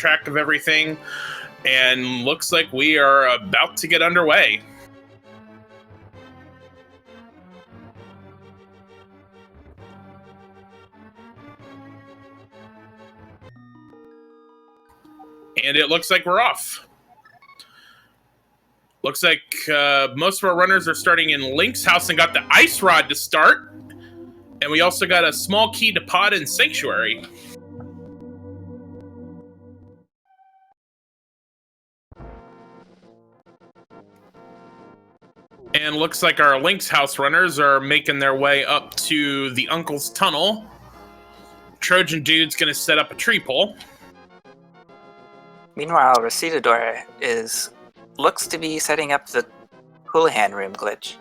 track of everything, and looks like we are about to get underway. And it looks like we're off. Looks like most of our runners are starting in Link's house and got the ice rod to start. And we also got a small key to pod and sanctuary. And looks like our Link's house runners are making their way up to the Uncle's Tunnel. Trojan Dude's going to set up a tree pole. Meanwhile, Recitador looks to be setting up the Houlihan room glitch.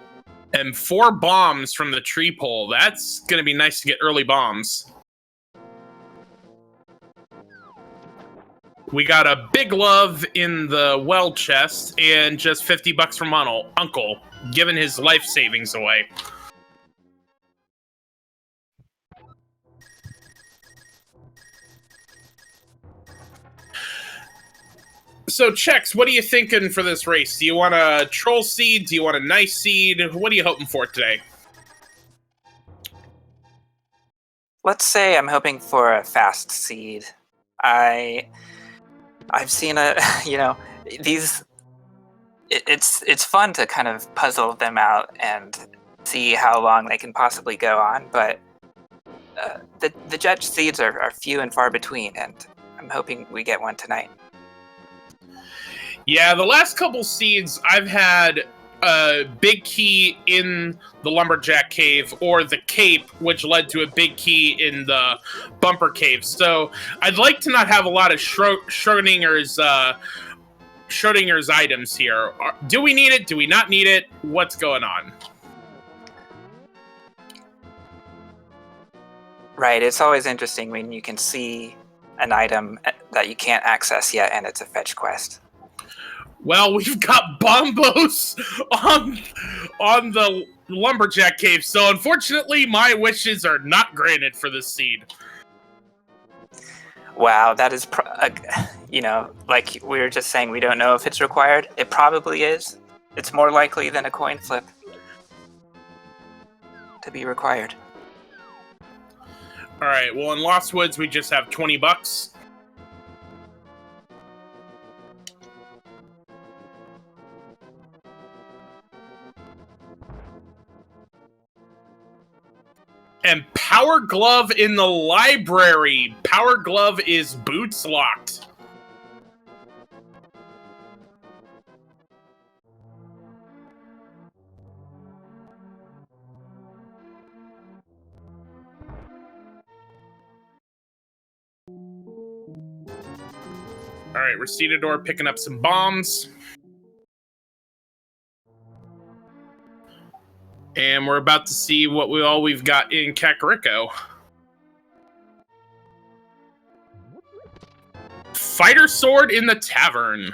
And 4 bombs from the tree pole. That's going to be nice to get early bombs. We got a big love in the well chest and just $50 from Uncle, giving his life savings away. So, Chex, what are you thinking for this race? Do you want a troll seed? Do you want a nice seed? What are you hoping for today? Let's say I'm hoping for a fast seed. I've seen it's fun to kind of puzzle them out and see how long they can possibly go on, but the judge seeds are few and far between, and I'm hoping we get one tonight. Yeah, the last couple seeds, I've had a big key in the Lumberjack Cave or the Cape, which led to a big key in the Bumper Cave. So I'd like to not have a lot of Schrodinger's items here. Do we need it? Do we not need it? What's going on? Right, it's always interesting when you can see an item that you can't access yet and it's a fetch quest. Well, we've got bombos on the Lumberjack Cave, so unfortunately my wishes are not granted for this seed. Wow, that is, like we were just saying, we don't know if it's required. It probably is. It's more likely than a coin flip to be required. All right, well, in Lost Woods, we just have $20. And Power Glove in the library. Power Glove is boots locked. All right, Recitador picking up some bombs. And we're about to see what we've got in Kakariko. Fighter sword in the tavern.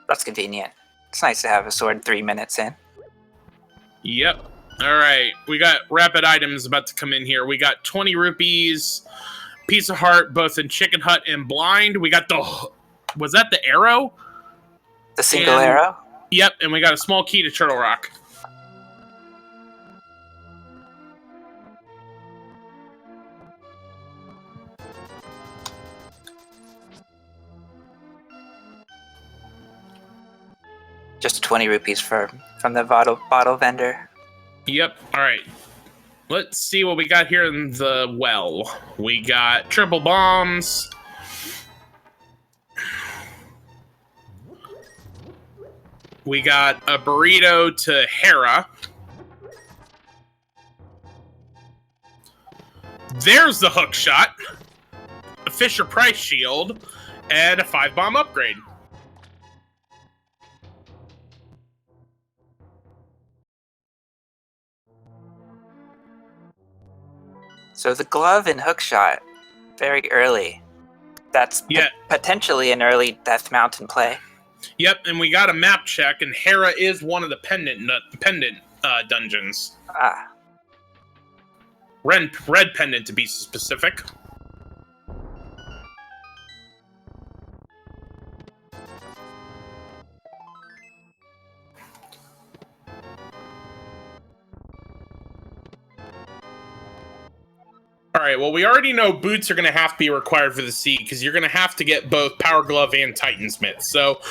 That's convenient. It's nice to have a sword 3 minutes in. Yep. All right, we got rapid items about to come in here. We got 20 rupees, piece of heart, both in Chicken Hut and Blind. We got was that the arrow? The single arrow? Yep, and we got a small key to Turtle Rock. Just 20 rupees from the bottle vendor. Yep, all right. Let's see what we got here in the well. We got triple bombs. We got a burrito to Hera. There's the hook shot. A Fisher Price shield. And a 5-bomb upgrade. So the glove and hookshot, very early. That's potentially an early Death Mountain play. Yep, and we got a map check, and Hera is one of the pendant dungeons. Ah. Red pendant to be specific. All right, well, we already know boots are going to have to be required for the sea because you're going to have to get both Power Glove and Titansmith. So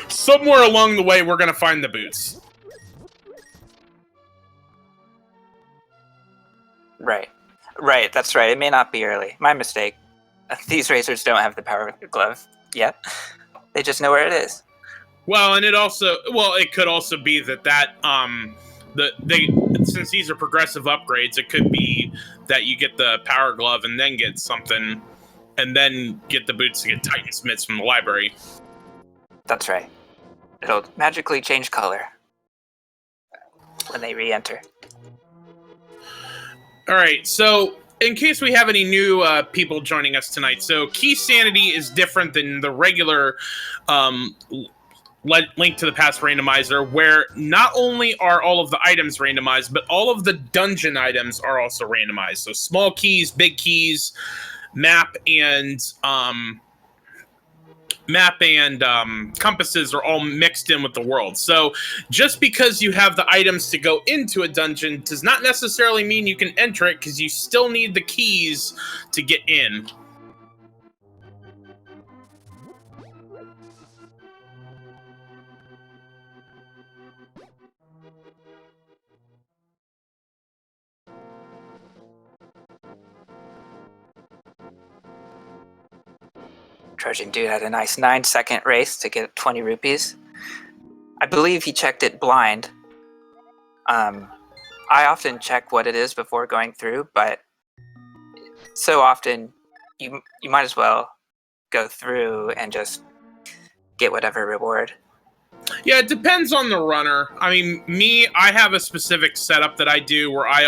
somewhere along the way, we're going to find the boots. Right, that's right. It may not be early. My mistake. These racers don't have the Power Glove yet. They just know where it is. Well, and it could also be that since these are progressive upgrades, it could be that you get the Power Glove and then get something, and then get the boots to get Titansmiths from the library. That's right. It'll magically change color when they re-enter. All right, so in case we have any new people joining us tonight, so Keysanity is different than the regular Link to the Past randomizer, where not only are all of the items randomized, but all of the dungeon items are also randomized. So small keys, big keys, map and compasses are all mixed in with the world. So just because you have the items to go into a dungeon does not necessarily mean you can enter it, because you still need the keys to get in. Trojan Dude had a nice 9-second race to get 20 rupees. I believe he checked it blind. I often check what it is before going through, but so often you might as well go through and just get whatever reward. Yeah, it depends on the runner. I mean, I have a specific setup that I do where I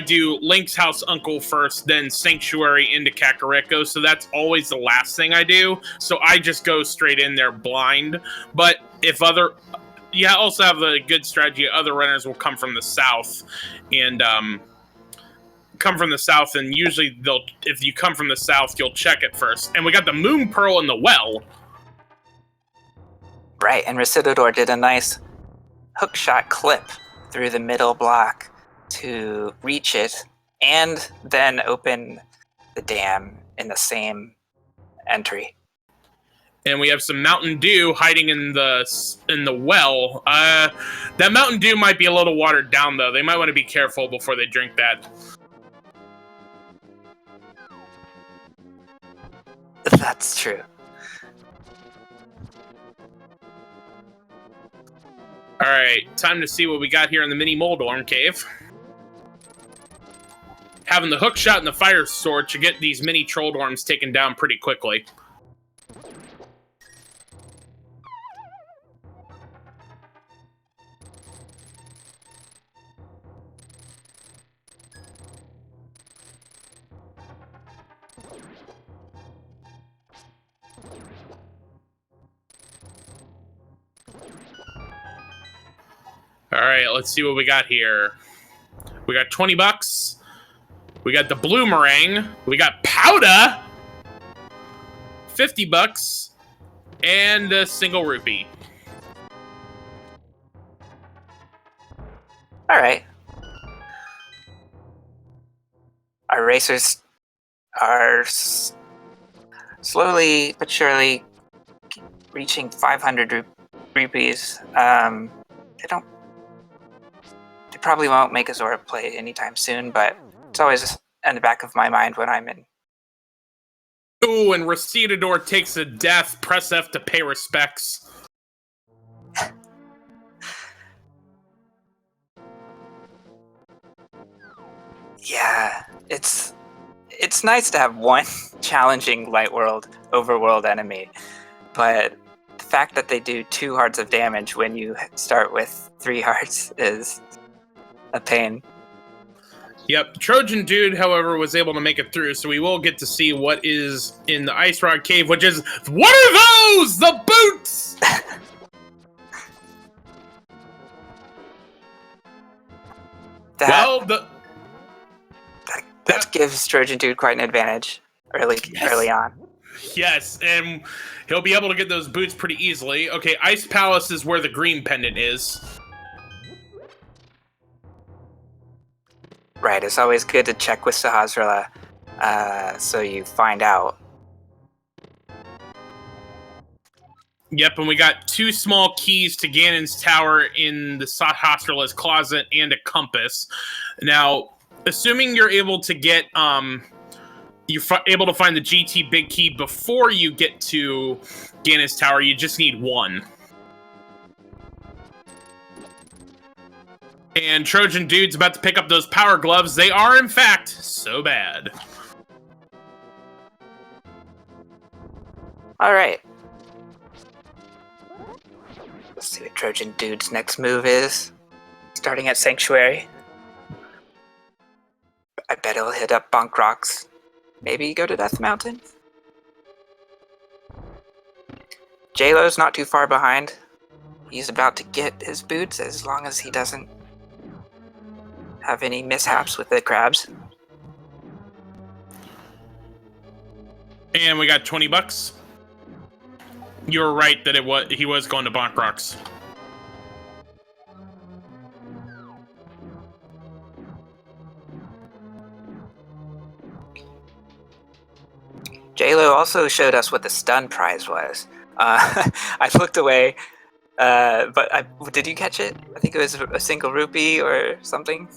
do Link's House Uncle first, then Sanctuary into Kakariko, so that's always the last thing I do. So I just go straight in there blind. But you also have a good strategy. Other runners will come from the south, and usually if you come from the south, you'll check it first. And we got the Moon Pearl in the well. Right, and Recitador did a nice hookshot clip through the middle block to reach it, and then open the dam in the same entry. And we have some Mountain Dew hiding in the well. That Mountain Dew might be a little watered down, though. They might want to be careful before they drink that. That's true. Alright, time to see what we got here in the mini Moldorm cave. Having the hook shot and the fire sword should get these mini Trolldorms taken down pretty quickly. Alright, let's see what we got here. We got 20 bucks. We got the Bloomerang. We got Powder. 50 bucks. And a single rupee. Alright. Our racers are slowly but surely reaching 500 rupees. They probably won't make a Zora play anytime soon, but it's always in the back of my mind when I'm in. Ooh, and Recitador takes a death. Press F to pay respects. Yeah, it's nice to have one challenging light world, overworld enemy, but the fact that they do 2 hearts of damage when you start with 3 hearts is a pain. Yep, Trojan Dude, however, was able to make it through, so we will get to see what is in the Ice Rock Cave, which is, what are those? The boots! Well, that gives Trojan Dude quite an advantage early on. Yes, and he'll be able to get those boots pretty easily. Okay, Ice Palace is where the green pendant is. Right, it's always good to check with Sahasrara, so you find out. Yep, and we got 2 small keys to Ganon's tower in the Sahasrara's closet and a compass. Now, assuming you're able to get, able to find the GT big key before you get to Ganon's tower, you just need 1. And Trojan Dude's about to pick up those power gloves. They are, in fact, so bad. All right. Let's see what Trojan Dude's next move is. Starting at Sanctuary. I bet he'll hit up Bonk Rocks. Maybe go to Death Mountain. Jaylow's not too far behind. He's about to get his boots as long as he doesn't have any mishaps with the crabs. And we got $20. You're right that he was going to Bonk Rocks. Jaylow also showed us what the stun prize was. I looked away, but did you catch it? I think it was a single rupee or something.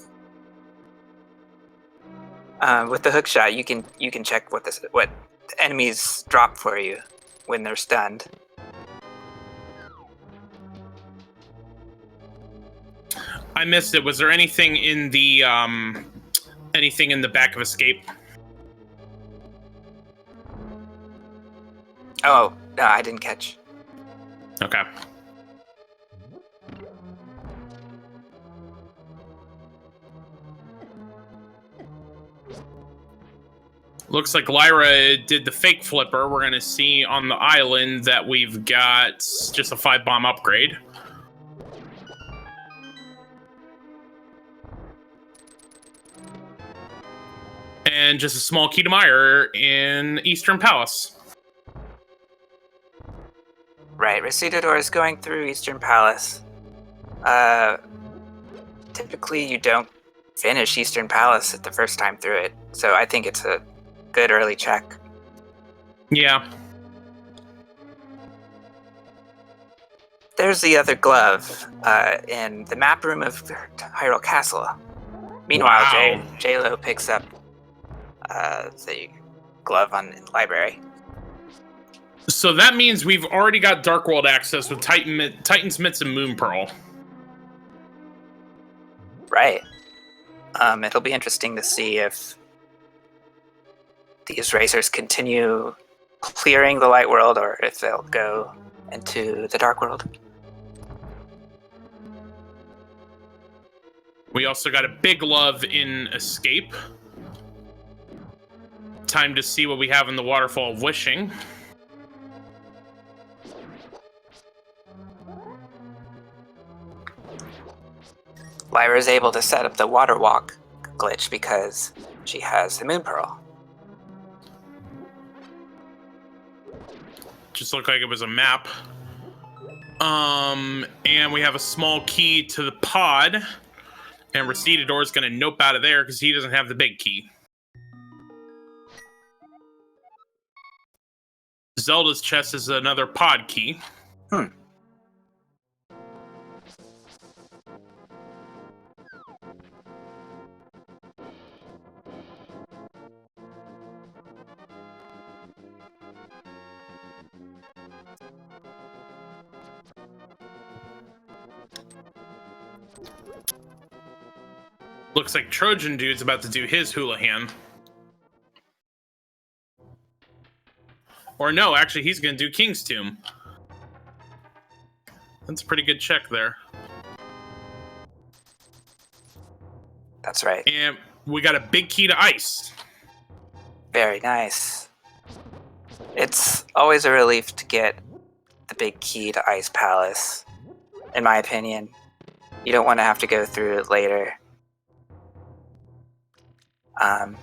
With the hook shot, you can check what enemies drop for you when they're stunned. I missed it. Was there anything in the back of Escape? Oh, no, I didn't catch. Okay. Looks like Lyra did the fake flipper. We're going to see on the island that we've got just a 5-bomb upgrade. And just a small key to Mire in Eastern Palace. Right, recitador is going through Eastern Palace. Typically you don't finish Eastern Palace at the first time through it, so I think it's a good early check. Yeah. There's the other glove in the map room of Hyrule Castle. Meanwhile, Wow. Jaylow picks up the glove in the library. So that means we've already got Dark World access with Titan's Mitts and Moon Pearl. Right. It'll be interesting to see if these racers continue clearing the light world or if they'll go into the dark world. We also got a big love in Escape. Time to see what we have in the Waterfall of Wishing. Lyra is able to set up the water walk glitch because she has the Moon Pearl. Just looked like it was a map. And we have a small key to the pod. And Recitador is going to nope out of there because he doesn't have the big key. Zelda's chest is another pod key. Looks like Trojan Dude's about to do his Houlihan. Or no, actually, he's going to do King's Tomb. That's a pretty good check there. That's right. And we got a big key to Ice. Very nice. It's always a relief to get the big key to Ice Palace, in my opinion. You don't want to have to go through it later.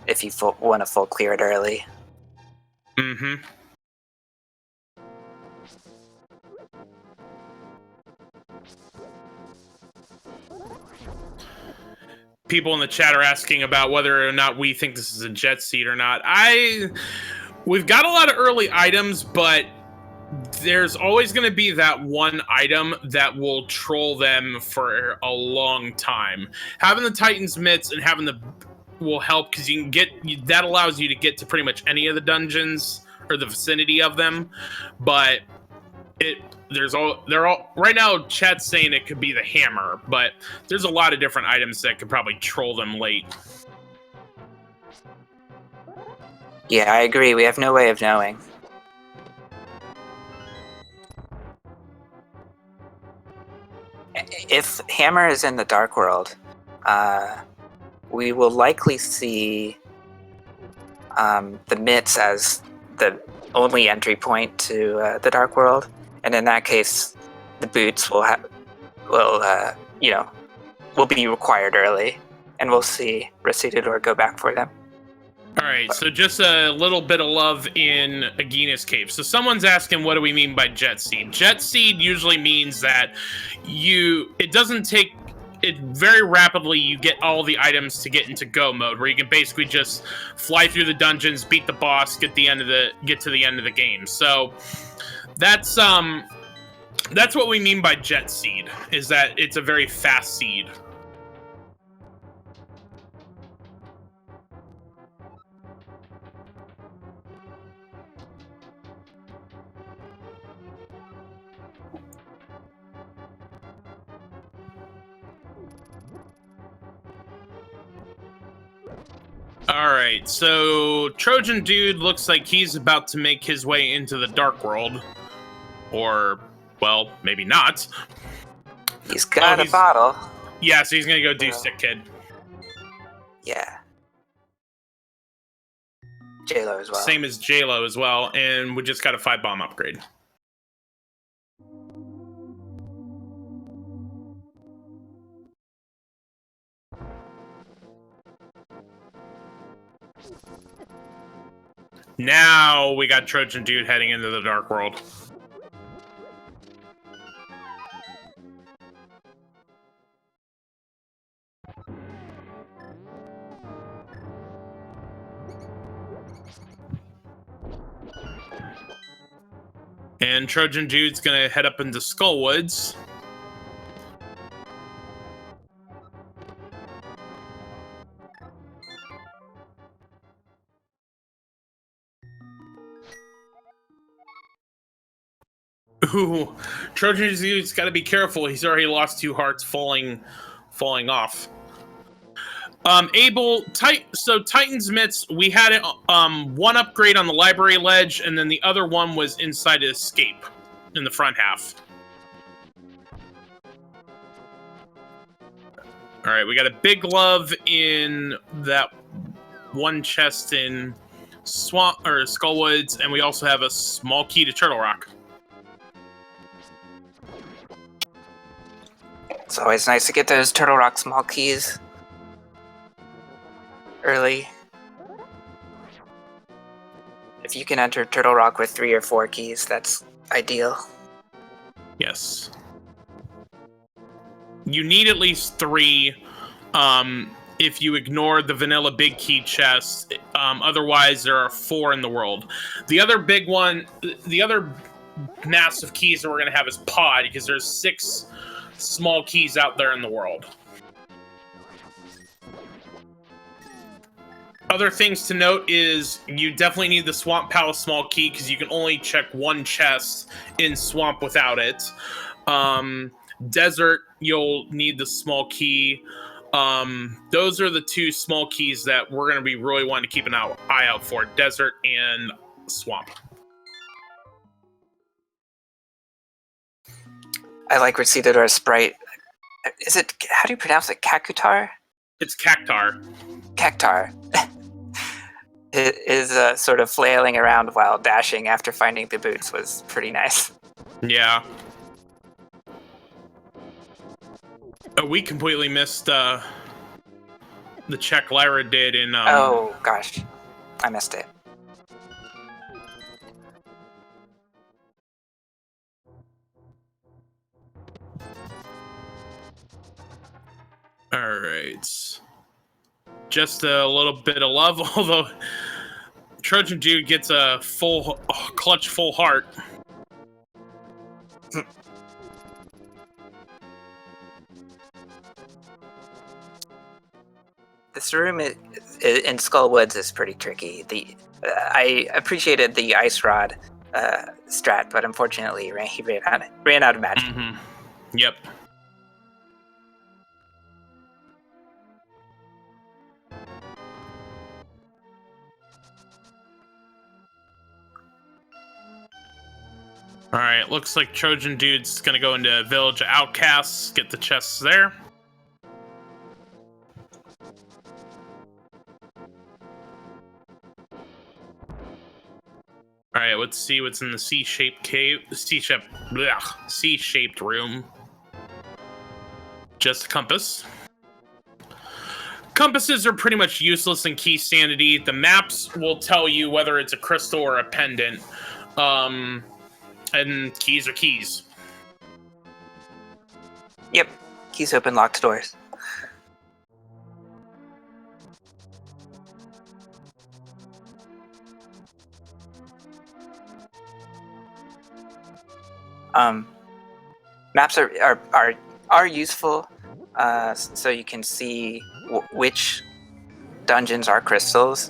if you want to full clear it early. Mm-hmm. People in the chat are asking about whether or not we think this is a jet seed or not. We've got a lot of early items, but there's always going to be that one item that will troll them for a long time. Having the Titan's mitts and having the will help because you can get that allows you to get to pretty much any of the dungeons or the vicinity of them, but they're all right now. Chat's saying it could be the hammer, but there's a lot of different items that could probably troll them late. Yeah, I agree. We have no way of knowing. If hammer is in the Dark World, we will likely see the mitts as the only entry point to the Dark World, and in that case, the boots will be required early, and we'll see recitador go back for them. All right, so just a little bit of love in Agina's cave. So someone's asking, what do we mean by jet seed? Jet seed usually means that it doesn't take it very rapidly. You get all the items to get into go mode, where you can basically just fly through the dungeons, beat the boss, get to the end of the game. So that's what we mean by jet seed, is that it's a very fast seed. All right, so Trojan Dude looks like he's about to make his way into the Dark World. Or, well, maybe not. He's got a bottle. Yeah, so he's going to go do Sick Kid. Yeah. Jaylow as well. Same as Jaylow as well, and we just got a 5-bomb upgrade. Now we got Trojan Dude heading into the Dark World. And Trojan Dude's gonna head up into Skullwoods. Ooh, Trojan Dude's got to be careful. He's already lost 2 hearts falling off. So Titan's Mitts, we had it, one upgrade on the library ledge, and then the other one was inside the escape in the front half. All right, we got a big glove in that one chest in Swamp or Skullwoods, and we also have a small key to Turtle Rock. It's always nice to get those Turtle Rock small keys early. If you can enter Turtle Rock with 3 or 4 keys, that's ideal. Yes. You need at least 3 if you ignore the vanilla big key chest. Otherwise, there are 4 in the world. The other big one, the other massive keys that we're going to have is Pod, because there's 6 small keys out there in the world. Other things to note is you definitely need the Swamp Palace small key, because you can only check 1 chest in Swamp without it. Desert, you'll need the small key. Those are the 2 small keys that we're going to be really wanting to keep an eye out for. Desert and Swamp. I like Recitador's sprite. Is it, how do you pronounce it? Kakutar? It's Cactar. Cactar. It is sort of flailing around while dashing after finding the boots was pretty nice. Yeah. We completely missed the check Lyra did in. Oh gosh, I missed it. All right. Just a little bit of love, although Trojan Dude gets a full clutch, full heart. This room in Skull Woods is pretty tricky. I appreciated the ice rod strat, but unfortunately, he ran out of magic. Mm-hmm. Yep. All right, looks like Trojan Dude's gonna go into Village of Outcasts, get the chests there. All right, let's see what's in the C-shaped cave, C-shaped room. Just a compass. Compasses are pretty much useless in Keysanity. The maps will tell you whether it's a crystal or a pendant. And keys are keys. Yep, keys open locked doors. Maps are useful, so you can see which dungeons are crystals.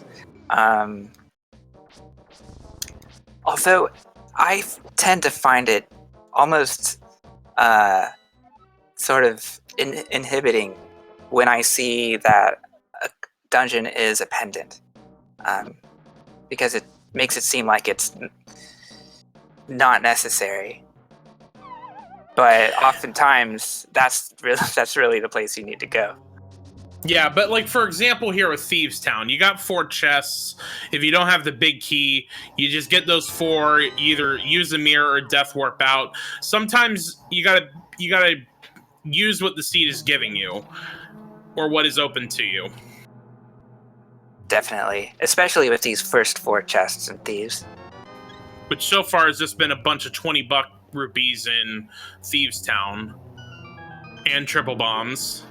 Although I tend to find it almost sort of inhibiting when I see that a dungeon is a pendant, because it makes it seem like it's not necessary. But oftentimes, that's really the place you need to go. Yeah, but like for example here with Thieves Town, you got 4 chests. If you don't have the big key, you just get those 4, either use the mirror or death warp out. Sometimes you gotta use what the seed is giving you, or what is open to you. Definitely, especially with these first 4 chests in Thieves. Which so far has just been a bunch of $20 rupees in Thieves Town and triple bombs.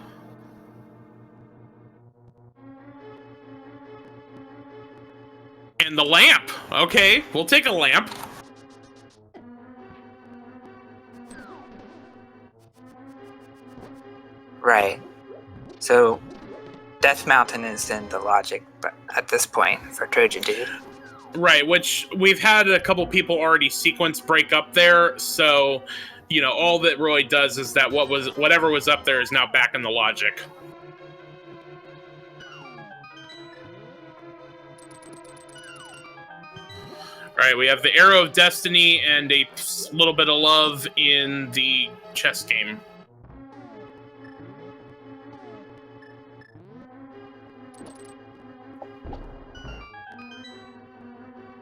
And the lamp. Okay, we'll take a lamp. Right. So, Death Mountain is in the logic, but at this point for Trojan Dude. Right, which we've had a couple people already sequence break up there, so you know all that really does is that whatever was up there is now back in the logic. All right, we have the Arrow of Destiny and a little bit of love in the chess game.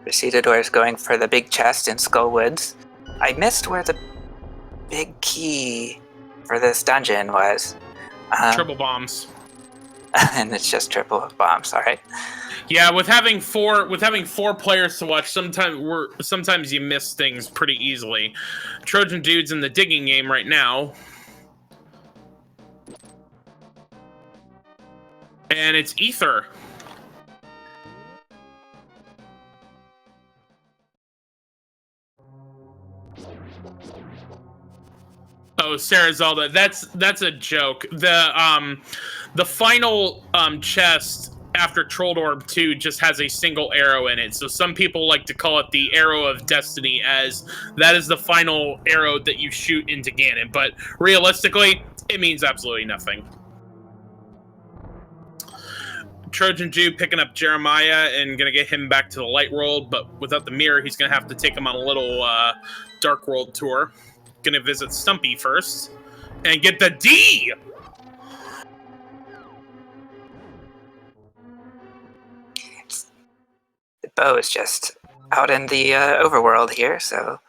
Recitador is going for the big chest in Skull Woods. I missed where the big key for this dungeon was. Triple bombs. And it's just triple bombs, all right. Yeah, with having four players to watch, sometimes you miss things pretty easily. Trojan Dude's in the digging game right now. And it's Ether. Oh, Sarah Zelda, that's a joke. The final chest after Troll Orb 2 just has a single arrow in it. So some people like to call it the Arrow of Destiny, as that is the final arrow that you shoot into Ganon. But realistically, it means absolutely nothing. Trojan Jew picking up Jeremiah and gonna get him back to the light world, but without the mirror, he's gonna have to take him on a little dark world tour. Gonna visit Stumpy first and get the D. The bow is just out in the overworld here, so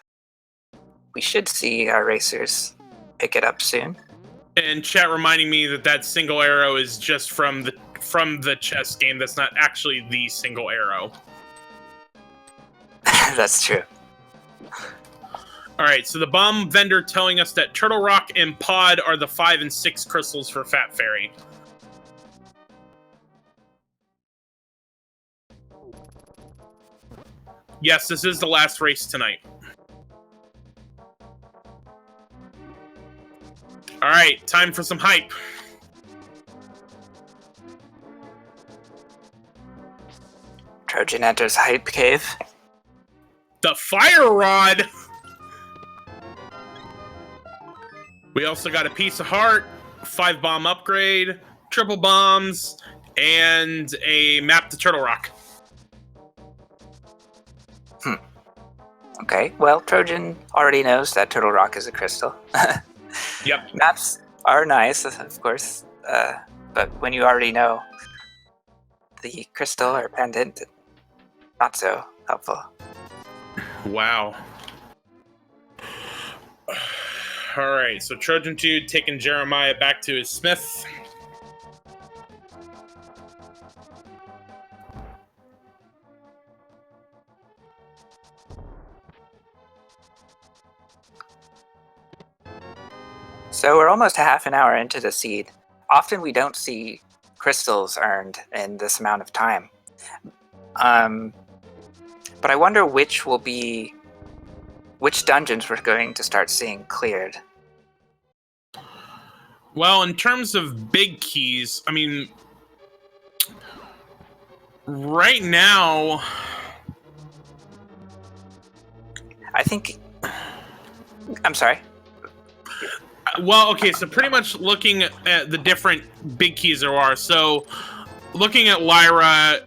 we should see our racers pick it up soon. And chat reminding me that single arrow is just from from the chess game that's not actually the single arrow. That's true. All right, so the bomb vendor telling us that Turtle Rock and Pod are the 5 and 6 crystals for Fat Fairy. Yes, this is the last race tonight. All right, time for some hype. Trojan enters Hype Cave. The Fire Rod! We also got a Piece of Heart, 5 bomb upgrade, triple bombs, and a map to Turtle Rock. Okay, well, Trojan already knows that Turtle Rock is a crystal. Yep. Maps are nice, of course, but when you already know the crystal or pendant, not so helpful. Wow. All right, so Trojan Dude taking Jeremiah back to his smith. So we're almost half an hour into the seed. Often we don't see crystals earned in this amount of time. But I wonder which dungeons we're going to start seeing cleared. Well, in terms of big keys, I mean, right now, I think... I'm sorry. Well, okay, so pretty much looking at the different big keys there are. So, looking at Lyra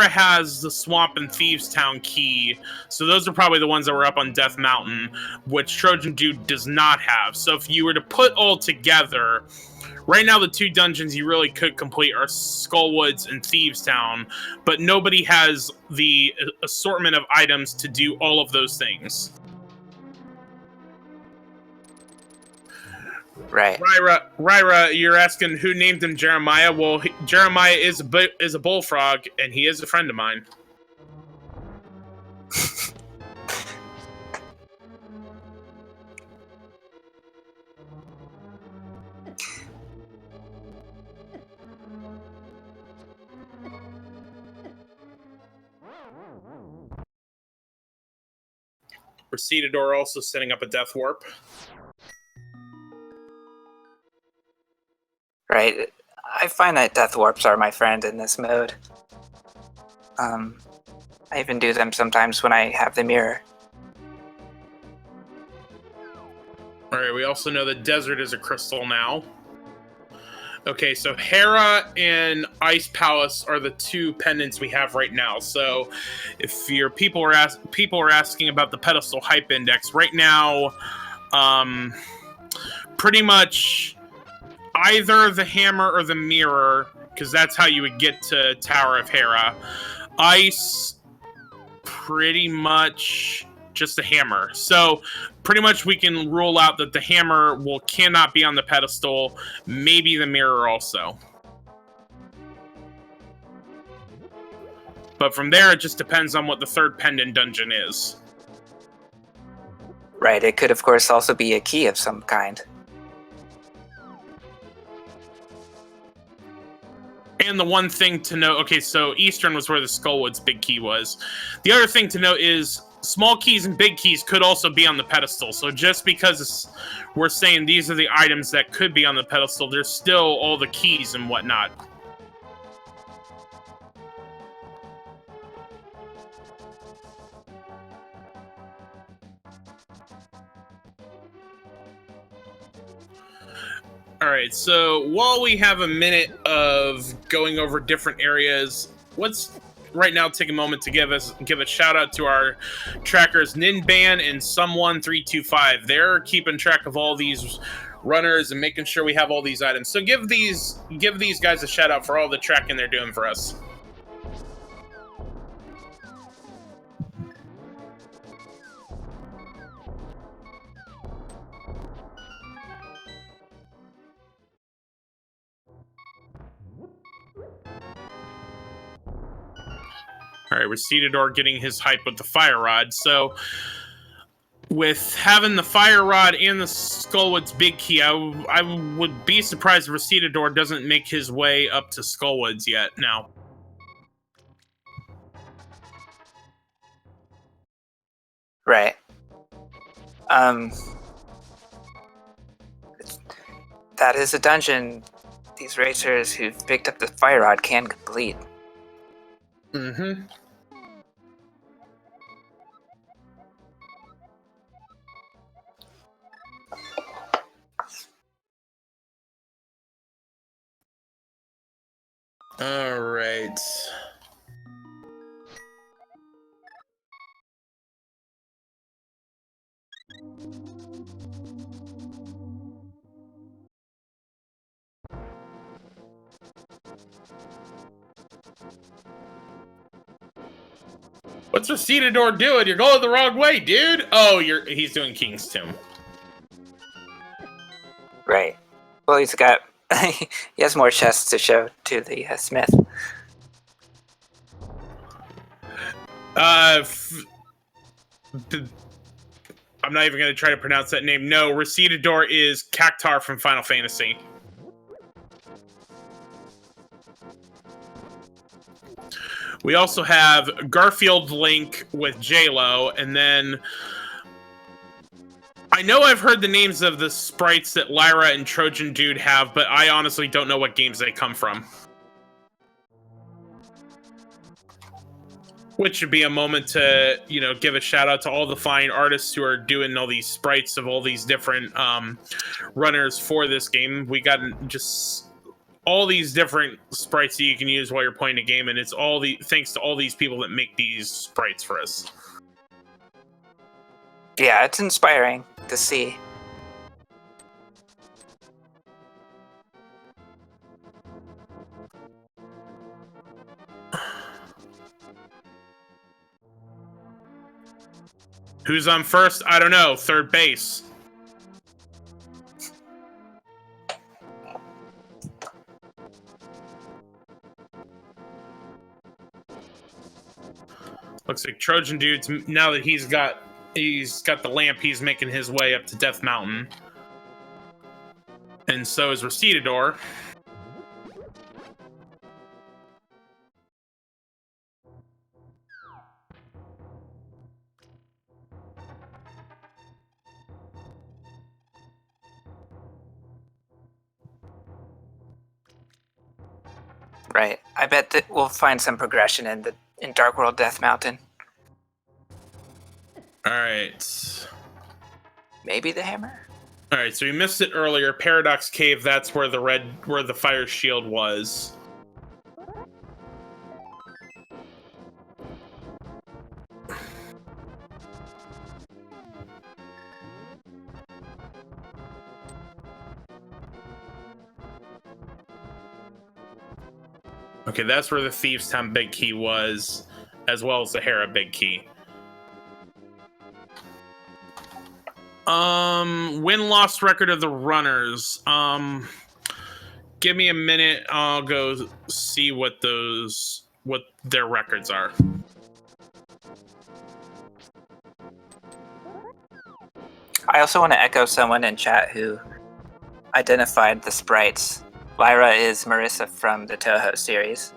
has the Swamp and Thieves Town key. So those are probably the ones that were up on Death Mountain, which Trojan Dude does not have. So if you were to put all together, right now the 2 dungeons you really could complete are Skullwoods and Thieves Town, but nobody has the assortment of items to do all of those things. Right. Ryra, you're asking who named him Jeremiah. Well, Jeremiah is a bullfrog, and he is a friend of mine. Recitador also setting up a death warp. Right. I find that death warps are my friend in this mode. I even do them sometimes when I have the mirror. Alright, we also know that Desert is a crystal now. Okay, so Hera and Ice Palace are the 2 pendants we have right now. So if your people are asking about the pedestal hype index, right now, pretty much either the hammer or the mirror, because that's how you would get to Tower of Hera. Ice, pretty much just the hammer. So pretty much we can rule out that the hammer cannot be on the pedestal, maybe the mirror also. But from there, it just depends on what the 3rd pendant dungeon is. Right, it could of course also be a key of some kind. And the one thing to note, okay, so Eastern was where the Skullwoods big key was. The other thing to note is small keys and big keys could also be on the pedestal. So just because we're saying these are the items that could be on the pedestal, there's still all the keys and whatnot. All right, so while we have a minute of going over different areas, let's right now take a moment to give a shout out to our trackers Ninban and Someone325. They're keeping track of all these runners and making sure we have all these items. So give these guys a shout out for all the tracking they're doing for us. All right, Recitador getting his hype with the Fire Rod. So, with having the Fire Rod and the Skullwood's big key, I would be surprised if Recitador doesn't make his way up to Skullwood's yet now. Right. That is a dungeon these racers who've picked up the Fire Rod can complete. Mm-hmm. All right. What's Recitador doing? You're going the wrong way, dude. Oh, he's doing King's Tomb. Right. Well, he's got he has more chests to show to the smith. I'm not even going to try to pronounce that name. No, Recitador is Cactar from Final Fantasy. We also have Garfield Link with Jaylow, and then I know I've heard the names of the sprites that Lyra and Trojan Dude have, but I honestly don't know what games they come from. Which should be a moment to, give a shout out to all the fine artists who are doing all these sprites of all these different runners for this game. We got just all these different sprites that you can use while you're playing a game, and it's thanks to all these people that make these sprites for us. Yeah, it's inspiring to see. Who's on first? I don't know. Third base. Looks like Trojan Dude's, now that he's got the lamp, he's making his way up to Death Mountain. And so is Recitador. Right. I bet that we'll find some progression in Dark World Death Mountain. All right. Maybe the hammer? All right, so we missed it earlier. Paradox Cave, that's where the fire shield was. Okay, that's where the Thieves' Town Big Key was, as well as the Hera Big Key. Win-loss record of the runners. Give me a minute. I'll go see what their records are. I also want to echo someone in chat who identified the sprites. Lyra is Marissa from the Toho series,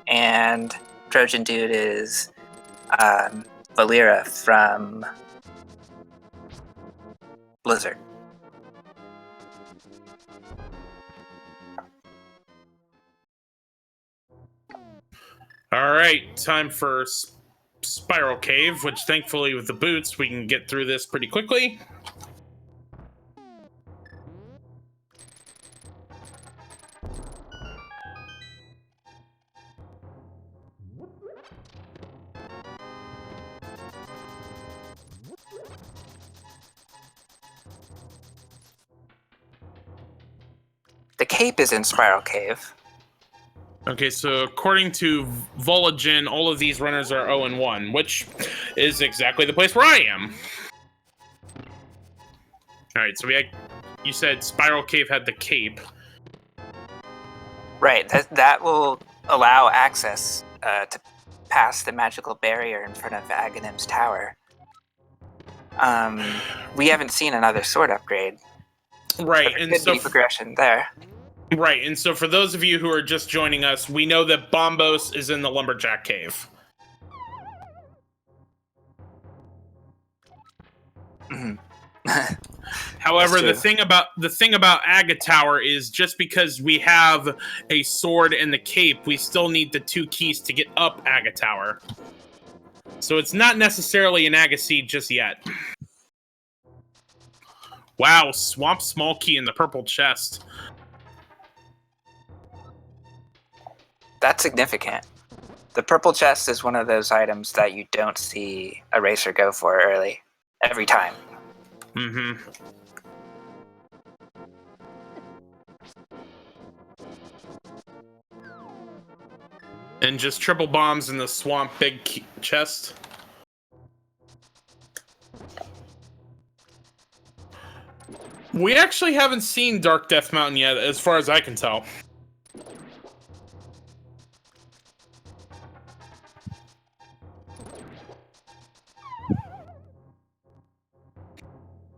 and Trojan Dude is Valera from Blizzard. All right, time for Spiral Cave, which thankfully with the boots, we can get through this pretty quickly. The cape is in Spiral Cave. Okay, so according to Volagen, all of these runners are 0-1, which is exactly the place where I am. All right, so you said Spiral Cave had the cape. Right, that will allow access to past the magical barrier in front of Aghanim's tower. We haven't seen another sword upgrade. Right, and so progression there. Right, and so for those of you who are just joining us, we know that Bombos is in the Lumberjack Cave. However, the thing about Aga Tower is just because we have a sword and the cape, we still need the 2 keys to get up Aga Tower. So it's not necessarily an Aga Seed just yet. Wow, Swamp Small Key in the purple chest. That's significant. The purple chest is one of those items that you don't see a racer go for early, every time. Mm-hmm. And just triple bombs in the swamp big chest. We actually haven't seen Dark Death Mountain yet, as far as I can tell.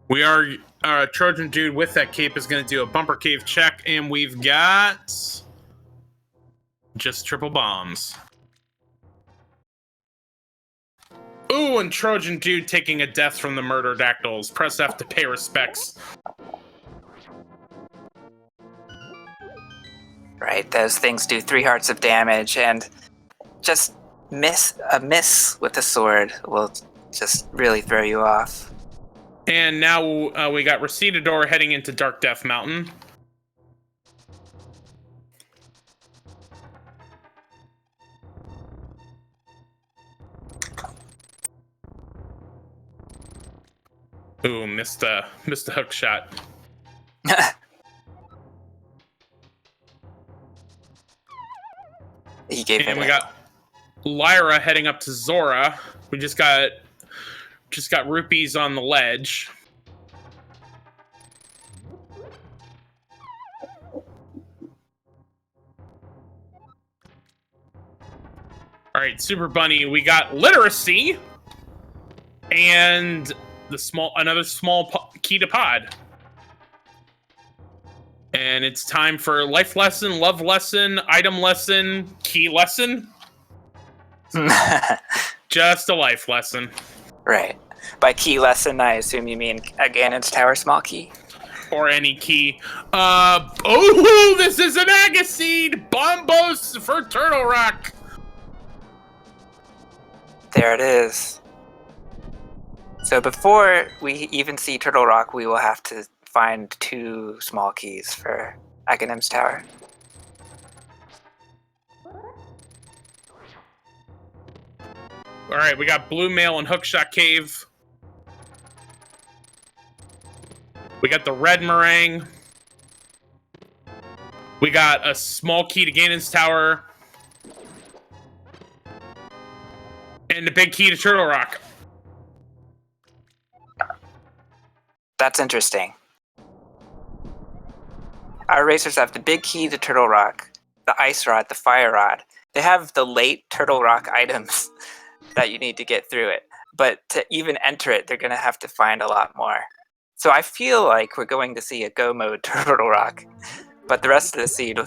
We are Trojan Dude with that cape is going to do a bumper cave check, and we've got just triple bombs. Ooh, and Trojan Dude taking a death from the murder dactyls. Press F to pay respects. Right, those things do 3 hearts of damage, and just a miss with the sword will just really throw you off. And now we got Recitador heading into Dark Death Mountain. Ooh, missed a hook shot. He gave and we got Lyra heading up to Zora. We just got rupees on the ledge. All right, Super Bunny, we got literacy and another small key to pod. And it's time for life lesson, love lesson, item lesson, key lesson. Just a life lesson. Right. By key lesson, I assume you mean Ganon's Tower small key? Or any key. Oh, this is an Agaseed! Bombos for Turtle Rock! There it is. So before we even see Turtle Rock, we will have to find 2 small keys for Aghanim's Tower. Alright, we got Blue Mail and Hookshot Cave. We got the Red Meringue. We got a small key to Ganon's Tower. And a big key to Turtle Rock. That's interesting. Our racers have the big key to Turtle Rock, the Ice Rod, the Fire Rod. They have the late Turtle Rock items that you need to get through it. But to even enter it, they're going to have to find a lot more. So I feel like we're going to see a go mode Turtle Rock, but the rest of the seed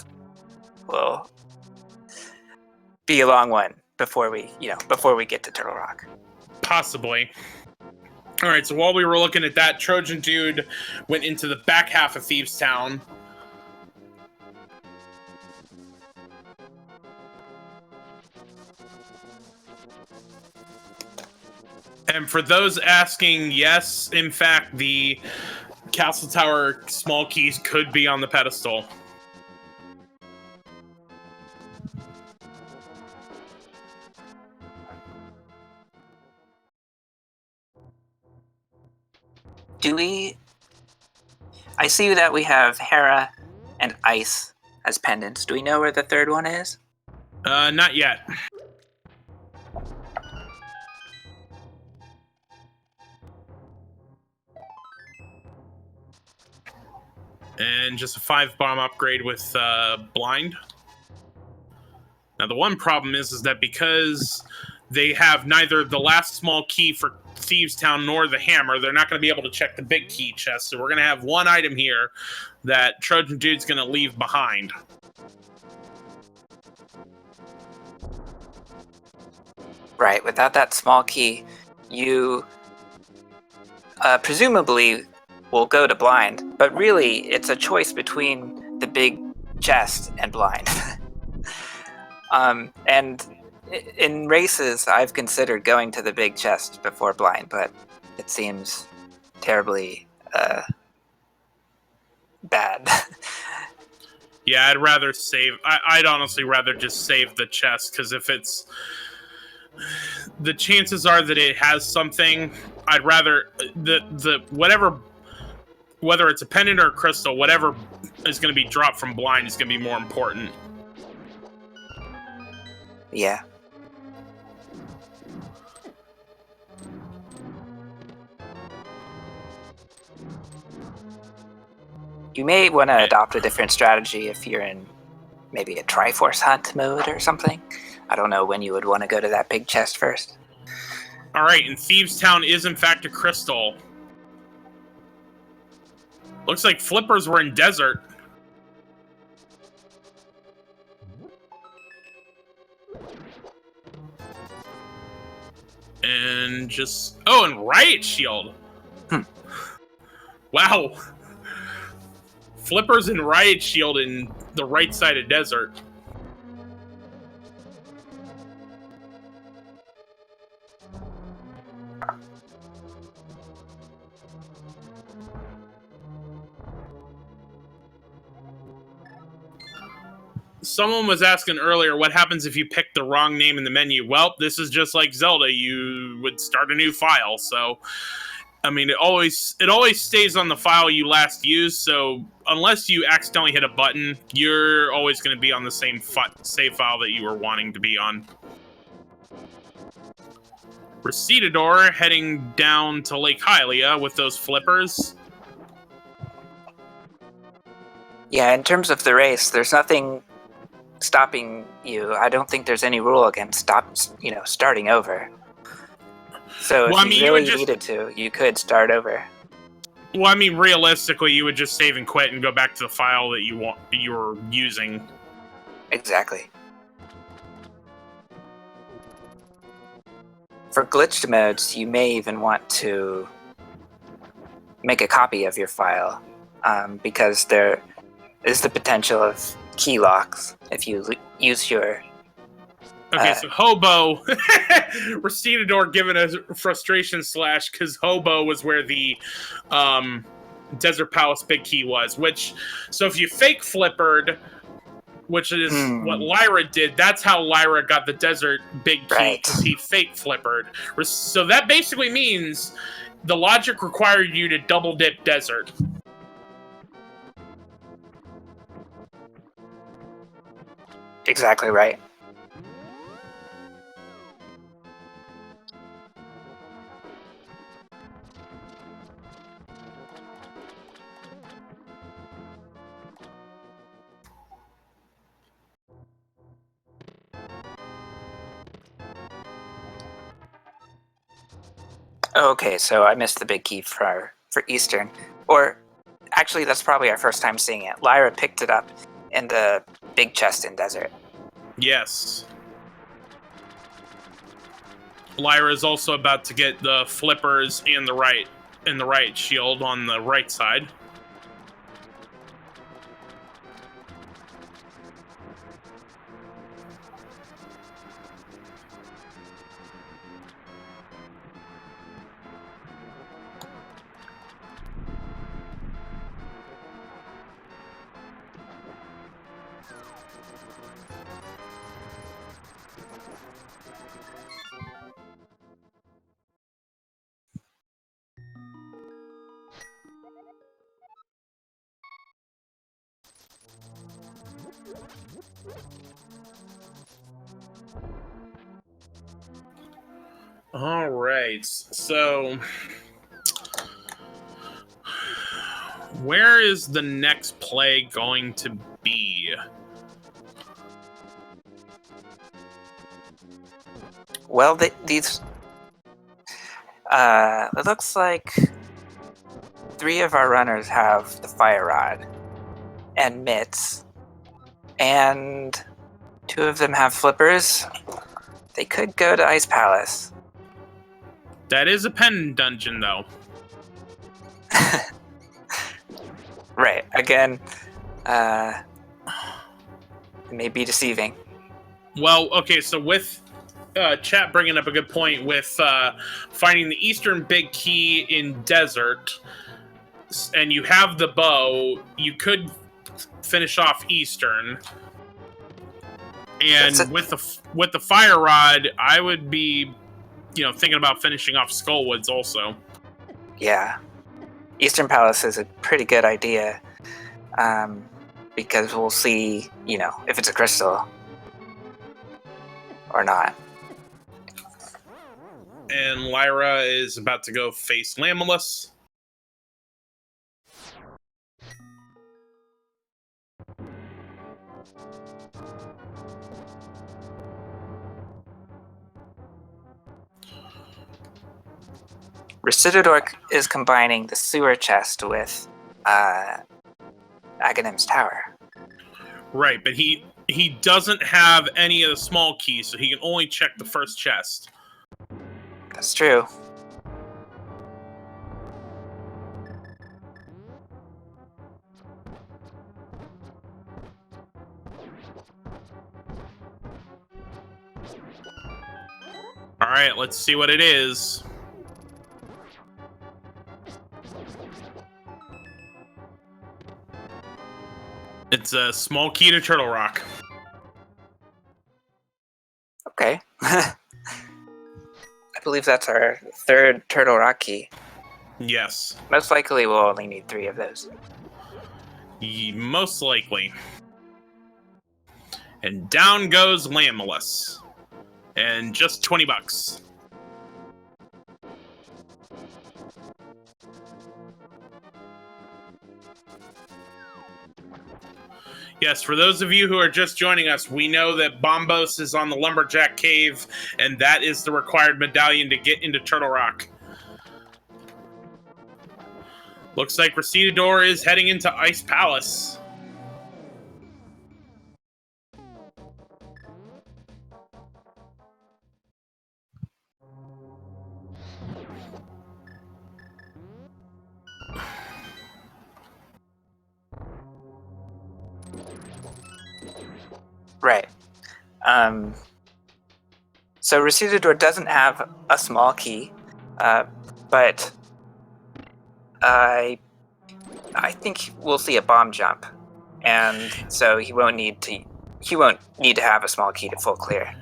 will be a long one before we get to Turtle Rock. Possibly. All right, so while we were looking at that, Trojan Dude went into the back half of Thieves Town. And for those asking, yes, in fact, the Castle Tower small keys could be on the pedestal. I see that we have Hera and Ice as pendants. Do we know where the third one is? Not yet. And just a 5-bomb upgrade with Blind. Now, the one problem is that because they have neither the last small key for Thieves Town nor the hammer, they're not going to be able to check the big key chest. So we're going to have one item here that Trojan Dude's going to leave behind. Right, without that small key, you presumably will go to blind, but really it's a choice between the big chest and blind. And in races, I've considered going to the big chest before blind, but it seems terribly bad. Yeah, I'd rather save. I'd honestly rather just save the chest, because if it's the chances are that it has something, I'd rather the whatever, whether it's a pendant or a crystal, whatever is going to be dropped from blind is going to be more important. Yeah. You may want to adopt a different strategy if you're in maybe a Triforce Hunt mode or something. I don't know when you would want to go to that big chest first. All right, and Thieves Town is in fact a crystal. Looks like flippers were in desert. And just... Oh, and Riot Shield. Wow. Flippers and Riot Shield in the right side of desert. Someone was asking earlier, what happens if you pick the wrong name in the menu? Well, this is just like Zelda. You would start a new file. So, I mean, it always stays on the file you last used. So, unless you accidentally hit a button, you're always going to be on the same save file that you were wanting to be on. Recitador heading down to Lake Hylia with those flippers. Yeah, in terms of the race, there's nothing stopping you. I don't think there's any rule against starting over. So if you really needed to, you could start over. Well, I mean, realistically, you would just save and quit and go back to the file that you were using. Exactly. For glitched modes, you may even want to make a copy of your file, because there is the potential of key locks if you use your... Okay, so Hobo, Recitador given a frustration slash because Hobo was where the Desert Palace big key was, so if you fake flippered, which is what Lyra did, that's how Lyra got the desert big key, because he fake flippered. So that basically means the logic required you to double dip desert. Exactly right. Okay, so I missed the big key for Eastern. Or, actually, that's probably our first time seeing it. Lyra picked it up in the big chest in desert. Yes. Lyra is also about to get the flippers and the right shield on the right side. All right, so where is the next play going to be? Well, these... it looks like 3 of our runners have the fire rod and mitts, and 2 of them have flippers. They could go to Ice Palace. That is a pen dungeon, though. Right. Again, it may be deceiving. Well, okay, so with chat bringing up a good point with finding the eastern big key in desert, and you have the bow, you could finish off eastern. And with the fire rod, I would be, thinking about finishing off Skullwoods also. Yeah. Eastern Palace is a pretty good idea, because we'll see, if it's a crystal or not. And Lyra is about to go face Lamulus. Recitador is combining the sewer chest with Aghanim's tower. Right, but he doesn't have any of the small keys, so he can only check the first chest. That's true. Alright, let's see what it is. It's a small key to Turtle Rock. Okay. I believe that's our 3rd Turtle Rock key. Yes. Most likely we'll only need 3 of those. Most likely. And down goes Lamulus. And just $20. Yes, for those of you who are just joining us, we know that Bombos is on the Lumberjack Cave, and that is the required medallion to get into Turtle Rock. Looks like Recitador is heading into Ice Palace. Right. So Recitador doesn't have a small key, but I think we'll see a bomb jump, and so he won't need to have a small key to full clear.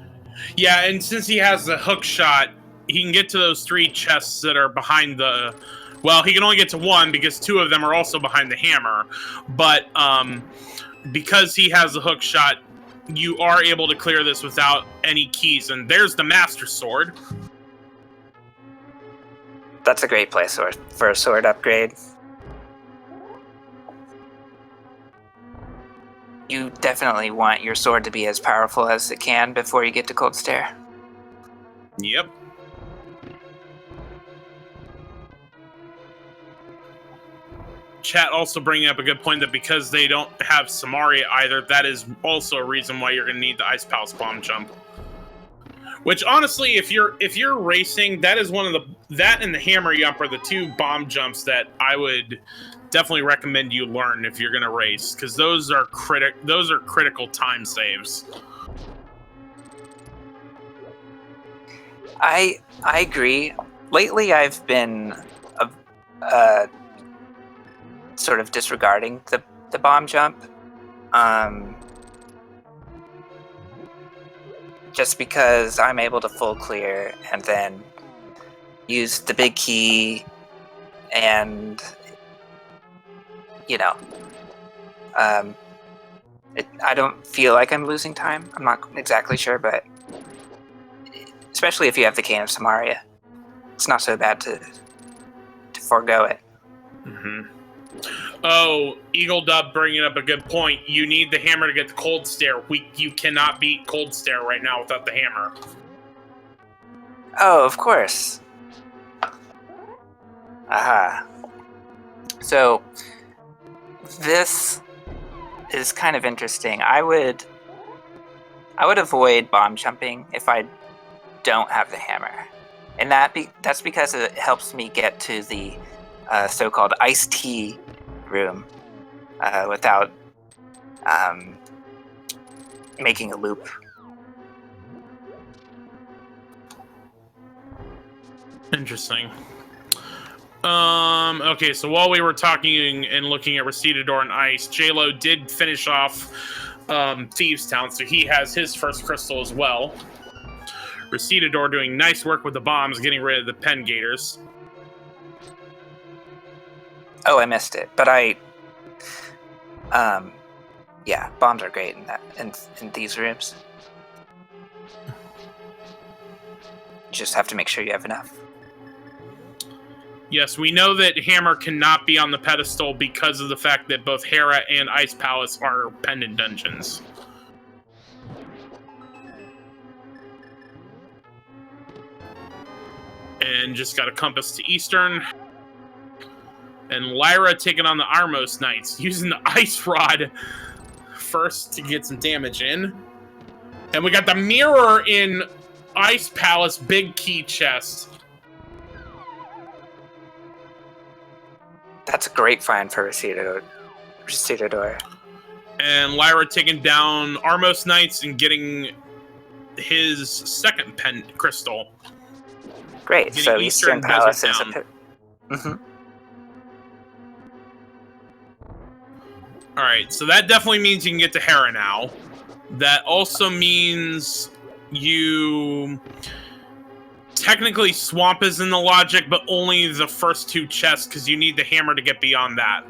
Yeah, and since he has the hook shot, he can get to those 3 chests that are behind the... Well, he can only get to 1 because 2 of them are also behind the hammer. But because he has the hook shot, you are able to clear this without any keys. And there's the Master Sword. That's a great place for a sword upgrade. You definitely want your sword to be as powerful as it can before you get to Cold Stare. Yep. Chat also bringing up a good point that because they don't have Samaria either, that is also a reason why you're going to need the Ice Palace bomb jump. Which honestly, if you're racing, that is one of that and the hammer jump are the 2 bomb jumps that I would definitely recommend you learn if you're going to race, because those are critical time saves. I agree. Lately, I've been sort of disregarding the bomb jump, just because I'm able to full clear and then use the big key, and I don't feel like I'm losing time. I'm not exactly sure, but especially if you have the Cane of Samaria, it's not so bad to forego it. Mm-hmm. Oh, Eagle Dub bringing up a good point. You need the hammer to get the Cold Stare. You cannot beat Cold Stare right now without the hammer. Oh, of course. Aha. So, this is kind of interesting. I would avoid bomb jumping if I don't have the hammer. And that's because it helps me get to the so-called iced tea room without making a loop. Interesting. Okay, so while we were talking and looking at Recitador and Ice, Jaylow did finish off Thieves Town, so he has his first crystal as well. Recitador doing nice work with the bombs, getting rid of the pen gators. Oh, I missed it, but yeah, bombs are great in these rooms. You just have to make sure you have enough. Yes, we know that Hammer cannot be on the pedestal because of the fact that both Hera and Ice Palace are pendant dungeons. And just got a compass to Eastern. And Lyra taking on the Armos Knights, using the Ice Rod first to get some damage in. And we got the mirror in Ice Palace big key chest. That's a great find for Recitador. And Lyra taking down Armos Knights and getting his second pen crystal. Great, so Eastern Palace is a Alright, so that definitely means you can get to Hera now. That also means you... Technically, Swamp is in the logic, but only the first two chests, because you need the hammer to get beyond that.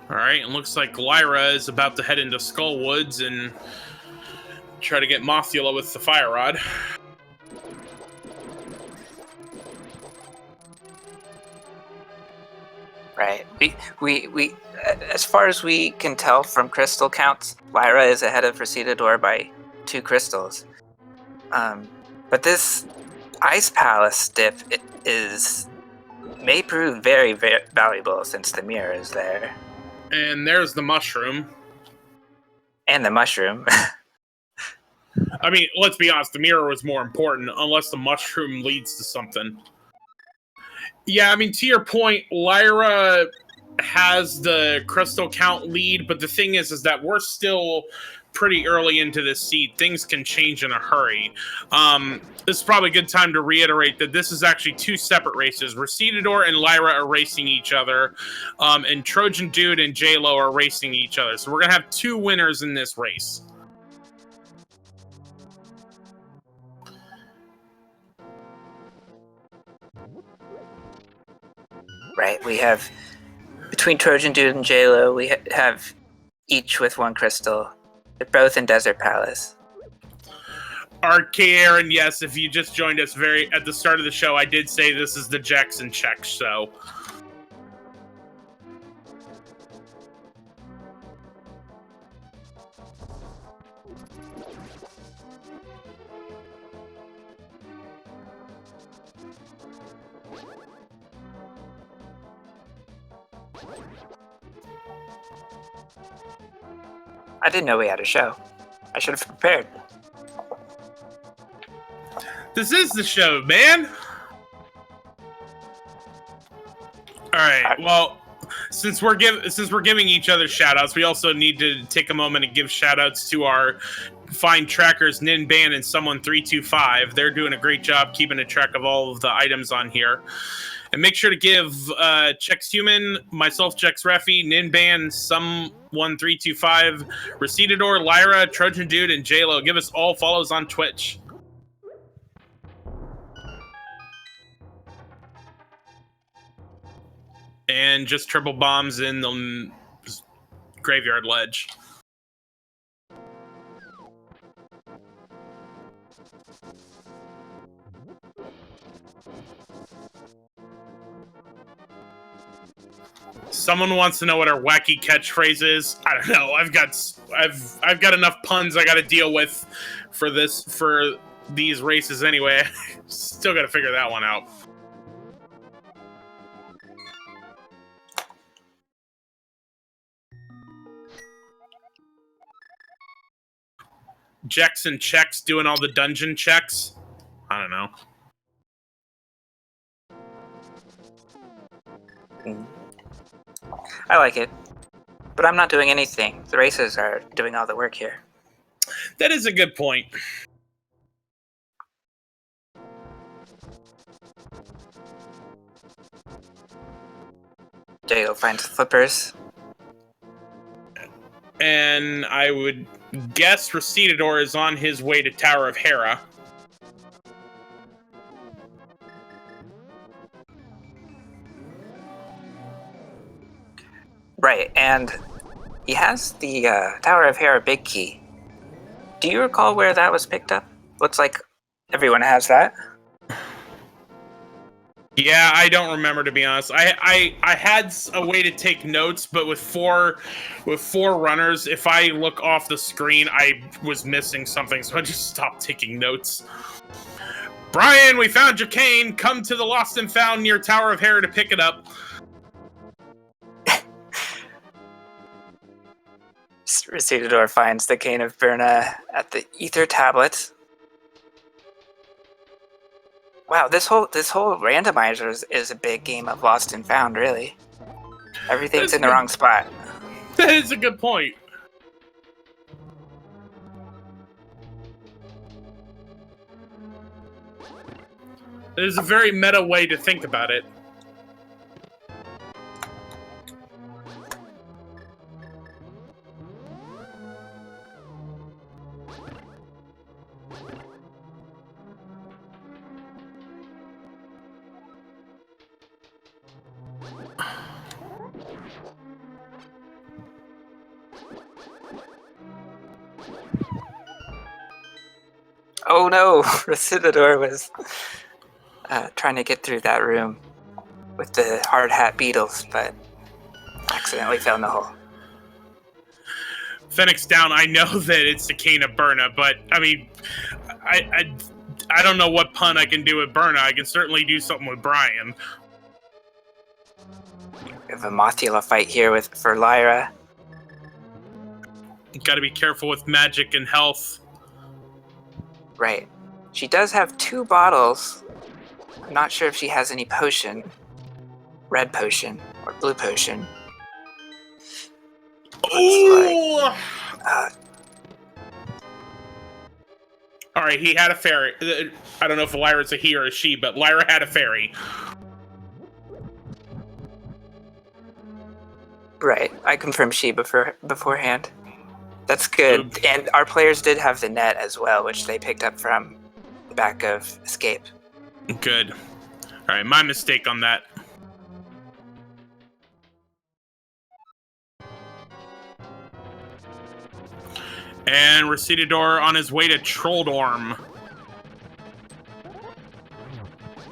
Alright, it looks like Lyra is about to head into Skullwoods and try to get Mothula with the Fire Rod. Right. We as far as we can tell from crystal counts, Lyra is ahead of Recitador by 2 crystals. But this Ice Palace dip may prove very, very valuable since the mirror is there. And there's the mushroom. And the mushroom. I mean, let's be honest, the mirror was more important, unless the mushroom leads to something. Yeah, I mean, to your point, Lyra has the crystal count lead, but the thing is that we're still pretty early into this seed. Things can change in a hurry. This is probably a good time to reiterate that this is actually 2 separate races. Recitador and Lyra are racing each other, and Trojan Dude and Jaylow are racing each other. So we're going to have 2 winners in this race. Right, we have, between Trojan Dude and Jaylow, we have each with 1 crystal. They're both in Desert Palace. RK Aaron, yes, if you just joined us at the start of the show, I did say this is the Jackson check, so... I didn't know we had a show. I should have prepared. This is the show, man! Alright, well, since we're giving each other shoutouts, we also need to take a moment and give shoutouts to our fine trackers, Ninban and Someone325. They're doing a great job keeping a track of all of the items on here. And make sure to give Chex Human, myself, Jex Refi, Ninban, Some1325, Recitador, Lyra, Trojan Dude, and Jaylow. Give us all follows on Twitch. And just triple bombs in the graveyard ledge. Someone wants to know what our wacky catchphrase is. I don't know. I've got enough puns I got to deal with for these races anyway. Still got to figure that one out. Jex and Chex doing all the dungeon checks. I don't know. I like it. But I'm not doing anything. The races are doing all the work here. That is a good point. Jaylow finds flippers. And I would guess Recitador is on his way to Tower of Hera. Right, and he has the Tower of Hera big key. Do you recall where that was picked up? Looks like everyone has that. Yeah, I don't remember, to be honest. I had a way to take notes, but with four runners, if I look off the screen, I was missing something, so I just stopped taking notes. Brian, we found your cane. Come to the Lost and Found near Tower of Hera to pick it up. Recitador finds the cane of Berna at the ether tablet. Wow, this whole randomizer is a big game of Lost and Found, really. Everything's in the wrong spot. That is a good point. It is a very meta way to think about it. Oh no, Recitador was trying to get through that room with the hard hat beetles, but accidentally fell in the hole. Phoenix down, I know that it's the cane of Berna, but I mean, I don't know what pun I can do with Berna. I can certainly do something with Brian. We have a Mothula fight here for Lyra. Got to be careful with magic and health. Right. She does have 2 bottles. I'm not sure if she has any potion. Red potion or blue potion. Ooh! Like, all right, he had a fairy. I don't know if Lyra's a he or a she, but Lyra had a fairy. Right. I confirmed she beforehand. That's good. And our players did have the net as well, which they picked up from the back of Escape. Good. All right, my mistake on that. And Recitador on his way to Trolldorm.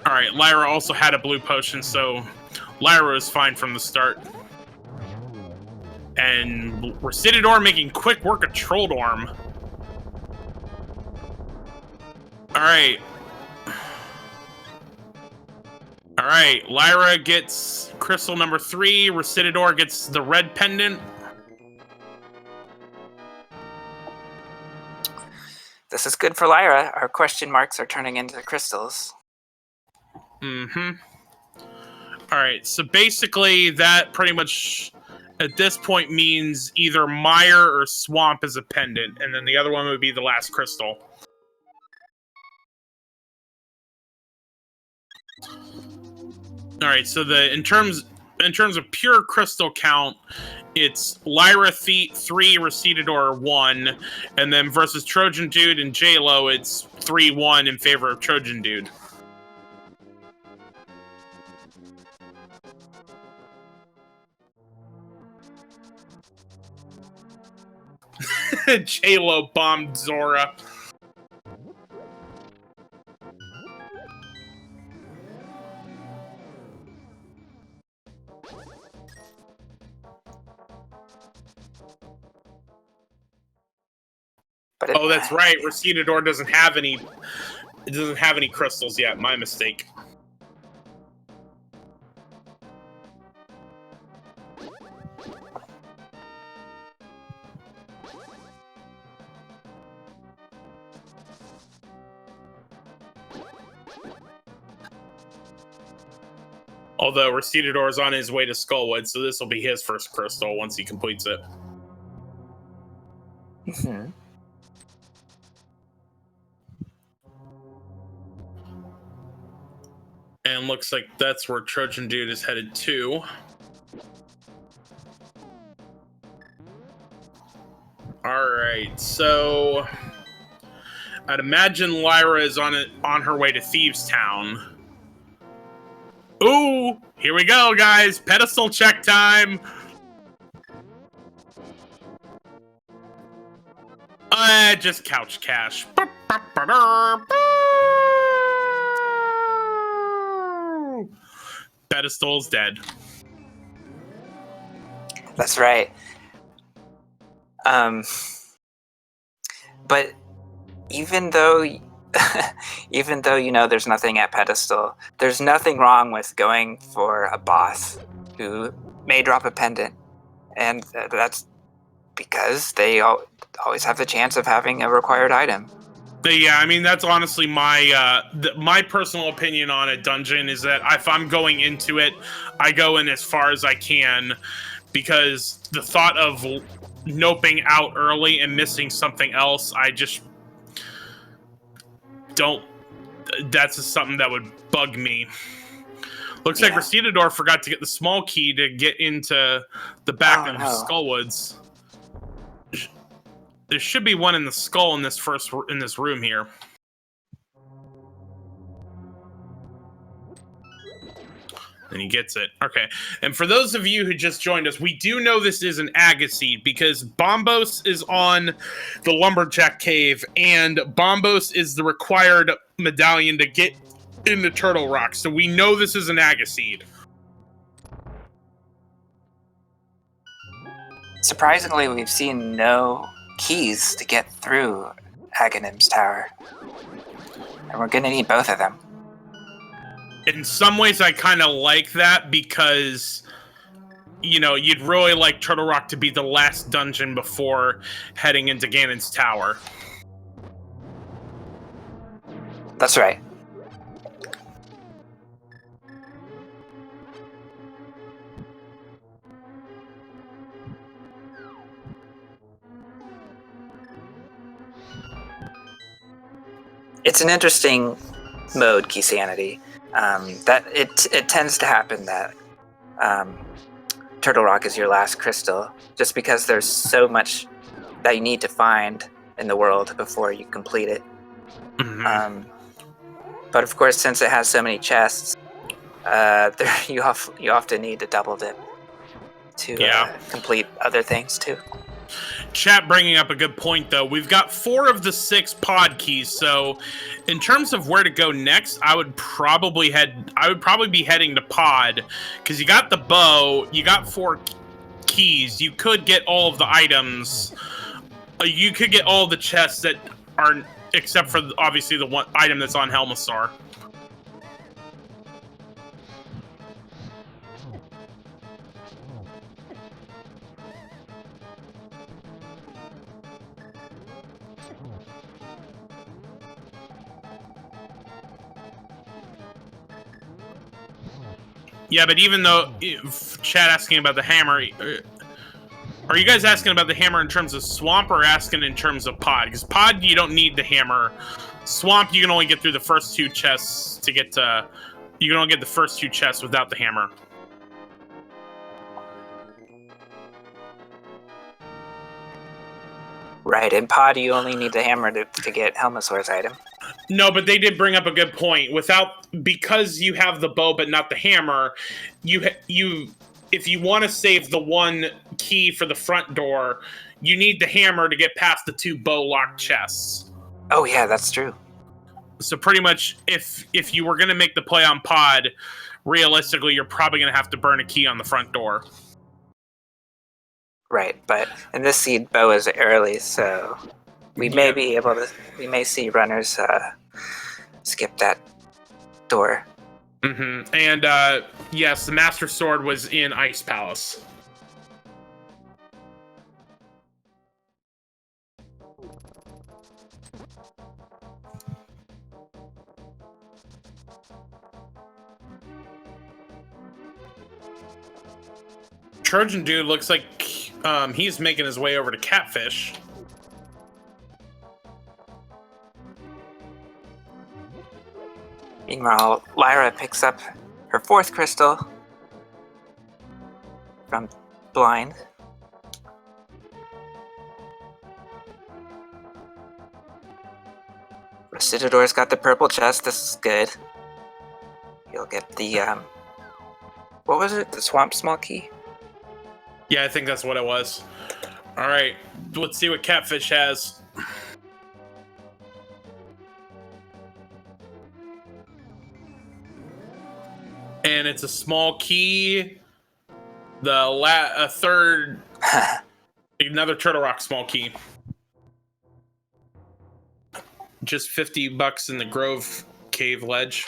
All right, Lyra also had a blue potion, so Lyra was fine from the start. And Recitador making quick work of Trolldorm. Alright. Alright, Lyra gets crystal number 3. Recitador gets the red pendant. This is good for Lyra. Our question marks are turning into crystals. Mm-hmm. Alright, so basically that pretty much at this point means either Mire or Swamp as a pendant, and then the other one would be the last crystal. All right, so in terms of pure crystal count, it's Lyra 3, Recitador 1, and then versus Trojan Dude and Jaylow, it's 3-1 in favor of Trojan Dude. Jaylow bombed Zora. Oh, that's right. Recitador doesn't have any. It doesn't have any crystals yet. My mistake. Although Recitador is on his way to Skullwood, so this will be his first crystal once he completes it. Mm-hmm. And looks like that's where Trojan Dude is headed to. Alright, so I'd imagine Lyra is on her way to Thieves Town. Ooh, here we go, guys. Pedestal check time. Just couch cash. Pedestal's dead. That's right. But even though you know there's nothing at pedestal, there's nothing wrong with going for a boss who may drop a pendant, and that's because they always have the chance of having a required item. Yeah, I mean, that's honestly my personal opinion on a dungeon is that if I'm going into it, I go in as far as I can, because the thought of noping out early and missing something else, I just don't. That's just something that would bug me. Looks like Recitador forgot to get the small key to get into the back of Skullwoods. There should be one in the skull in this room here. And he gets it. Okay. And for those of you who just joined us, we do know this is an Agaseed because Bombos is on the Lumberjack Cave, and Bombos is the required medallion to get into Turtle Rock. So we know this is an Agaseed. Surprisingly, we've seen no keys to get through Aghanim's tower. And we're gonna need both of them. In some ways, I kind of like that because, you know, you'd really like Turtle Rock to be the last dungeon before heading into Ganon's tower. That's right. It's an interesting mode, Keysanity. That it tends to happen that Turtle Rock is your last crystal, just because there's so much that you need to find in the world before you complete it. Mm-hmm. But of course, since it has so many chests, you often need to double dip to complete other things too. Chat bringing up a good point, though. We've got 4 of the 6 pod keys, so in terms of where to go next, I would probably be heading to pod, because you got the bow, you got 4 keys, you could get all of the items, you could get all the chests that are, except for obviously the one item that's on Helmasaur. Yeah, but even though chat asking about the hammer, are you guys asking about the hammer in terms of swamp or asking in terms of pod? Because pod, you don't need the hammer. Swamp, you can only get through the first 2 chests to get to You can only get the first 2 chests without the hammer. Right, in Pod you only need the hammer to get Helmasaur's item. No, but they did bring up a good point. Because you have the bow but not the hammer, if you want to save the 1 key for the front door, you need the hammer to get past the 2 bow locked chests. Oh yeah, that's true. So pretty much, if you were going to make the play on Pod, realistically, you're probably going to have to burn a key on the front door. Right, but in this seed, bow is early, so we may be able to. We may see runners skip that door. Mm-hmm. And yes, the Master Sword was in Ice Palace. Trojan Dude looks like he's making his way over to Catfish. Meanwhile, Lyra picks up her 4th crystal from Blind. Recitador's got the purple chest. This is good. You'll get the what was it? The swamp small key? Yeah, I think that's what it was. All right, let's see what Catfish has. And it's a small key. A third, another Turtle Rock small key. Just $50 in the Grove Cave Ledge.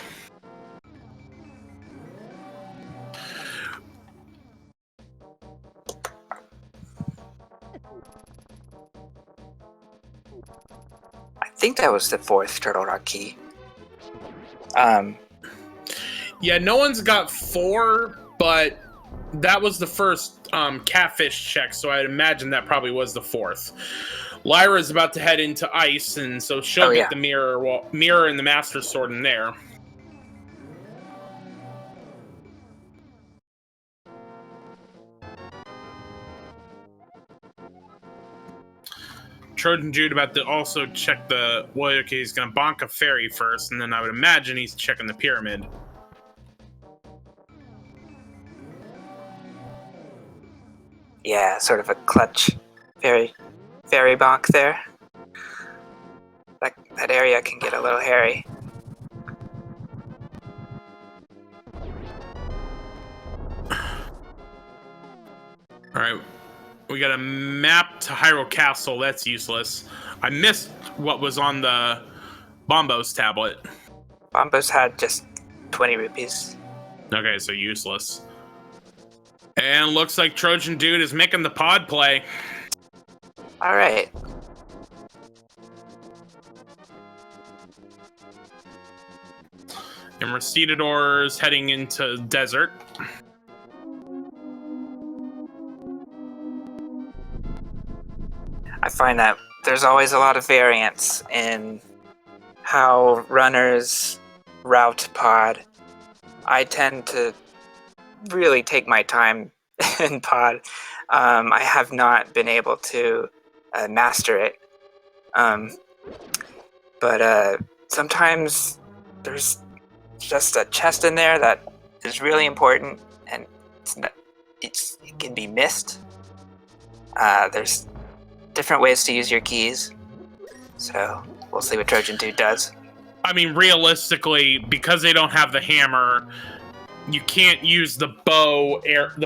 I think that was the 4th Turtle Rock key. Yeah, no one's got 4, but that was the first Catfish check, so I'd imagine that probably was the 4th. Lyra's about to head into ice, and so she'll get the mirror and the Master Sword in there. Trojan Dude about to also check he's gonna bonk a fairy first, and then I would imagine he's checking the pyramid. Yeah, sort of a clutch fairy bonk there. That area can get a little hairy. Alright, we got a map to Hyrule Castle. That's useless. I missed what was on the Bombos tablet. Bombos had just 20 rupees. Okay, so useless. And looks like Trojan Dude is making the pod play. Alright. And Recitador's heading into desert. I find that there's always a lot of variance in how runners route pod. I tend to really take my time in pod. I have not been able to master it. But sometimes there's just a chest in there that is really important, and it can be missed. There's different ways to use your keys, so we'll see what Trojan Dude does. I mean, realistically, because they don't have the hammer, you can't use the bow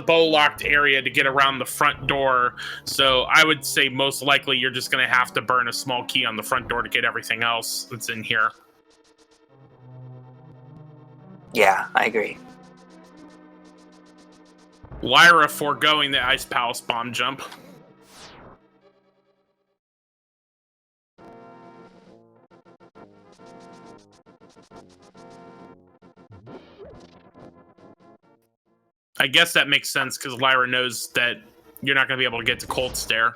locked area to get around the front door. So I would say most likely you're just going to have to burn a small key on the front door to get everything else that's in here. Yeah, I agree. Lyra foregoing the Ice Palace bomb jump. I guess that makes sense because Lyra knows that you're not going to be able to get to Cold Stare.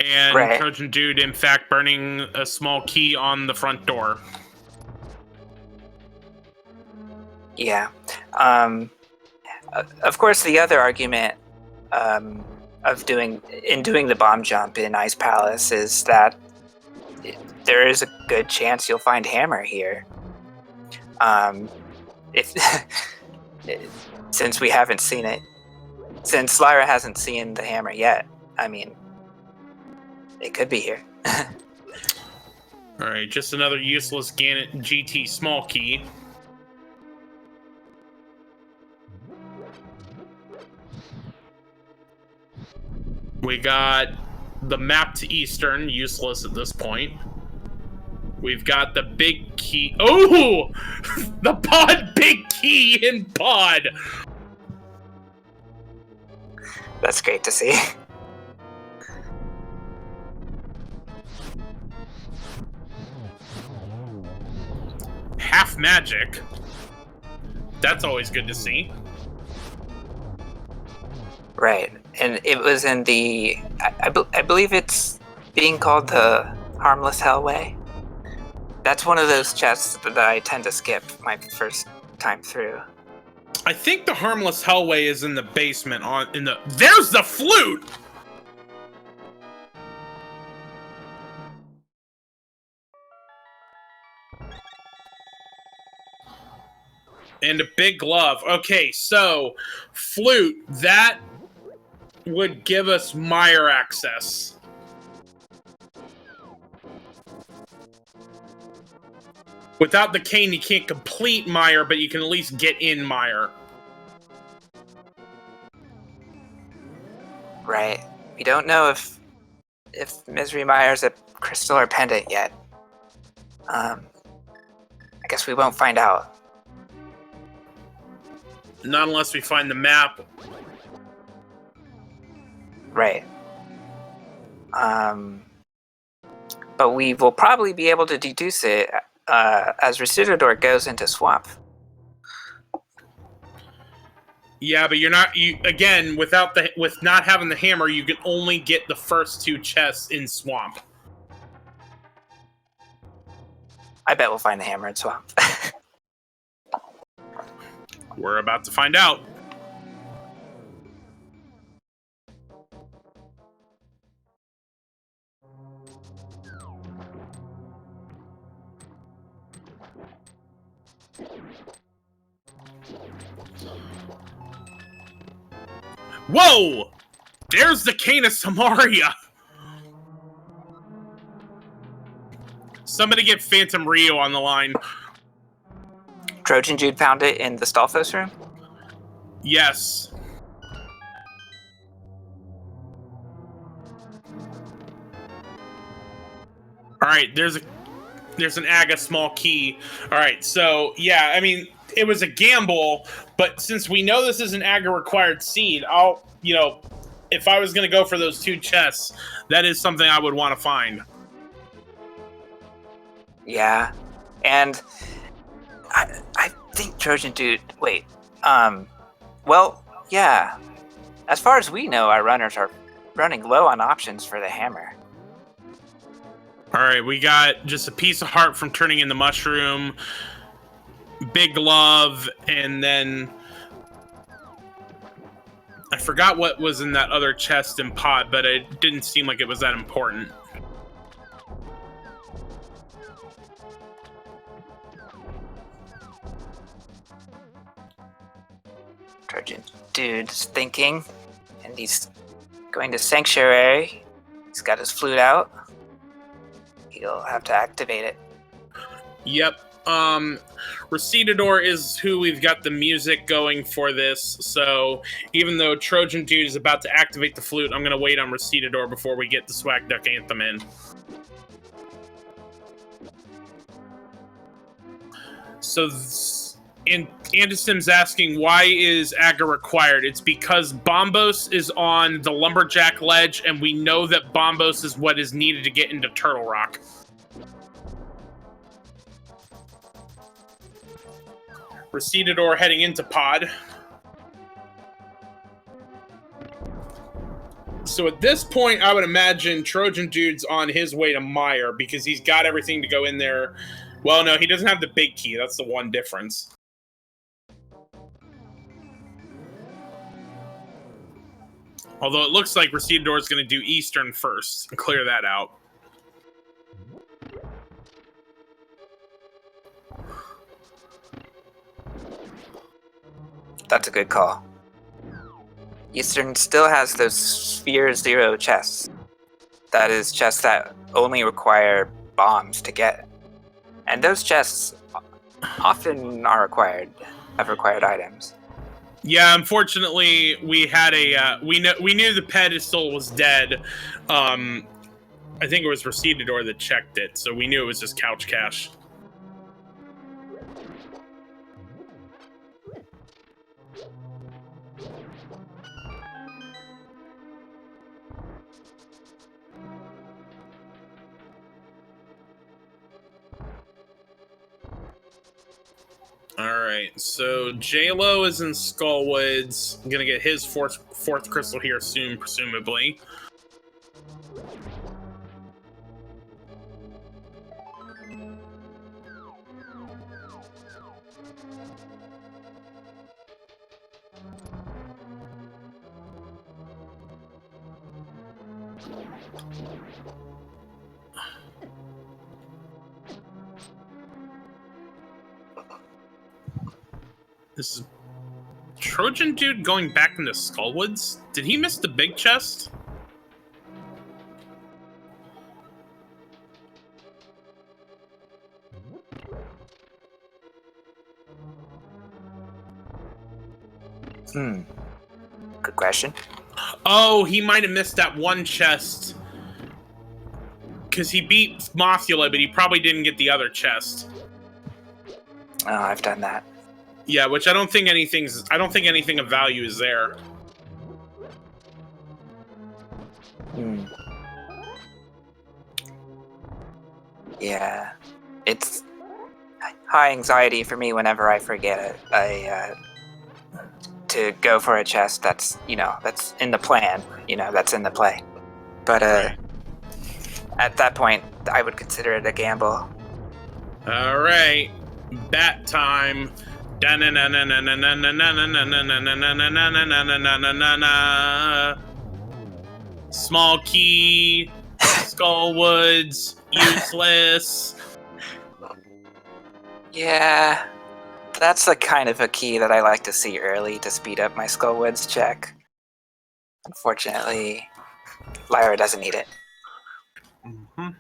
And right. Trojan Dude, in fact, burning a small key on the front door. Yeah. Of course, the other argument of doing the bomb jump in Ice Palace is that there is a good chance you'll find Hammer here. If since we haven't seen it, since Lyra hasn't seen the Hammer yet, I mean, it could be here. All right, just another useless Gannett GT small key. We got the map to Eastern, useless at this point. We've got the big key. Oh! The pod big key in pod! That's great to see. Half magic. That's always good to see. Right, and it was in the... I believe it's being called the Harmless Hellway. That's one of those chests that I tend to skip my first time through. I think the Harmless Hellway is in the basement There's the flute! And a big glove. Okay, so flute, that would give us mire access. Without the cane, you can't complete mire, but you can at least get in mire. Right. We don't know if Misery Mire's a crystal or pendant yet. I guess we won't find out. Not unless we find the map. Right. But we will probably be able to deduce it as recitador goes into swamp. Yeah, but again, with not having the hammer, you can only get the first two chests in swamp. I bet we'll find the hammer in swamp. We're about to find out. Whoa! There's the Cane of Samaria! Somebody get Phantom Rio on the line. Trojan Jude found it in the Stalfos room? Yes. Alright, there's an Aga small key. Alright, so yeah, I mean, it was a gamble, but since we know this is an Aga required seed, if I was gonna go for those two chests, that is something I would want to find. Yeah. And I think Trojan Dude well, yeah. As far as we know, our runners are running low on options for the hammer. Alright, we got just a piece of heart from turning in the mushroom, big glove, and then I forgot what was in that other chest and pod, but it didn't seem like it was that important. Trojan Dude's thinking, and he's going to Sanctuary. He's got his flute out. He'll have to activate it. Yep. Recitador is who we've got the music going for this, so even though Trojan Dude is about to activate the flute, I'm going to wait on Recitador before we get the Swag Duck Anthem in. So, and Anderson's asking, why is Aga required? It's because Bombos is on the Lumberjack Ledge, and we know that Bombos is what is needed to get into Turtle Rock. Recitador heading into pod. So at this point, I would imagine Trojan Dude's on his way to Mire because he's got everything to go in there. Well, no, he doesn't have the big key. That's the one difference. Although it looks like recitador is going to do Eastern first and clear that out. That's a good call. Eastern still has those Sphere 0 chests. That is chests that only require bombs to get. And those chests often are have required items. Yeah, unfortunately, we had we knew the pedestal was dead. I think it was recitador that checked it, so we knew it was just couch cash. Alright, so Jaylow is in Skullwoods. I'm gonna get his fourth crystal here soon, presumably. This is Trojan Dude going back into Skullwoods? Did he miss the big chest? Good question. Oh, he might have missed that one chest. Because he beat Mothula, but he probably didn't get the other chest. Oh, I've done that. Yeah, which I don't think anything of value is there. Yeah. It's high anxiety for me whenever I forget it. To go for a chest that's in the plan, that's in the play. But at that point, I would consider it a gamble. All right, bat time. Small key, Skullwoods, useless. Yeah, that's the kind of a key that I like to see early to speed up my Skullwoods check. Unfortunately, Lyra doesn't need it. Mm-hmm.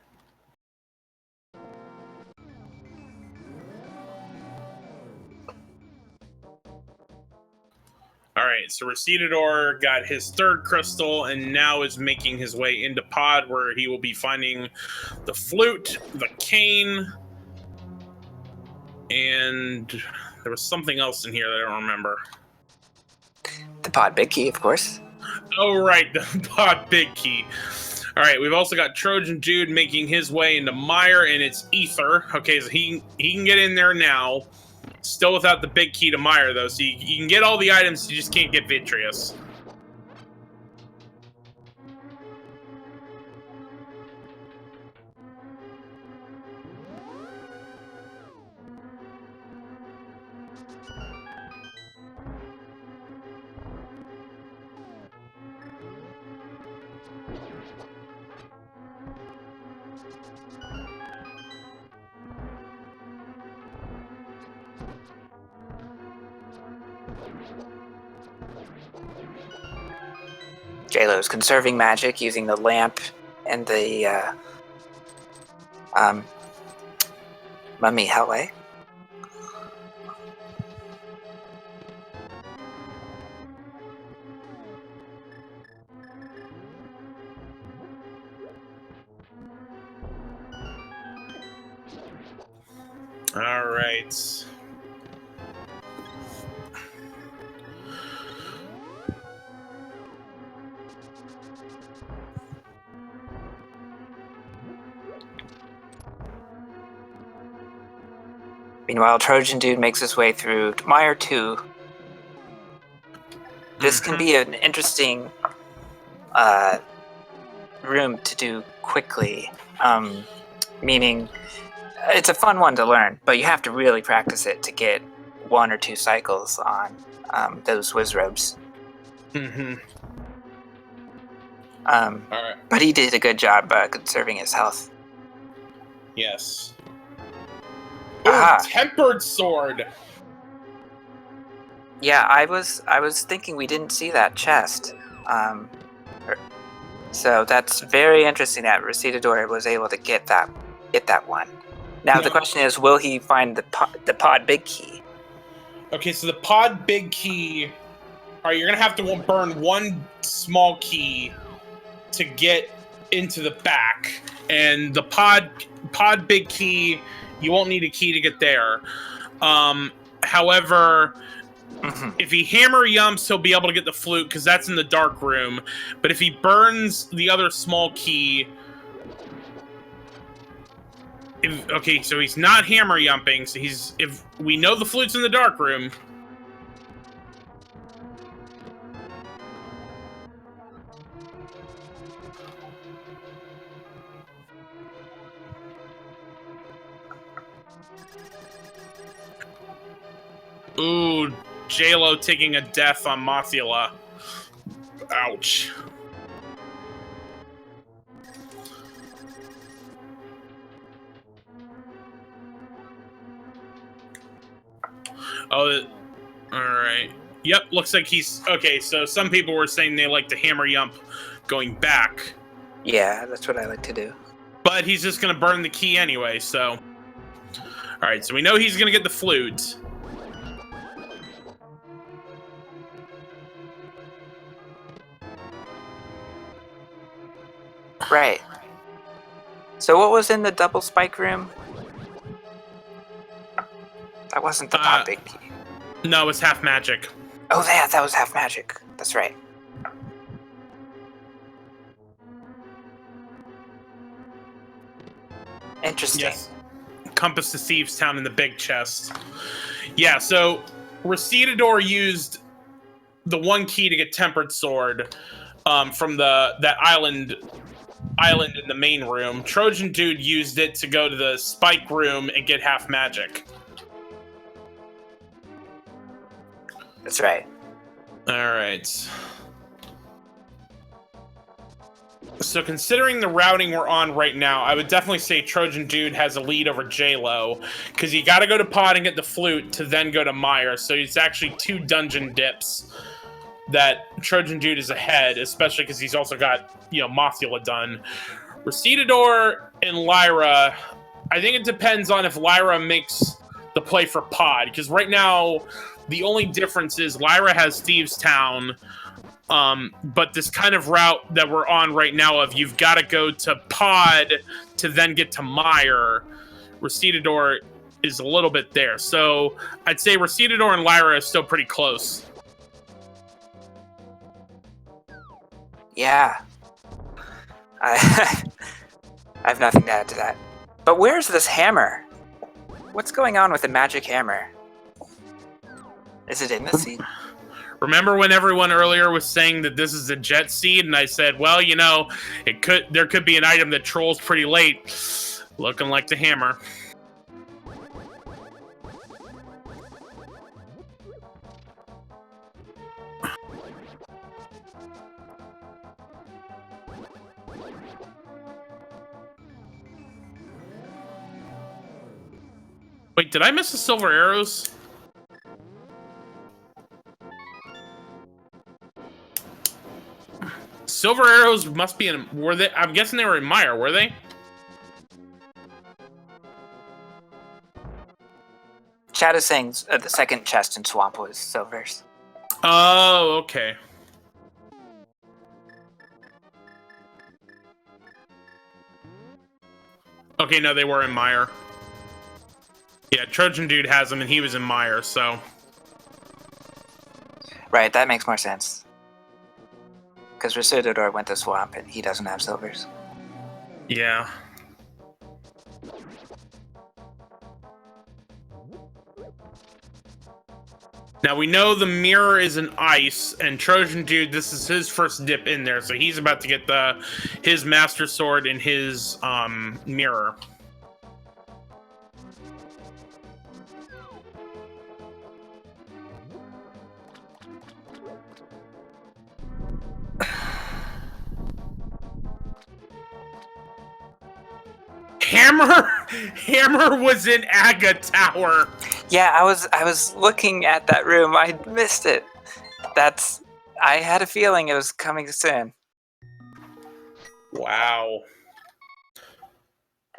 All right, so recitador got his third crystal and now is making his way into pod where he will be finding the flute, the cane, and there was something else in here that I don't remember. The pod big key, of course. Oh, right, the pod big key. All right, we've also got Trojan Dude making his way into Mire, and it's Ether. Okay, so he can get in there now. Still without the big key to Mire, though, so you can get all the items, you just can't get Vitreous. Jaylow's conserving magic using the lamp and the mummy hellway. All right. Meanwhile, Trojan Dude makes his way through Mire 2. This can be an interesting room to do quickly, meaning it's a fun one to learn, but you have to really practice it to get 1 or 2 cycles on those whiz robes. Mm-hmm. All right. But he did a good job conserving his health. Yes. Aha. Oh, tempered sword. Yeah, I was thinking we didn't see that chest. So that's very interesting that recitador was able to get that one. Now the question is, will he find the pod big key? Okay, so the pod big key. All right, you're gonna have to burn one small key to get into the back, and the pod big key, you won't need a key to get there. However, if he hammer yumps, he'll be able to get the flute because that's in the dark room. But if he burns the other small key, okay, so he's not hammer yumping. So if we know the flute's in the dark room. Ooh, Jaylow taking a death on Mothula. Ouch. Oh, alright. Yep, looks like he's... Okay, so some people were saying they like to hammer yump going back. Yeah, that's what I like to do. But he's just going to burn the key anyway, so... Alright, so we know he's going to get the flute. Right. So what was in the double spike room? That wasn't the pod big key. No, it was half magic. Oh, that was half magic. That's right. Interesting. Yes. Compass to Thieves Town in the big chest. Yeah, so recitador used the one key to get tempered sword from that island in the main room. Trojan Dude used it to go to the spike room and get half magic. That's right. All right. So considering the routing we're on right now, I would definitely say Trojan Dude has a lead over Jaylow, because you got to go to Pod and get the flute to then go to Meyer. So it's actually 2 dungeon dips that Trojan Dude is ahead, especially because he's also got, Mothula done. Recitador and Lyra, I think it depends on if Lyra makes the play for Pod, because right now the only difference is Lyra has Thieves Town, but this kind of route that we're on right now of you've got to go to Pod to then get to Meyer, Recitador is a little bit there. So I'd say Recitador and Lyra is still pretty close. Yeah. I have nothing to add to that. But where's this hammer? What's going on with the magic hammer? Is it in the seed? Remember when everyone earlier was saying that this is a jet seed, and I said, well, there could be an item that trolls pretty late. Looking like the hammer. Wait, did I miss the silver arrows? Silver arrows must be in... Were they? I'm guessing they were in Meyer, were they? Chad is saying the second chest in Swamp was silvers. Oh, okay. Okay, no, they were in Meyer. Yeah, Trojan Dude has them, and he was in Meyer, so... Right, that makes more sense. Because Recitador went to Swamp, and he doesn't have silvers. Yeah. Now, we know the mirror is an ice, and Trojan Dude, this is his first dip in there, so he's about to get his Master Sword in his mirror. Hammer was in Aga Tower. Yeah, I was looking at that room. I missed it. I had a feeling it was coming soon. Wow.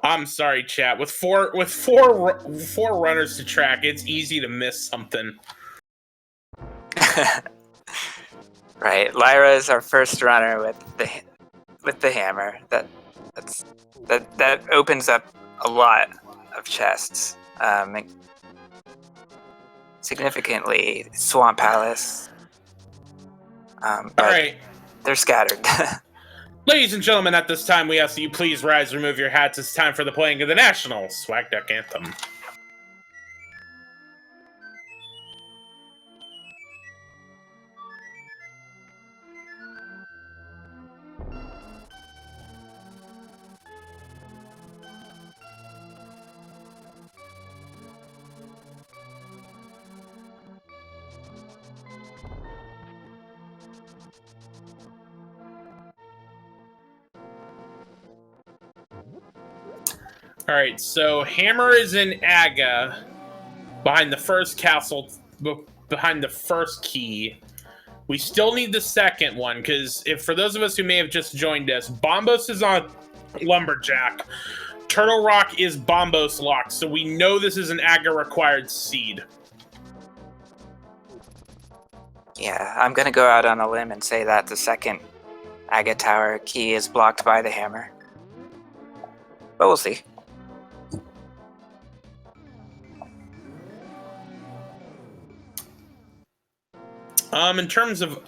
I'm sorry, chat. With four runners to track, it's easy to miss something. Right, Lyra is our first runner with the hammer. That opens up a lot of chests. Significantly, Swamp Palace. All right, they're scattered. Ladies and gentlemen, at this time, we ask that you please rise, remove your hats. It's time for the playing of the national Swag Duck Anthem. All right, so Hammer is in Aga, behind the first castle, behind the first key. We still need the second one, because for those of us who may have just joined us, Bombos is on Lumberjack. Turtle Rock is Bombos locked, so we know this is an Aga required seed. Yeah, I'm gonna go out on a limb and say that the second Aga Tower key is blocked by the hammer. But we'll see. In terms of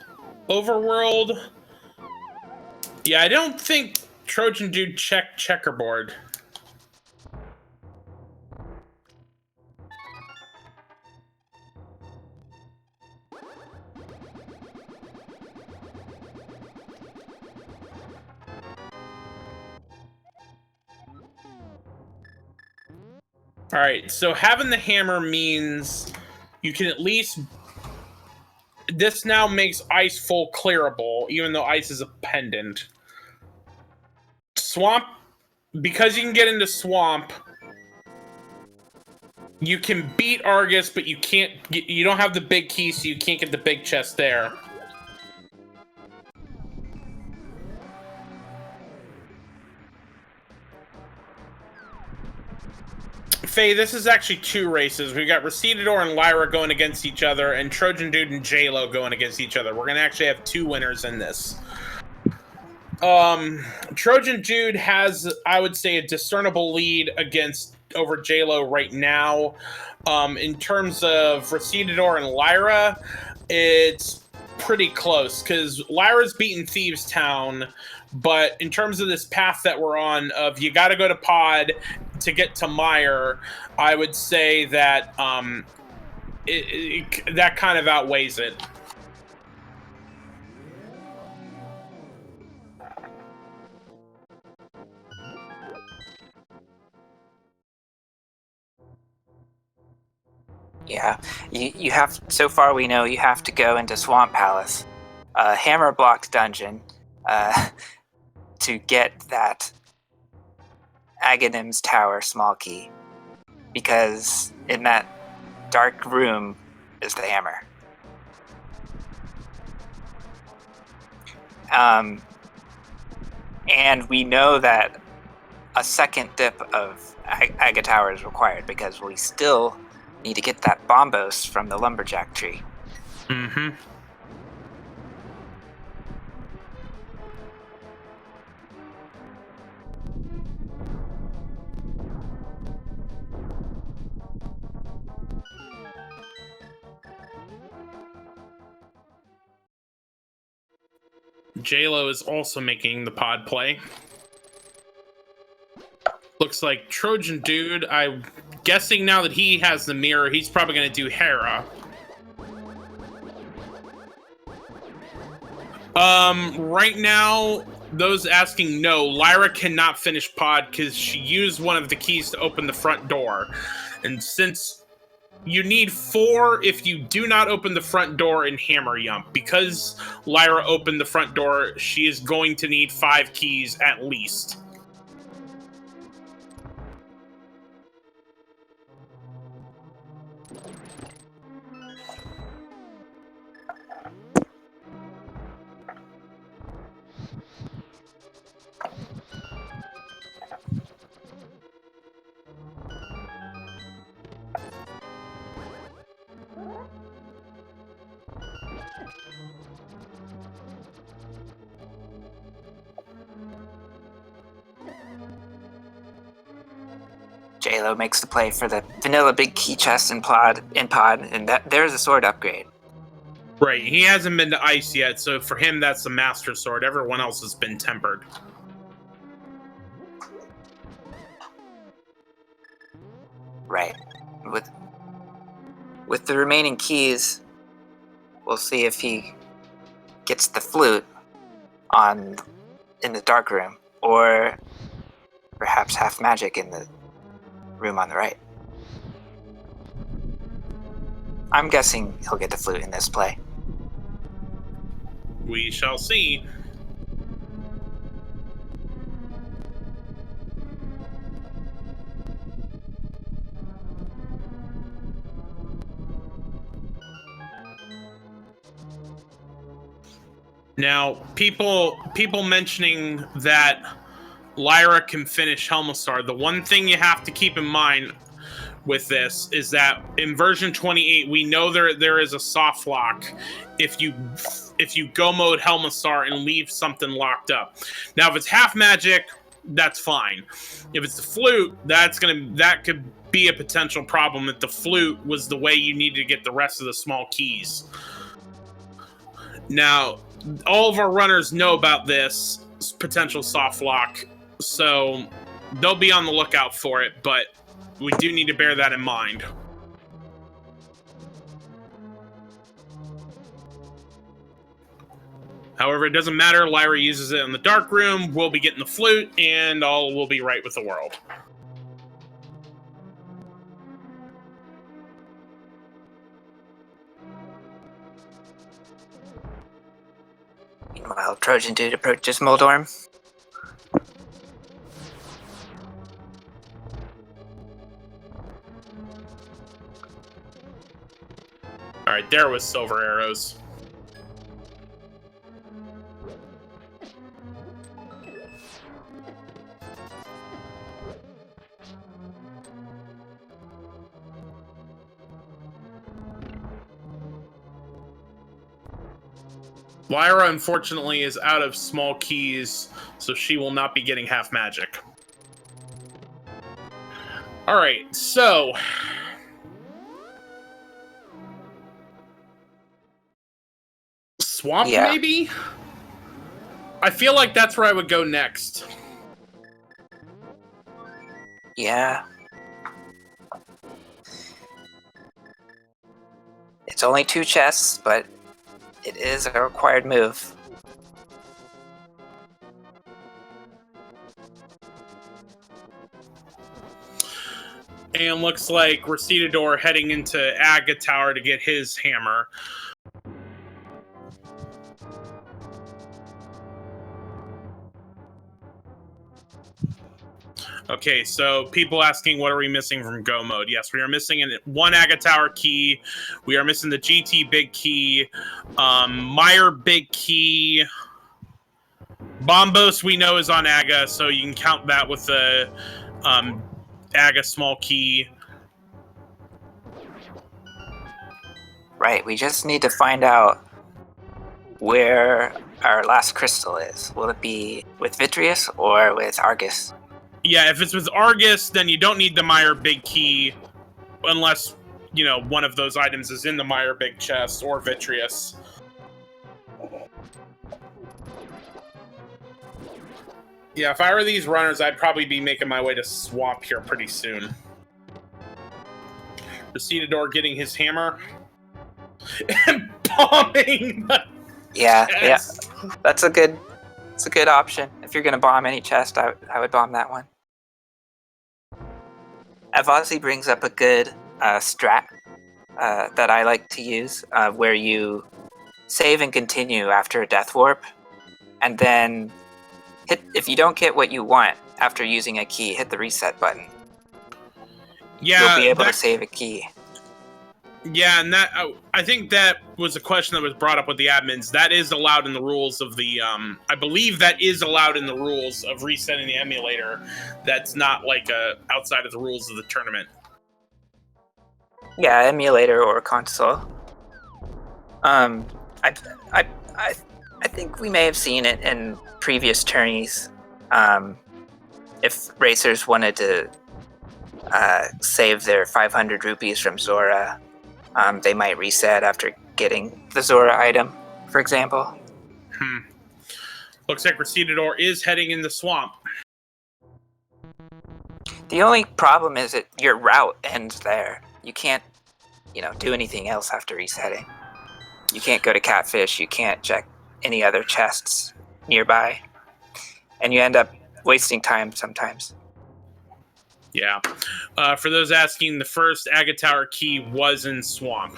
overworld, yeah, I don't think Trojan Dude checked checkerboard. All right, so having the hammer means you can at least... This now makes ice full clearable, even though ice is a pendant. Swamp, because you can get into swamp, you can beat Argus, but you can't. You don't have the big key, so you can't get the big chest there. Faye, this is actually two races. We've got Recitador and Lyra going against each other, and Trojan Dude and Jaylow going against each other. We're going to actually have two winners in this. Trojan Dude has, I would say, a discernible lead over Jaylow right now. In terms of Recitador and Lyra, it's pretty close, because Lyra's beaten Thieves Town, but in terms of this path that we're on, of you got to go to Pod to get to Meyer, I would say that that kind of outweighs it. Yeah, you have. So far, we know you have to go into Swamp Palace, hammer blocked dungeon, to get that Aghanim's Tower small key, because in that dark room is the hammer. And we know that a second dip of Aga Tower is required, because we still need to get that Bombos from the Lumberjack tree. Mm-hmm. Jaylow is also making the pod play. Looks like Trojan Dude, I'm guessing now that he has the mirror, he's probably going to do Hera. Right now, those asking no, Lyra cannot finish pod because she used one of the keys to open the front door. And since you need 4 if you do not open the front door in Hammer Yump, because Lyra opened the front door, she is going to need 5 keys at least. Jaylow makes the play for the vanilla big key chest in pod, and there's a sword upgrade. Right, he hasn't been to ice yet, so for him that's the master sword. Everyone else has been tempered. Right. With the remaining keys, we'll see if he gets the flute in the dark room, or perhaps half magic in the room on the right. I'm guessing he'll get the flute in this play. We shall see. Now, people mentioning that Lyra can finish Helmassar. The one thing you have to keep in mind with this is that in version 28, we know there is a soft lock if you go mode Helmassar and leave something locked up. Now, if it's half magic, that's fine. If it's the flute, that could be a potential problem. If the flute was the way you needed to get the rest of the small keys. Now, all of our runners know about this potential soft lock, so they'll be on the lookout for it, but we do need to bear that in mind. However, it doesn't matter. Lyra uses it in the dark room. We'll be getting the flute, and all will be right with the world. Meanwhile, Trojan Dude approaches Moldorm. Alright, there was silver arrows. Lyra, unfortunately, is out of small keys, so she will not be getting half magic. Alright, so... Swamp, Yeah. maybe? I feel like that's where I would go next. Yeah. It's only 2 chests, but it is a required move. And looks like recitador heading into Aga Tower to get his hammer. Okay, so people asking what are we missing from Go mode? Yes, we are missing one Aga Tower key. We are missing the GT big key, Meyer big key. Bombos we know is on Aga, so you can count that with the Aga small key. Right, we just need to find out where our last crystal is. Will it be with Vitreous or with Argus? Yeah, if it's with Argus, then you don't need the Meyer big key unless, you know, one of those items is in the Meyer big chest or Vitreous. Yeah, if I were these runners, I'd probably be making my way to Swamp here pretty soon. Recitador getting his hammer. And bombing the chest. Yeah. That's a good option. If you're gonna bomb any chest, I would bomb that one. Avazi brings up a good strat that I like to use, where you save and continue after a death warp, and then if you don't get what you want after using a key, hit the reset button. Yeah, you'll be able to save a key. Yeah, and that I think that was a question that was brought up with the admins. That is allowed in the rules of the I believe that is allowed in the rules of resetting the emulator. That's not like outside of the rules of the tournament. Yeah, emulator or console. I think we may have seen it in previous tourneys. If racers wanted to save their 500 rupees from Zora. They might reset after getting the Zora item, for example. Looks like recitador is heading in the swamp. The only problem is that your route ends there. You can't, do anything else after resetting. You can't go to Catfish. You can't check any other chests nearby. And you end up wasting time sometimes. Yeah. For those asking, the first Agate Tower key was in Swamp,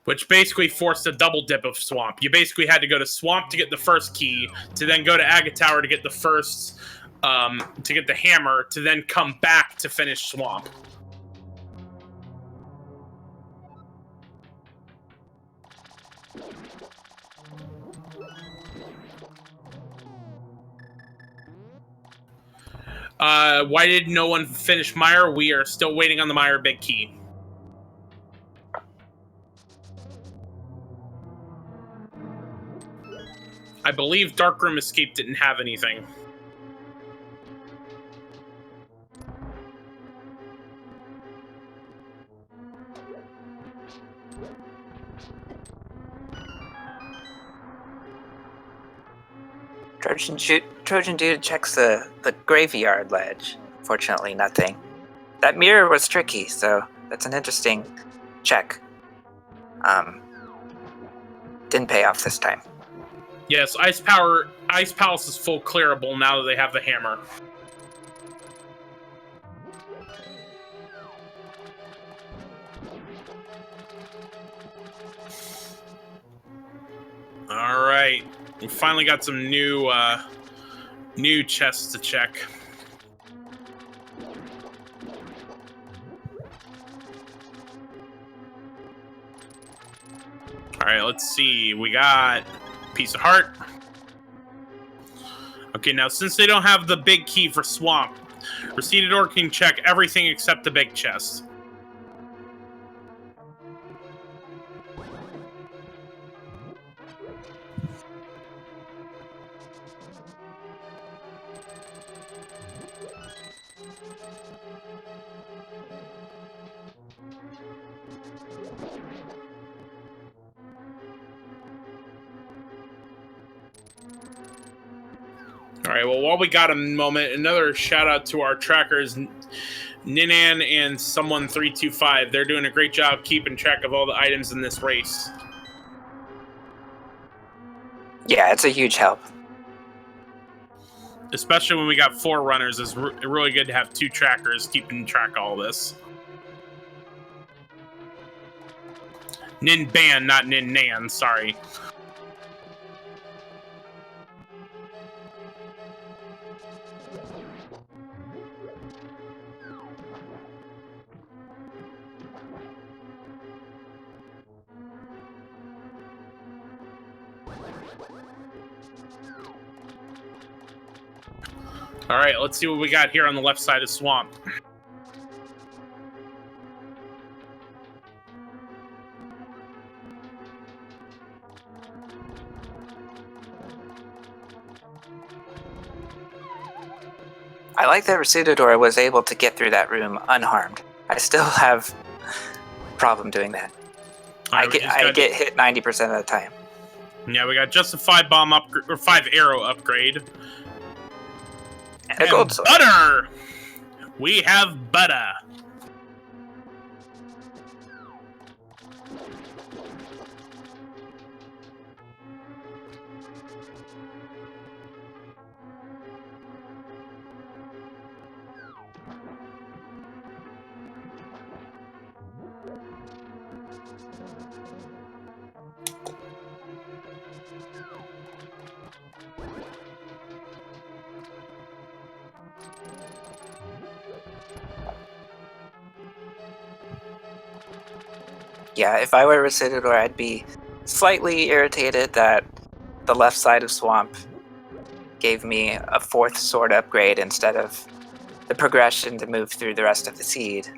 which basically forced a double dip of Swamp. You basically had to go to Swamp to get the first key, to then go to Agate Tower to get the first, to get the hammer, to then come back to finish Swamp. Why did no one finish Meyer? We are still waiting on the Meyer big key. I believe Darkroom Escape didn't have anything. Trojan Dude checks the graveyard ledge. Fortunately, nothing. That mirror was tricky, so that's an interesting check. Didn't pay off this time. Yes, Ice Palace is full clearable now that they have the hammer. All right, we finally got some new chests to check. All right, let's see. We got Piece of Heart. Okay, now since they don't have the big key for Swamp, recitador can check everything except the big chest. All right, well, while we got a moment, another shout out to our trackers, Ninan and Someone325. They're doing a great job keeping track of all the items in this race. Yeah, it's a huge help. Especially when we got 4 runners, it's really good to have 2 trackers keeping track of all this. Nin Ban, not Nin Nan, sorry. All right, let's see what we got here on the left side of Swamp. I like that recitador was able to get through that room unharmed. I still have a problem doing that. I get hit 90% of the time. Yeah, we got just a 5-bomb upgrade or 5-arrow upgrade. And a gold sword. Butter! We have butter. Yeah, if I were recitador, I'd be slightly irritated that the left side of Swamp gave me a 4th sword upgrade instead of the progression to move through the rest of the seed.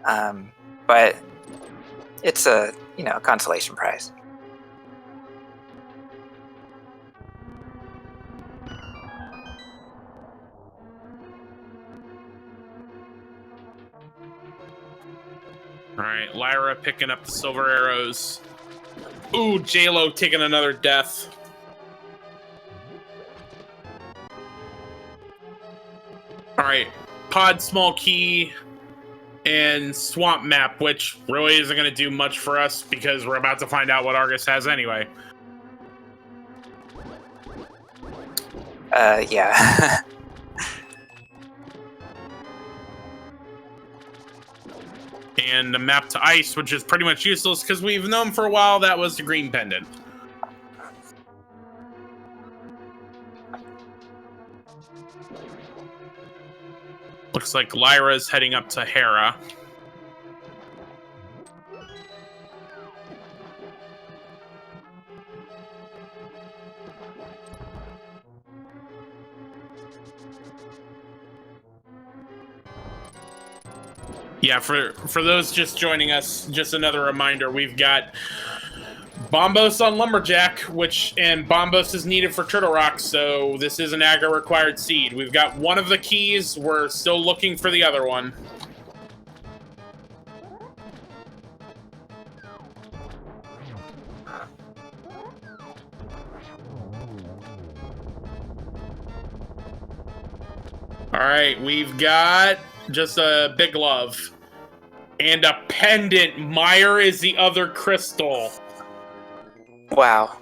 But it's a consolation prize. Alright, Lyra picking up the silver arrows. Ooh, Jaylow taking another death. Alright, pod small key and swamp map, which really isn't going to do much for us because we're about to find out what Argus has anyway. Yeah. And the map to ice, which is pretty much useless because we've known for a while that was the green pendant. Looks like Lyra's heading up to Hera. Yeah, for those just joining us, just another reminder, we've got Bombos on Lumberjack, and Bombos is needed for Turtle Rock, so this is an aggro required seed. We've got one of the keys, we're still looking for the other one. Alright, we've got just a big love. And a pendant. Meyer is the other crystal. Wow.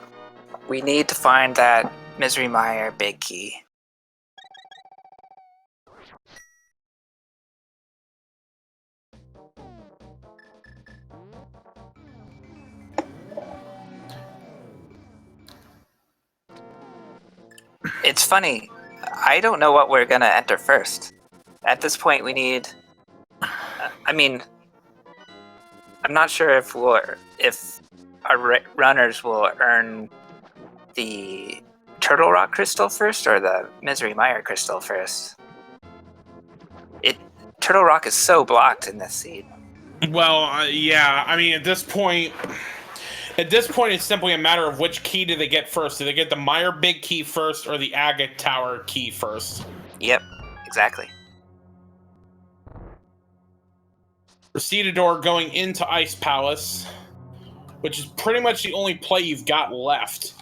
We need to find that Misery Mire big key. It's funny. I don't know what we're gonna enter first. At this point, we need... I mean... I'm not sure if our runners will earn the Turtle Rock crystal first or the Misery Mire crystal first. Turtle Rock is so blocked in this seed. Well, yeah. I mean, at this point, it's simply a matter of which key do they get first. Do they get the Mire big key first or the Agate Tower key first? Yep, exactly. Recitador going into Ice Palace, which is pretty much the only play you've got left.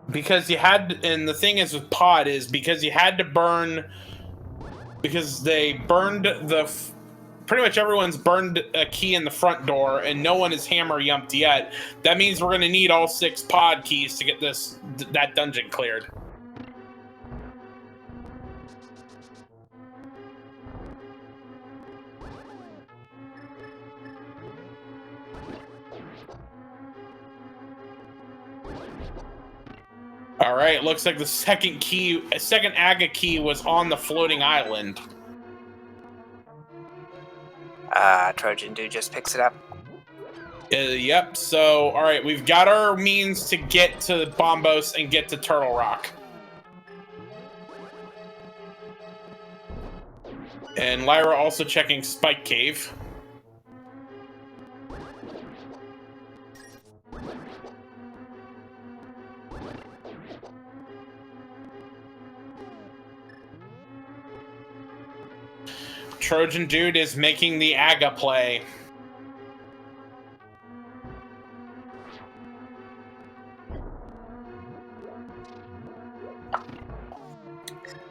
Because you had, and the thing is with Pod is because you had to burn, because they burned pretty much everyone's burned a key in the front door, and no one is hammer yumped yet. That means we're going to need all 6 pod keys to get that dungeon cleared. All right, looks like the second Aga key was on the floating island. Trojan Dude just picks it up. Yep, so, alright, we've got our means to get to Bombos and get to Turtle Rock. And Lyra also checking Spike Cave. Trojan Dude is making the Aga play.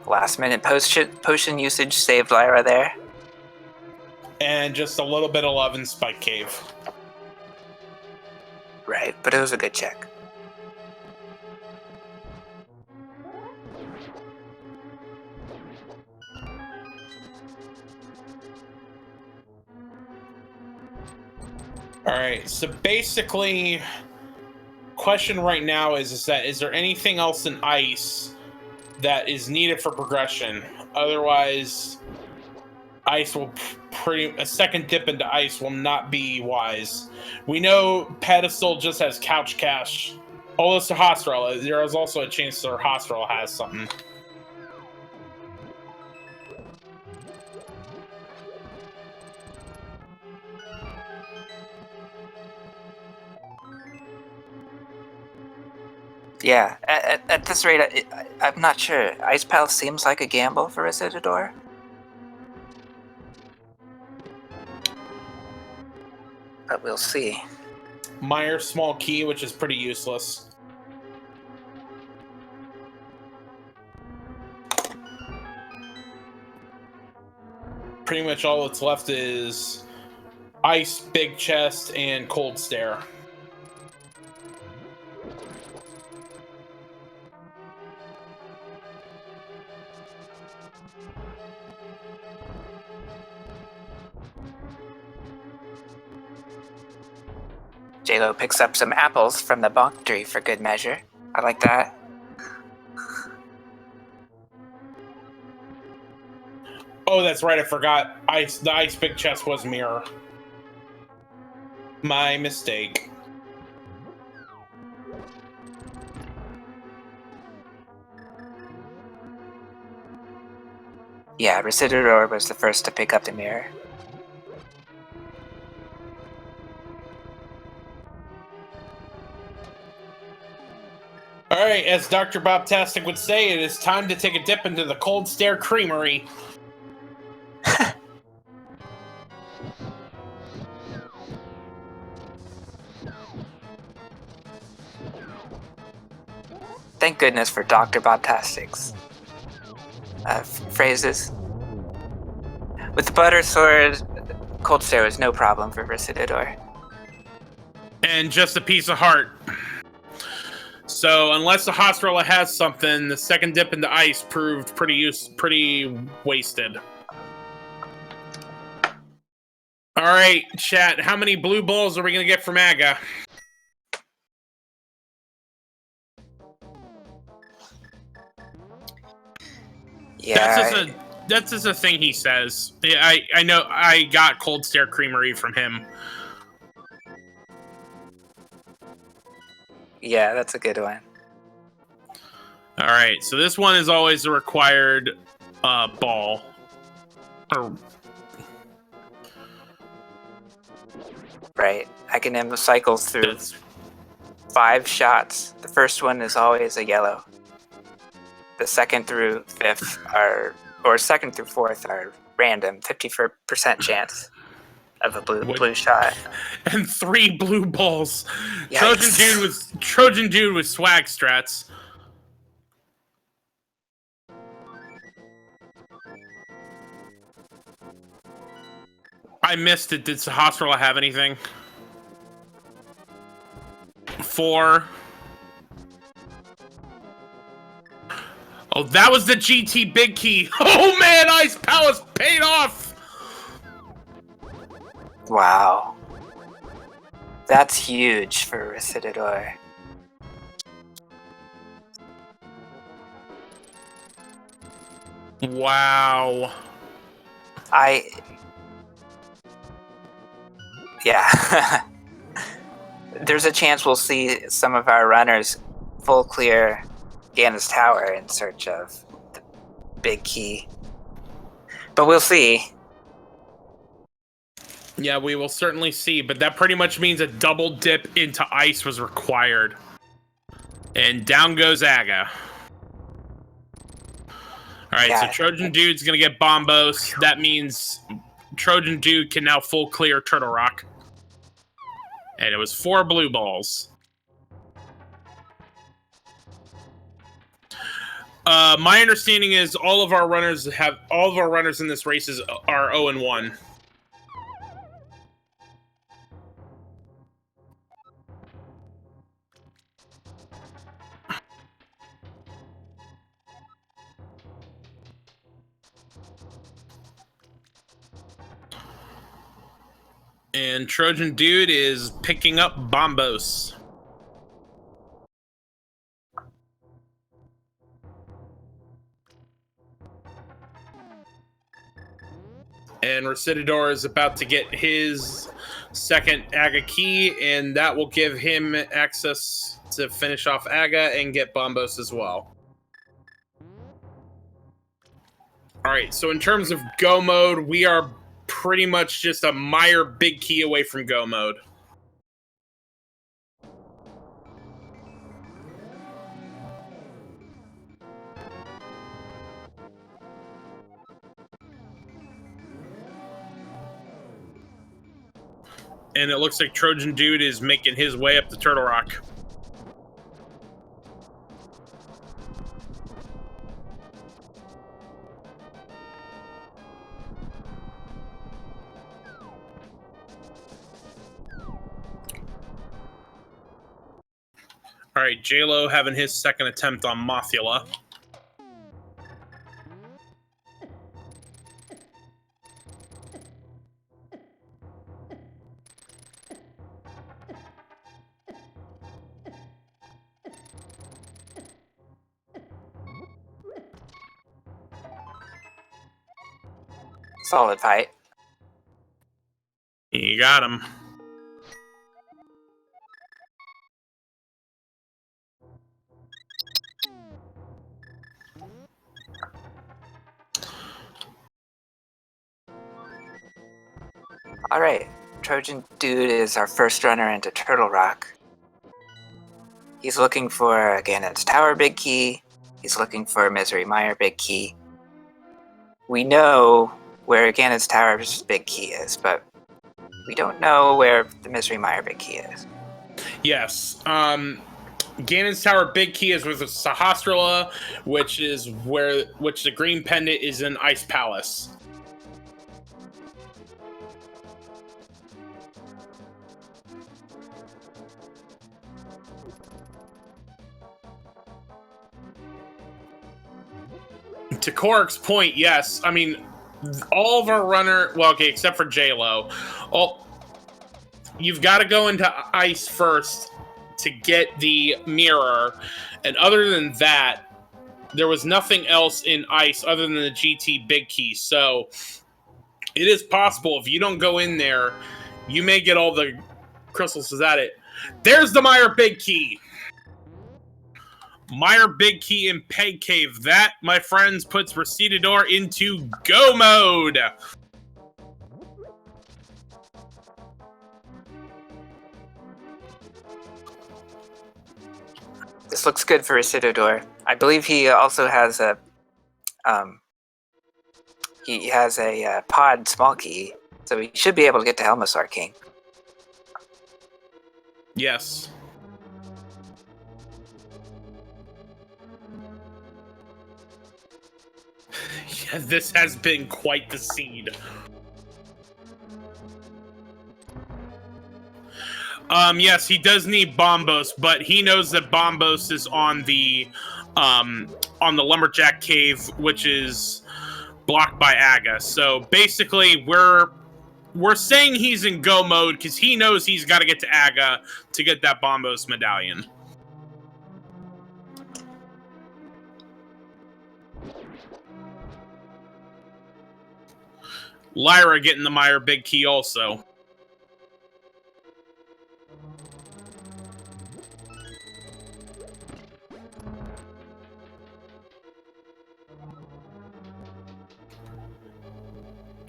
Last minute potion usage saved Lyra there. And just a little bit of love in Spike Cave. Right, but it was a good check. Alright, so basically, question right now is there anything else in ice that is needed for progression? Otherwise, ice will a second dip into ice will not be wise. We know Pedestal just has Couch Cash. Although Sahasrahla, there is also a chance Sahasrahla has something. Yeah, at this rate, I'm not sure. Ice Palace seems like a gamble for recitador. But we'll see. Meyer small key, which is pretty useless. Pretty much all that's left is ice, big chest, and cold stare. Jaylow picks up some apples from the bonk tree for good measure. I like that. Oh, that's right. I forgot. The ice big chest was mirror. My mistake. Yeah, recitador was the first to pick up the mirror. All right, as Dr. Bobtastic would say, it is time to take a dip into the Cold Stare Creamery. Thank goodness for Dr. Bobtastic's phrases. With the butter sword, cold stare was no problem for recitador. And just a piece of heart. So unless the Hostrella has something, the second dip into ice proved pretty wasted. All right, chat. How many blue balls are we gonna get from Aga? Yeah, That's just a thing he says. Yeah, I know. I got Cold Stare Creamery from him. Yeah, that's a good one. All right, so this one is always a required ball. Right. Aghanim cycles through 5 shots. The first one is always a yellow. The second through 5th or second through 4th are random, 50% chance of a blue shot. And 3 blue balls. Yikes. Trojan dude with swag strats. I missed it. Did Sahasrara have anything? 4. Oh, that was the GT big key. Oh man, Ice Palace paid off. Wow. That's huge for recitador. Wow. Yeah. There's a chance we'll see some of our runners full clear Ganna's Tower in search of the big key. But we'll see. Yeah, we will certainly see, but that pretty much means a double dip into ice was required. And down goes Aga. Alright, Yeah. So Trojan Dude's gonna get Bombos. That means Trojan Dude can now full clear Turtle Rock. And it was 4 blue balls. My understanding is all of our runners in this race are 0-1. And Trojan Dude is picking up Bombos. And Recitador is about to get his second Aga key, and that will give him access to finish off Aga and get Bombos as well. Alright, so in terms of go mode, we are pretty much just a Meyer big key away from go mode. And it looks like Trojan Dude is making his way up the Turtle Rock. All right, Jaylow having his second attempt on Mothula. Solid fight. You got him. All right, Trojan Dude is our first runner into Turtle Rock. He's looking for Ganon's Tower Big Key. He's looking for Misery Mire Big Key. We know where Ganon's Tower's Big Key is, but we don't know where the Misery Mire Big Key is. Yes. Ganon's Tower Big Key is with the Sahasrahla, which the green pendant is in Ice Palace. To Korik's point, yes. I mean, all of our except for Jaylow, you've got to go into ice first to get the mirror, and other than that, there was nothing else in ice other than the GT Big Key. So it is possible if you don't go in there, you may get all the crystals. Is that it? There's the Mire Big Key. Mire Big Key in Peg Cave. That, my friends, puts Recitador into go mode. This looks good for Recitador. I believe he also has a pod small key, so he should be able to get to Helmasaur King. Yes. Yeah, this has been quite the scene. Yes, he does need Bombos, but he knows that Bombos is on the Lumberjack Cave, which is blocked by Aga. So basically, we're saying he's in go mode because he knows he's got to get to Aga to get that Bombos medallion. Lyra getting the Mire Big Key also.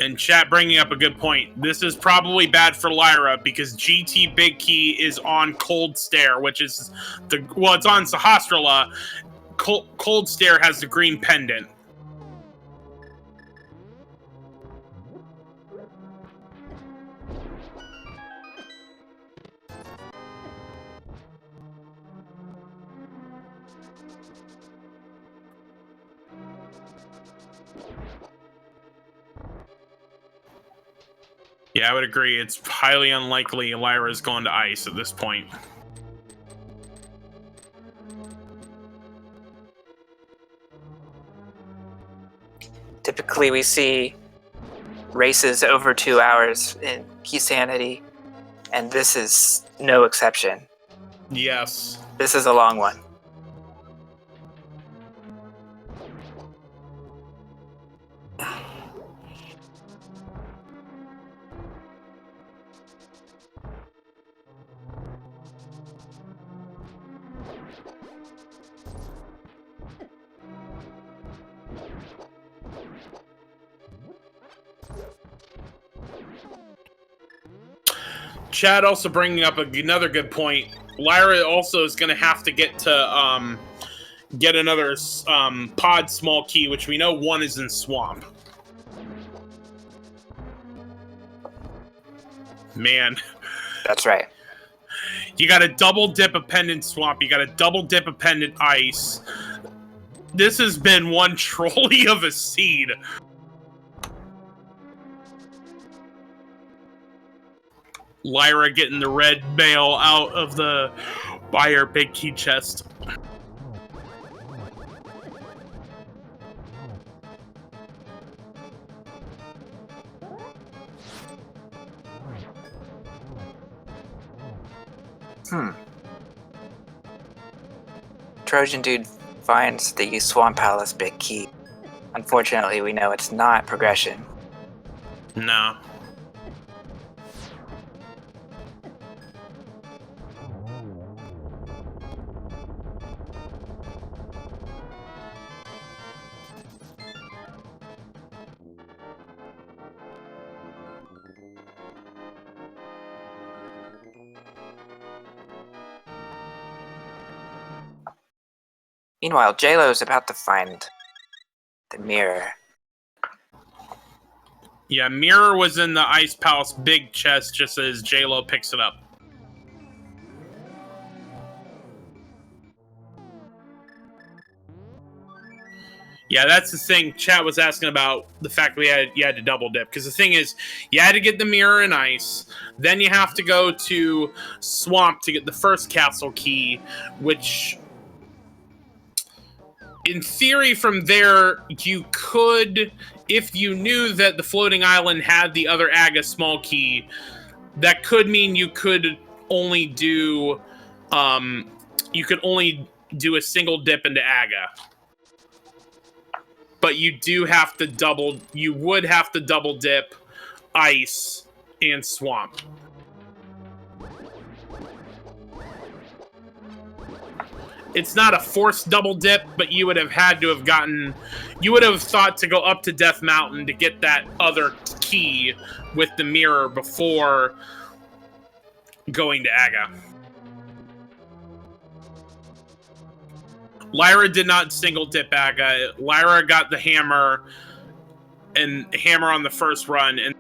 And chat bringing up a good point. This is probably bad for Lyra because GT Big Key is on Cold Stare, which is it's on Sahasrahla. Cold Stare has the green pendant. Yeah, I would agree. It's highly unlikely Lyra's going to ice at this point. Typically, we see races over 2 hours in Keysanity, and this is no exception. Yes. This is a long one. Chad also bringing up another good point. Lyra also is going to have to get another pod small key, which we know one is in Swamp. Man, That's right. You got to double dip a pendant swamp. You got to double dip a pendant ice. This has been one trolley of a seed. Lyra getting the red mail out of the buyer big key chest. Trojan Dude finds the Swamp Palace big key. Unfortunately, we know it's not progression. No. Meanwhile, Jaylow's about to find the mirror. Yeah, mirror was in the Ice Palace big chest just as Jaylow picks it up. Yeah, that's the thing. Chat was asking about the fact that you had to double dip. Because the thing is, you had to get the mirror in ice. Then you have to go to Swamp to get the first castle key, which, in theory, from there, you could, if you knew that the floating island had the other Aga small key, that could mean you could only do, you could only do a single dip into Aga. But you would have to double dip ice and swamp. It's not a forced double dip, but you would have had to have you would have thought to go up to Death Mountain to get that other key with the mirror before going to Aga. Lyra did not single dip Aga. Lyra got the hammer on the first run, and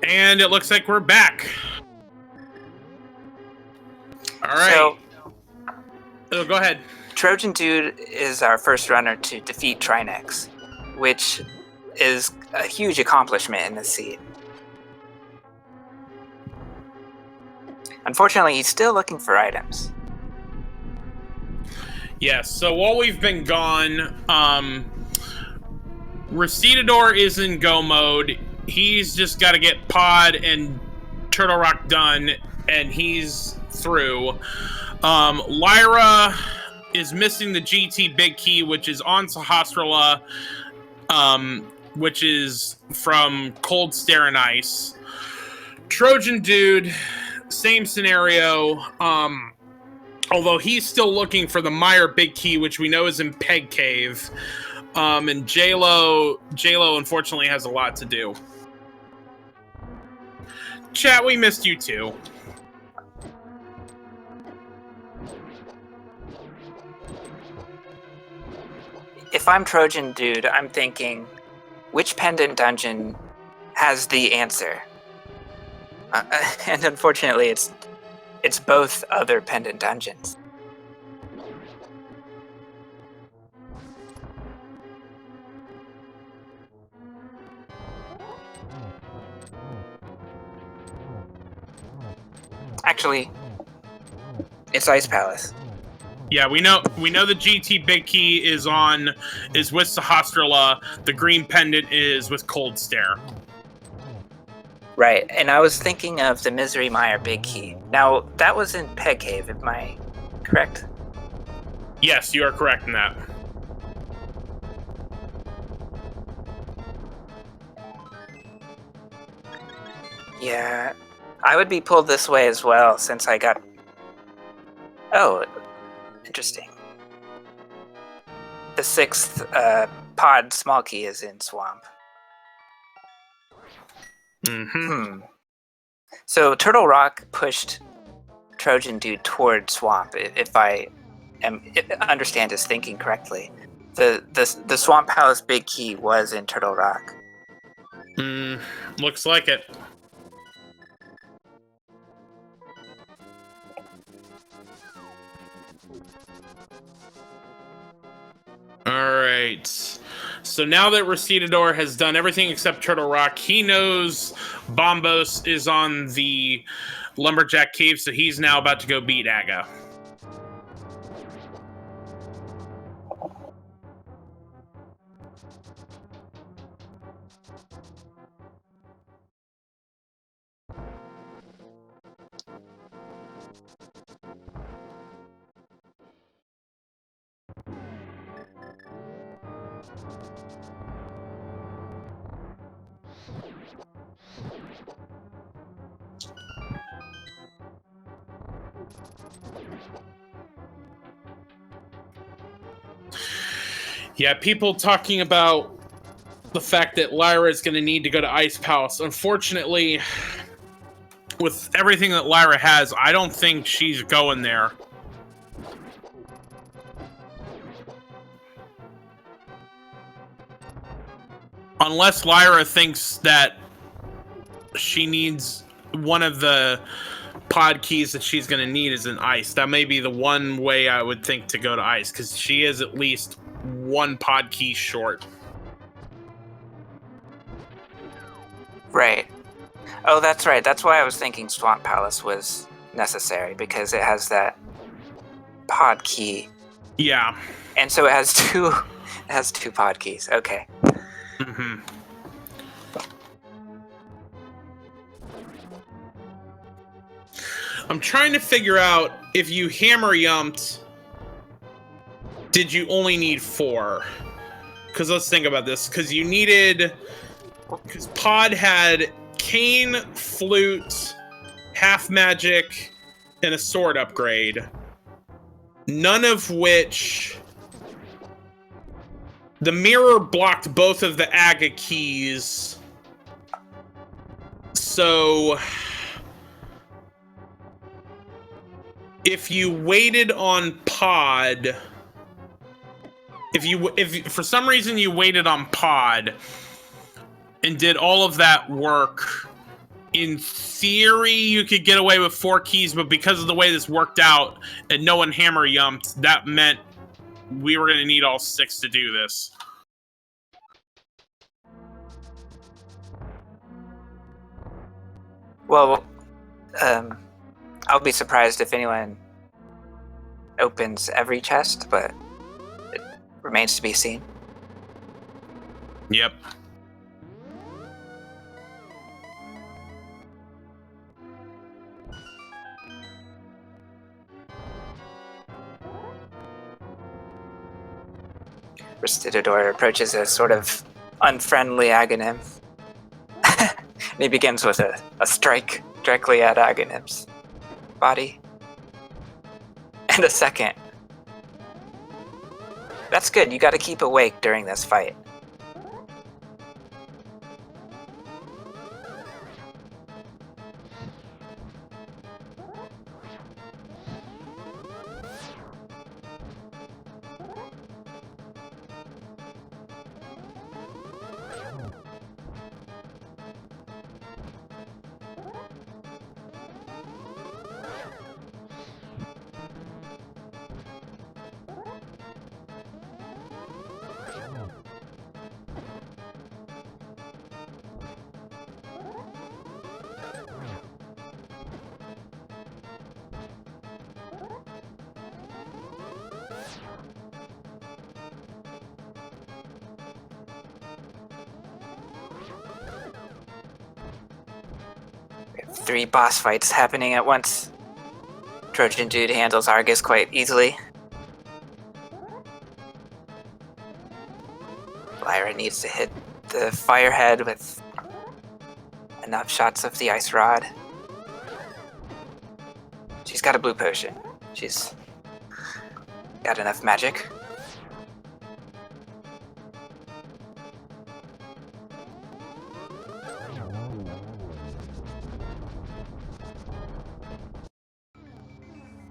And it looks like we're back. All right. So, oh, go ahead. Trojan Dude is our first runner to defeat Trinex, which is a huge accomplishment in this seed. Unfortunately, he's still looking for items. Yes, so while we've been gone, Recitador is in go mode. He's just got to get Pod and Turtle Rock done, and he's through. Lyra is missing the GT Big Key, which is on Sahasrara, which is from Cold Stare and Ice. Trojan Dude, same scenario. Although he's still looking for the Meyer Big Key, which we know is in Peg Cave. And Jaylow unfortunately has a lot to do. Chat, we missed you too. If I'm Trojan Dude, I'm thinking, which pendant dungeon has the answer? And unfortunately, it's both other pendant dungeons. Actually, it's Ice Palace. Yeah, we know the GT Big Key is with Sahasrara. The green pendant is with Cold Stare. Right, and I was thinking of the Misery Mire Big Key. Now, that was in Peg Cave, am I correct? Yes, you are correct in that. Yeah, I would be pulled this way as well, since I got... Oh, interesting. The 6th pod small key is in Swamp. So Turtle Rock pushed Trojan Dude toward Swamp, if I understand his thinking correctly. The Swamp Palace Big Key was in Turtle Rock. Looks like it. Alright. So now that Recitador has done everything except Turtle Rock, he knows Bombos is on the Lumberjack Cave, so he's now about to go beat Aga. Yeah, people talking about the fact that Lyra is going to need to go to Ice Palace. Unfortunately, with everything that Lyra has, I don't think she's going there. Unless Lyra thinks that she needs one of the pod keys that she's going to need is in ice. That may be the one way I would think to go to ice, because she is at least one pod key short. Right. Oh, that's right. That's why I was thinking Swamp Palace was necessary, because it has that pod key. Yeah. And so it has two pod keys. Okay. Mm-hmm. I'm trying to figure out if you hammer yumped, did you only need 4? Because let's think about this. Because Pod had cane, flute, half magic, and a sword upgrade. None of which... The mirror blocked both of the Aga keys. So... if you waited on Pod... If for some reason you waited on Pod and did all of that work, in theory you could get away with 4 keys, but because of the way this worked out and no one hammer yumped, that meant we were going to need all 6 to do this. Well, I'll be surprised if anyone opens every chest, but it remains to be seen. Yep. Recitador approaches a sort of unfriendly Aghanim. And he begins with a strike directly at Aghanim's body. And a second. That's good, you gotta keep awake during this fight. We have 3 boss fights happening at once. Trojan Dude handles Argus quite easily. Lyra needs to hit the Firehead with enough shots of the Ice Rod. She's got a blue potion. She's got enough magic.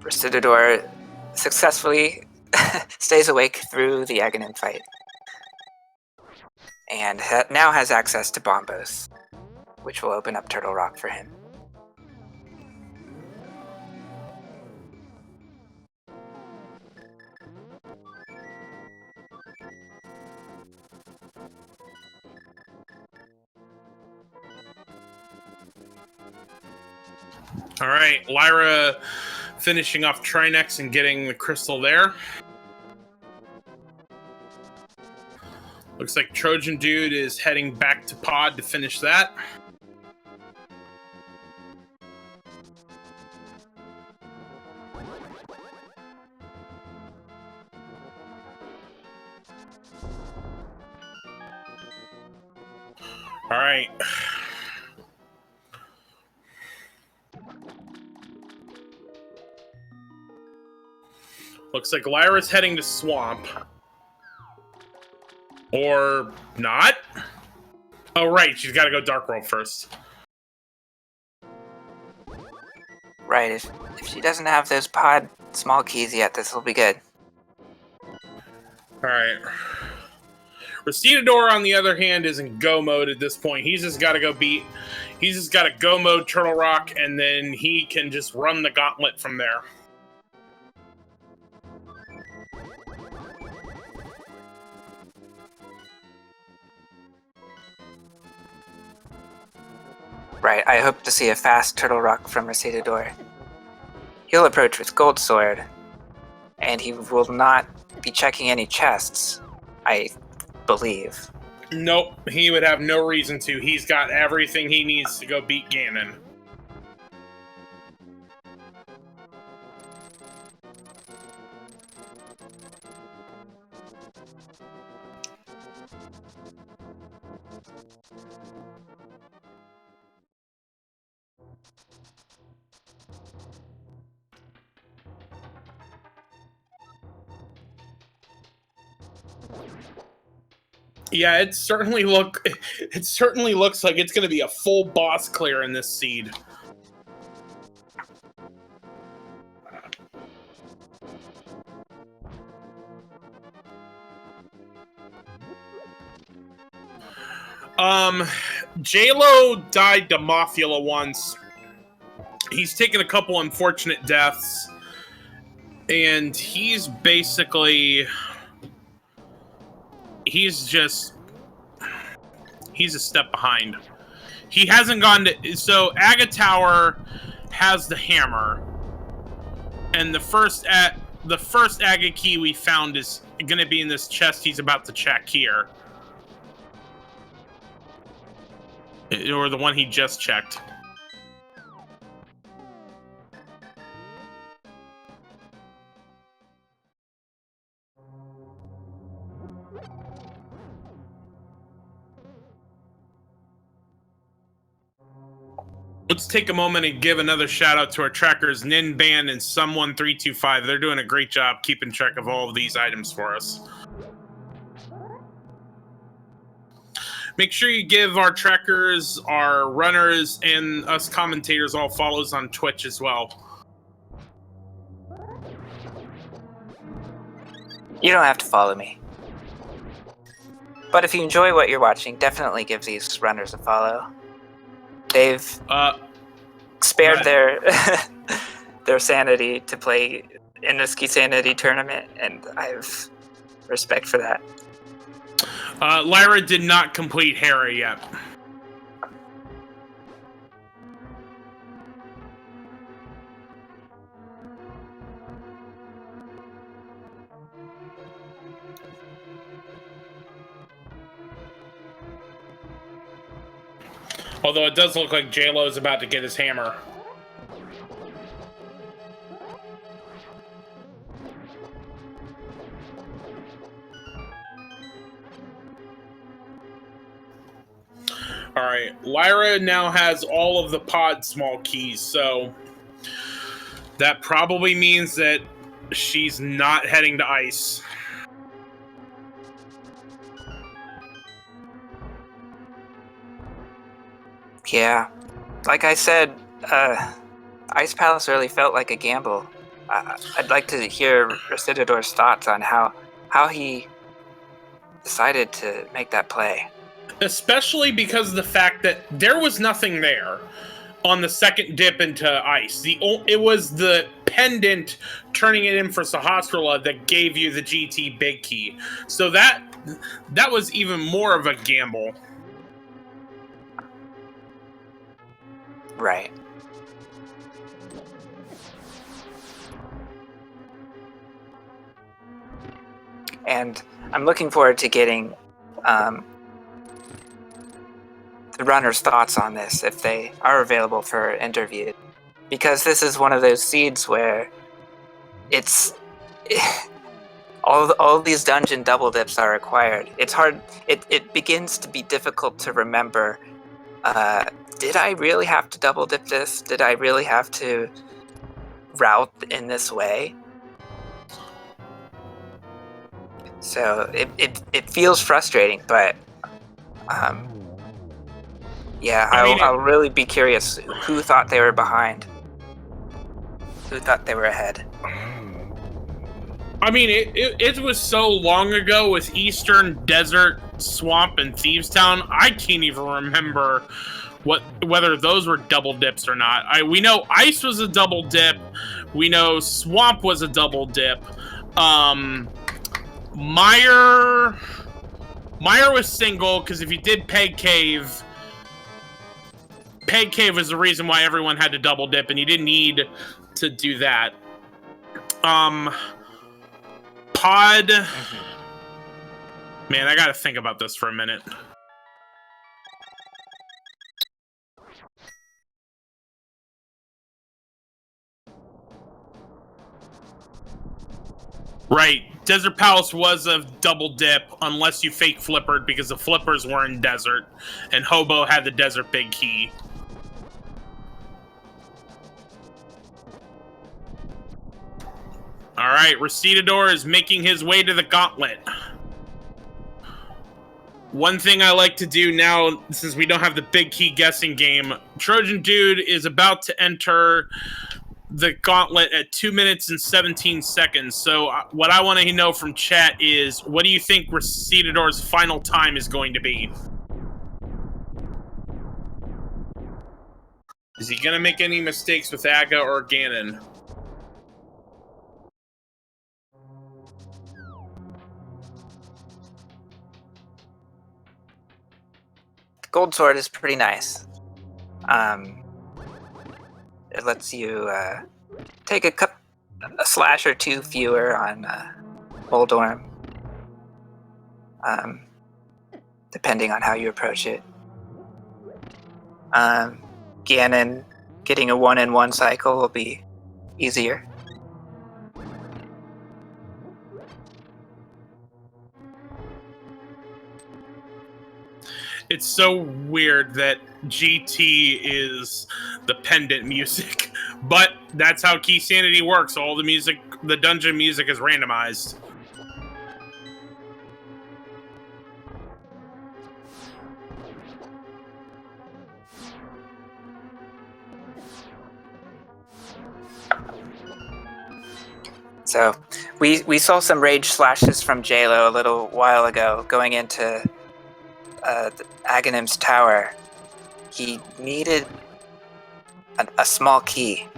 Recitador successfully stays awake through the Aghanim fight. And now has access to Bombos, which will open up Turtle Rock for him. All right, Lyra finishing off Trinex and getting the crystal there. Looks like Trojan Dude is heading back to Pod to finish that. All right. Looks like Lyra's heading to Swamp. Or not? Oh, right. She's got to go Dark World first. Right, if she doesn't have those pod small keys yet, this will be good. All right. Recitador, on the other hand, is in go mode at this point. He's just got to go beat. He's just got to go mode Turtle Rock, and then he can just run the gauntlet from there. Right, I hope to see a fast Turtle Rock from Recitador. He'll approach with Gold Sword, and he will not be checking any chests, I believe. Nope, he would have no reason to. He's got everything he needs to go beat Ganon. Yeah, it certainly looks like it's going to be a full boss clear in this seed. Jaylow died to Mothula once. He's taken a couple unfortunate deaths, and he's basically... He's a step behind. He hasn't gone to... So, Agatower has the hammer. And the first Aga key we found is going to be in this chest he's about to check here. Or the one he just checked. Let's take a moment and give another shout out to our trackers, Ninban and Someone325. They're doing a great job keeping track of all of these items for us. Make sure you give our trackers, our runners, and us commentators all follows on Twitch as well. You don't have to follow me. But if you enjoy what you're watching, definitely give these runners a follow. They've spared their their sanity to play in this Keysanity Tournament, and I have respect for that. Lyra did not complete Hera yet. Although it does look like Jaylow is about to get his hammer. Alright, Lyra now has all of the pod small keys, so that probably means that she's not heading to ice. Yeah, like I said, Ice Palace really felt like a gamble. I'd like to hear Recitador's thoughts on how he decided to make that play. Especially because of the fact that there was nothing there on the second dip into ice. It was the pendant turning it in for Sahasrara that gave you the GT big key. So that was even more of a gamble. Right. And I'm looking forward to getting the runners' thoughts on this if they are available for interview, because this is one of those seeds where it's all these dungeon double dips are required. It's hard. It begins to be difficult to remember. Did I really have to double dip this? Did I really have to route in this way? So it feels frustrating, but yeah, I'll really be curious who thought they were behind, who thought they were ahead. I mean, it was so long ago with Eastern, Desert, Swamp, and Thieves Town. I can't even remember whether those were double dips or not. We know Ice was a double dip. We know Swamp was a double dip. Mire was single because if you did Peg Cave was the reason why everyone had to double dip, and you didn't need to do that. Pod. Man, I gotta think about this for a minute. Right, Desert Palace was a double dip unless you fake flippered because the flippers were in desert, and Hobo had the desert big key. All right, Recitador is making his way to the gauntlet. One thing I like to do now, since we don't have the big key guessing game, Trojan Dude is about to enter the gauntlet at 2 minutes and 17 seconds. So what I want to know from chat is, what do you think Recitador's final time is going to be? Is he going to make any mistakes with Aga or Ganon? Gold Sword is pretty nice. It lets you take a slash or two fewer on Boldorm, depending on how you approach it. Ganon getting a 1-in-1 cycle will be easier. It's so weird that GT is the pendant music, but that's how Keysanity works. All the music, the dungeon music is randomized. So we saw some rage slashes from Jaylow a little while ago going into Aghanim's tower. He needed a small key,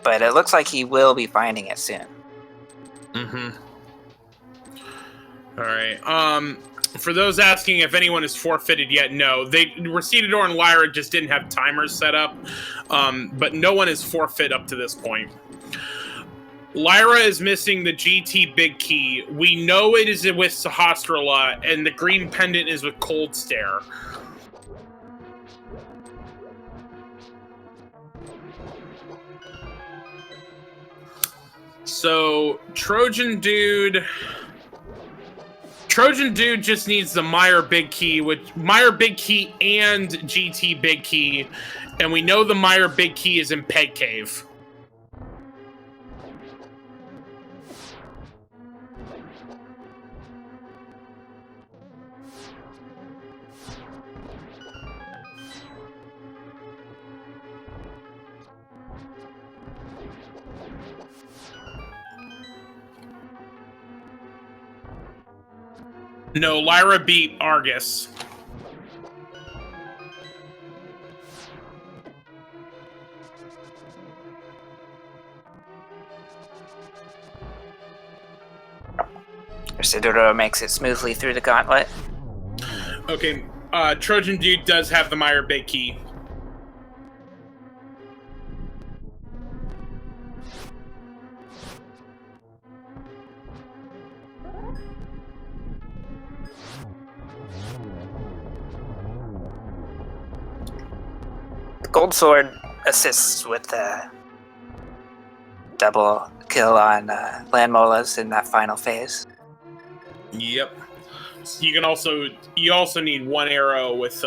but it looks like he will be finding it soon. All right. For those asking if anyone is forfeited yet, no. Recitador and Lyra just didn't have timers set up, but no one is forfeit up to this point. Lyra is missing the GT big key. We know it is with Sahasrara, and the green pendant is with Cold Stare. So Trojan Dude just needs the Mire big key, which Mire big key and GT big key, and we know the Mire big key is in Peg Cave. No, Lyra beat Argus. Recitador makes it smoothly through the gauntlet. Okay, Trojan Dude does have the Mire big key. Gold Sword assists with the double kill on land molas in that final phase. Yep. You also need one arrow with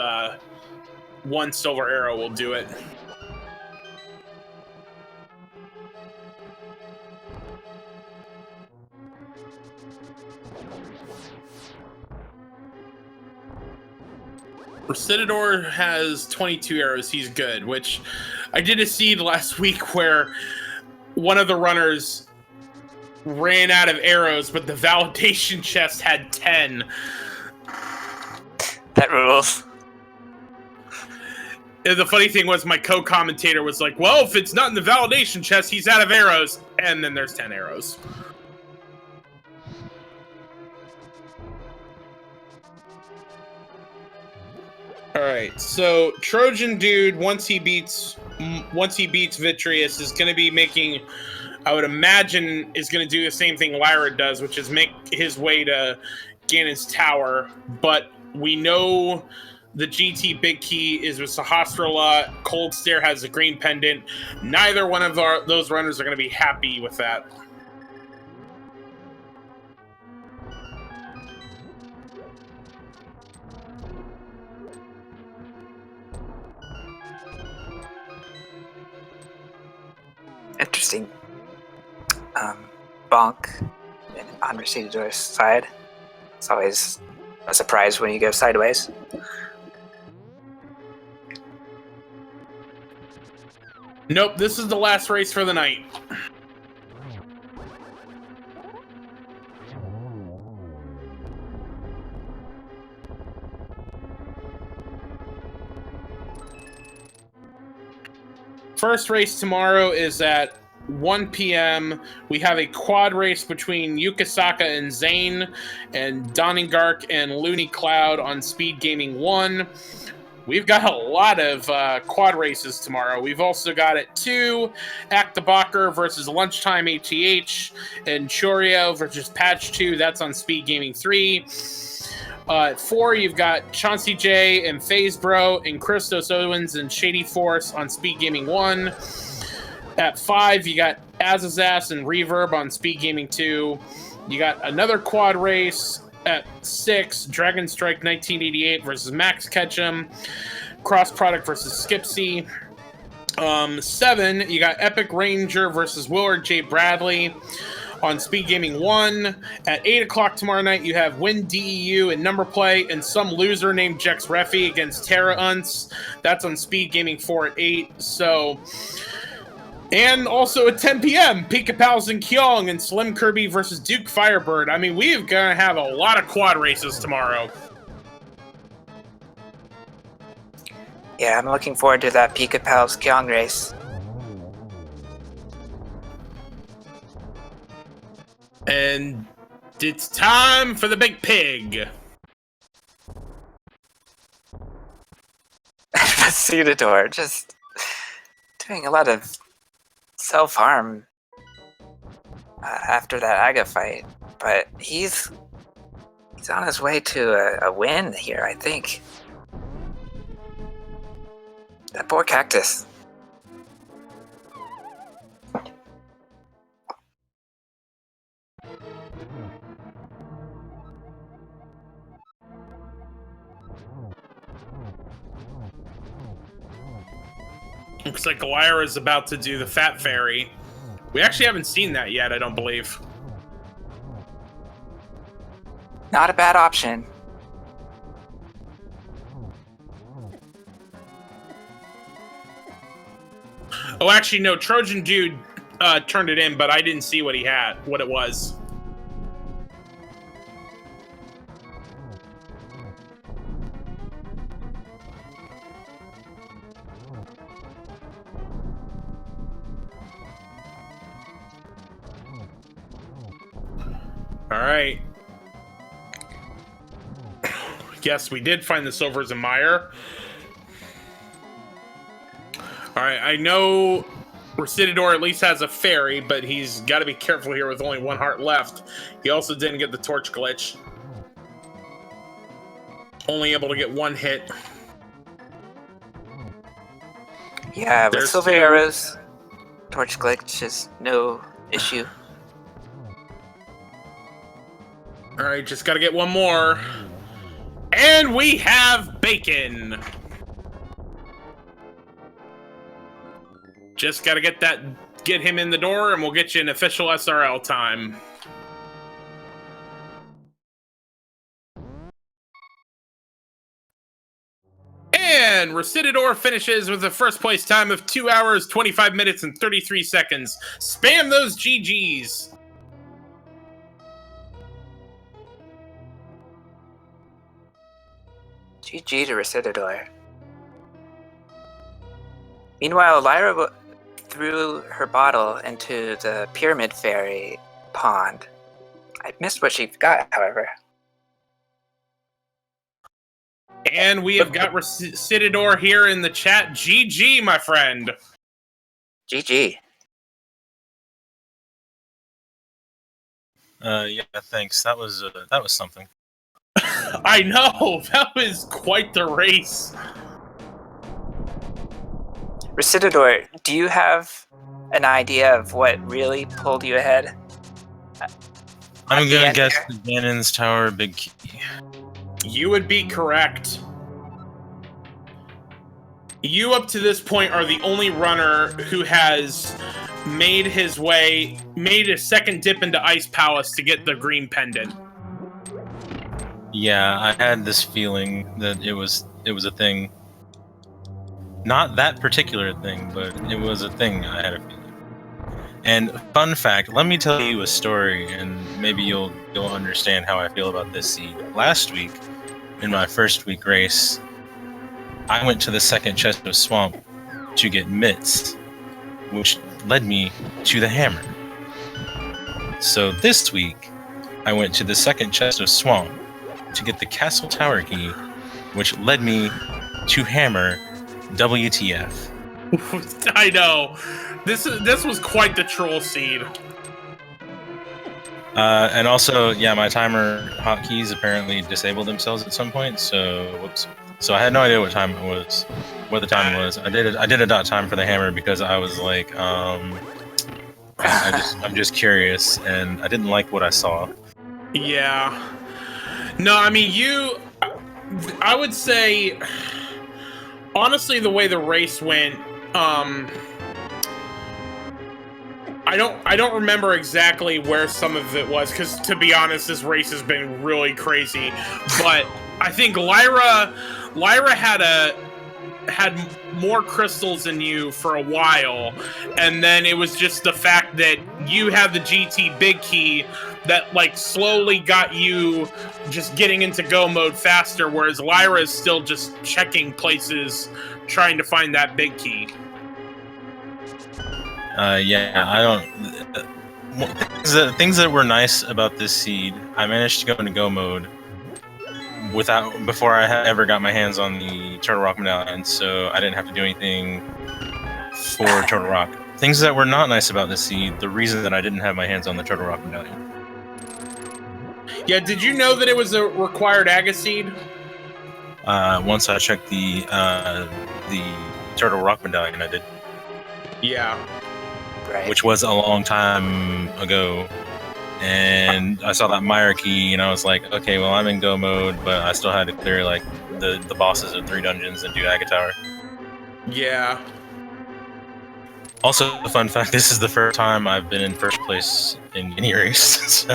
one silver arrow will do it. Recitador has 22 arrows. He's good, which I did a seed last week where one of the runners ran out of arrows, but the validation chest had 10. That rules. And the funny thing was, my co-commentator was like, well, if it's not in the validation chest, he's out of arrows. And then there's 10 arrows. Alright, so Trojan Dude, once he beats Vitreous, is going to be making, I would imagine, is going to do the same thing Lyra does, which is make his way to Ganon's tower. But we know the GT Big Key is with Sahasrara. Cold Stare has a green pendant. Neither one of those runners are going to be happy with that. Interesting. Bonk on recitador's side. It's always a surprise when you go sideways. Nope, this is the last race for the night. First race tomorrow is at 1 p.m. We have a quad race between Yukisaka and Zane, and Donningark and Looney Cloud on Speed Gaming 1. We've got a lot of quad races tomorrow. We've also got at 2, Actabacher versus Lunchtime HEH, and Chorio versus Patch 2. That's on Speed Gaming 3. At 4, you've got Chauncey J and FaZe Bro and Christos Owens and Shady Force on Speed Gaming 1. At 5, you got Azazas and Reverb on Speed Gaming 2. You got another quad race. At 6, Dragon Strike 1988 versus Max Ketchum. Cross Product versus Skipsy. 7, you got Epic Ranger versus Willard J. Bradley on Speed Gaming 1. At 8 o'clock tomorrow night, you have Win DEU and Number Play and some loser named Jex Refi against Terra Unts. That's on Speed Gaming 4 at 8. So, and also at 10 p.m., Pika Pals and Kyong and Slim Kirby versus Duke Firebird. I mean, we're going to have a lot of quad races tomorrow. Yeah, I'm looking forward to that Pika Pals Kyong race. And it's time for the big pig. Recitador, just doing a lot of self-harm after that Aga fight, but he's on his way to a win here, I think. That poor cactus. Looks like Lyra is about to do the Fat Fairy. We actually haven't seen that yet, I don't believe. Not a bad option. Oh, actually, no. Trojan Dude turned it in, but I didn't see what it was. All right. Yes, we did find the Silvers and Meyer. All right, I know Recitador at least has a fairy, but he's got to be careful here with only 1 heart left. He also didn't get the torch glitch. Only able to get 1 hit. Yeah, with Silver Arrows, torch glitch is no issue. All right, just got to get 1 more. And we have Bacon. Just got to get him in the door, and we'll get you an official SRL time. And Recitador finishes with a first place time of 2 hours, 25 minutes, and 33 seconds. Spam those GGs. GG to Recitador. Meanwhile, Lyra threw her bottle into the Pyramid Fairy pond. I missed what she got, however. And we have got Recitador here in the chat. GG, my friend. GG. Yeah, thanks. That was something. I know, that was quite the race. Recitador, do you have an idea of what really pulled you ahead? I'm gonna guess the Ganon's Tower Big Key. You would be correct. You, up to this point, are the only runner who has made a second dip into Ice Palace to get the green pendant. Yeah, I had this feeling that it was a thing. Not that particular thing, but it was a thing. I had a feeling. And fun fact, let me tell you a story, and maybe you'll understand how I feel about this seed. Last week, in my first week race, I went to the second chest of swamp to get mitts, which led me to the hammer. So this week, I went to the second chest of swamp to get the castle tower key, which led me to hammer. WTF. I know. This was quite the troll seed. And also, yeah, my timer hotkeys apparently disabled themselves at some point, so whoops. So I had no idea what time it was, what the time was. I did a dot time for the hammer because I was like, I'm just curious, and I didn't like what I saw. Yeah. No, I mean, I would say, honestly, the way the race went, I don't remember exactly where some of it was, because to be honest, this race has been really crazy. But I think Lyra had more crystals than you for a while, and then it was just the fact that you had the GT big key that like slowly got you just getting into go mode faster, whereas Lyra is still just checking places, trying to find that big key. Yeah, I don't. Things that were nice about this seed, I managed to go into go mode before I ever got my hands on the Turtle Rock medallion, so I didn't have to do anything for Turtle Rock. Things that were not nice about this seed, the reason that I didn't have my hands on the Turtle Rock medallion. Yeah, did you know that it was a required Aga seed? Once I checked the Turtle Rock medallion, I did. Yeah. Right. Which was a long time ago. And I saw that Myra key, and I was like, okay, well, I'm in go mode, but I still had to clear like the bosses of 3 dungeons and do Aga Tower. Yeah. Also, a fun fact, this is the first time I've been in first place in any race, so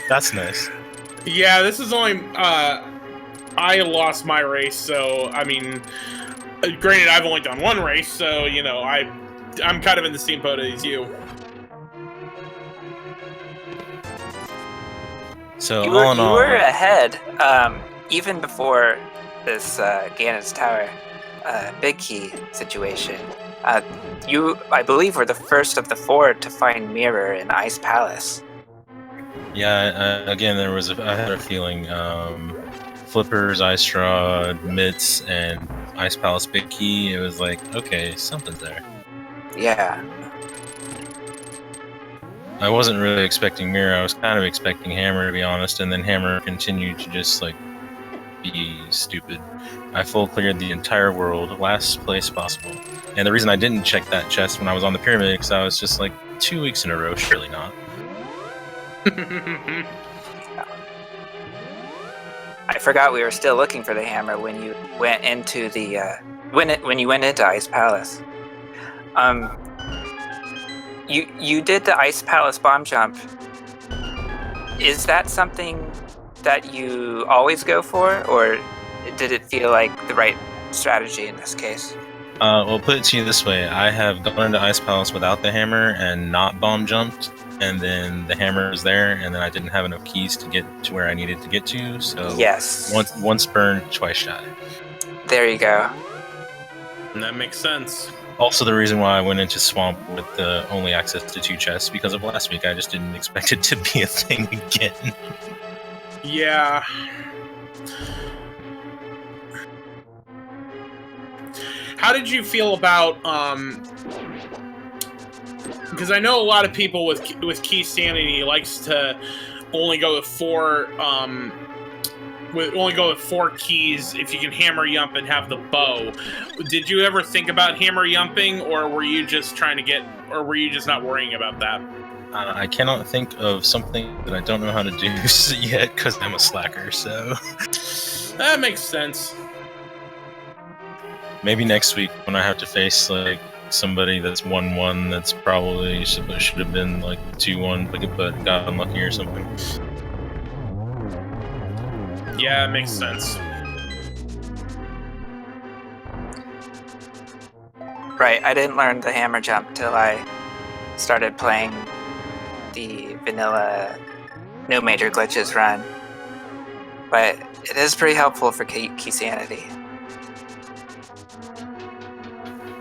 that's nice. Yeah, this is only, I lost my race, so, I mean, granted, I've only done one race, so, you know, I'm kind of in the same boat as you. So, you all in all... You were ahead, even before this Ganon's Tower big key situation. You, I believe, were the first of the 4 to find Mirror in Ice Palace. Yeah, again, I had a feeling, Flippers, Ice Straw, Mitts, and Ice Palace Big Key, it was like, okay, something's there. Yeah. I wasn't really expecting Mirror, I was kind of expecting Hammer, to be honest, and then Hammer continued to just, like, be stupid. I full cleared the entire world, last place possible. And the reason I didn't check that chest when I was on the pyramid, because I was just like, 2 weeks in a row, surely not. I forgot we were still looking for the hammer when you went into the when you went into Ice Palace. You did the Ice Palace bomb jump. Is that something that you always go for, or did it feel like the right strategy in this case? Well, put it to you this way: I have gone into Ice Palace without the hammer and not bomb jumped, and then the hammer was there, and then I didn't have enough keys to get to where I needed to get to. So Yes. once burned, twice shy. There you go. And that makes sense. Also, the reason why I went into Swamp with the only access to 2 chests because of last week. I just didn't expect it to be a thing again. Yeah. How did you feel about because I know a lot of people with Keysanity likes to only go with 4 keys if you can hammer yump and have the bow. Did you ever think about hammer yumping, or were you just were you just not worrying about that? I cannot think of something that I don't know how to do yet because I'm a slacker. So That makes sense. maybe next week when I have to face like somebody that's 1-1 that's probably should have been like 2-1 but got unlucky or something. Yeah, it makes sense. Right, I didn't learn the hammer jump till I started playing the vanilla no major glitches run. But it is pretty helpful for Keysanity.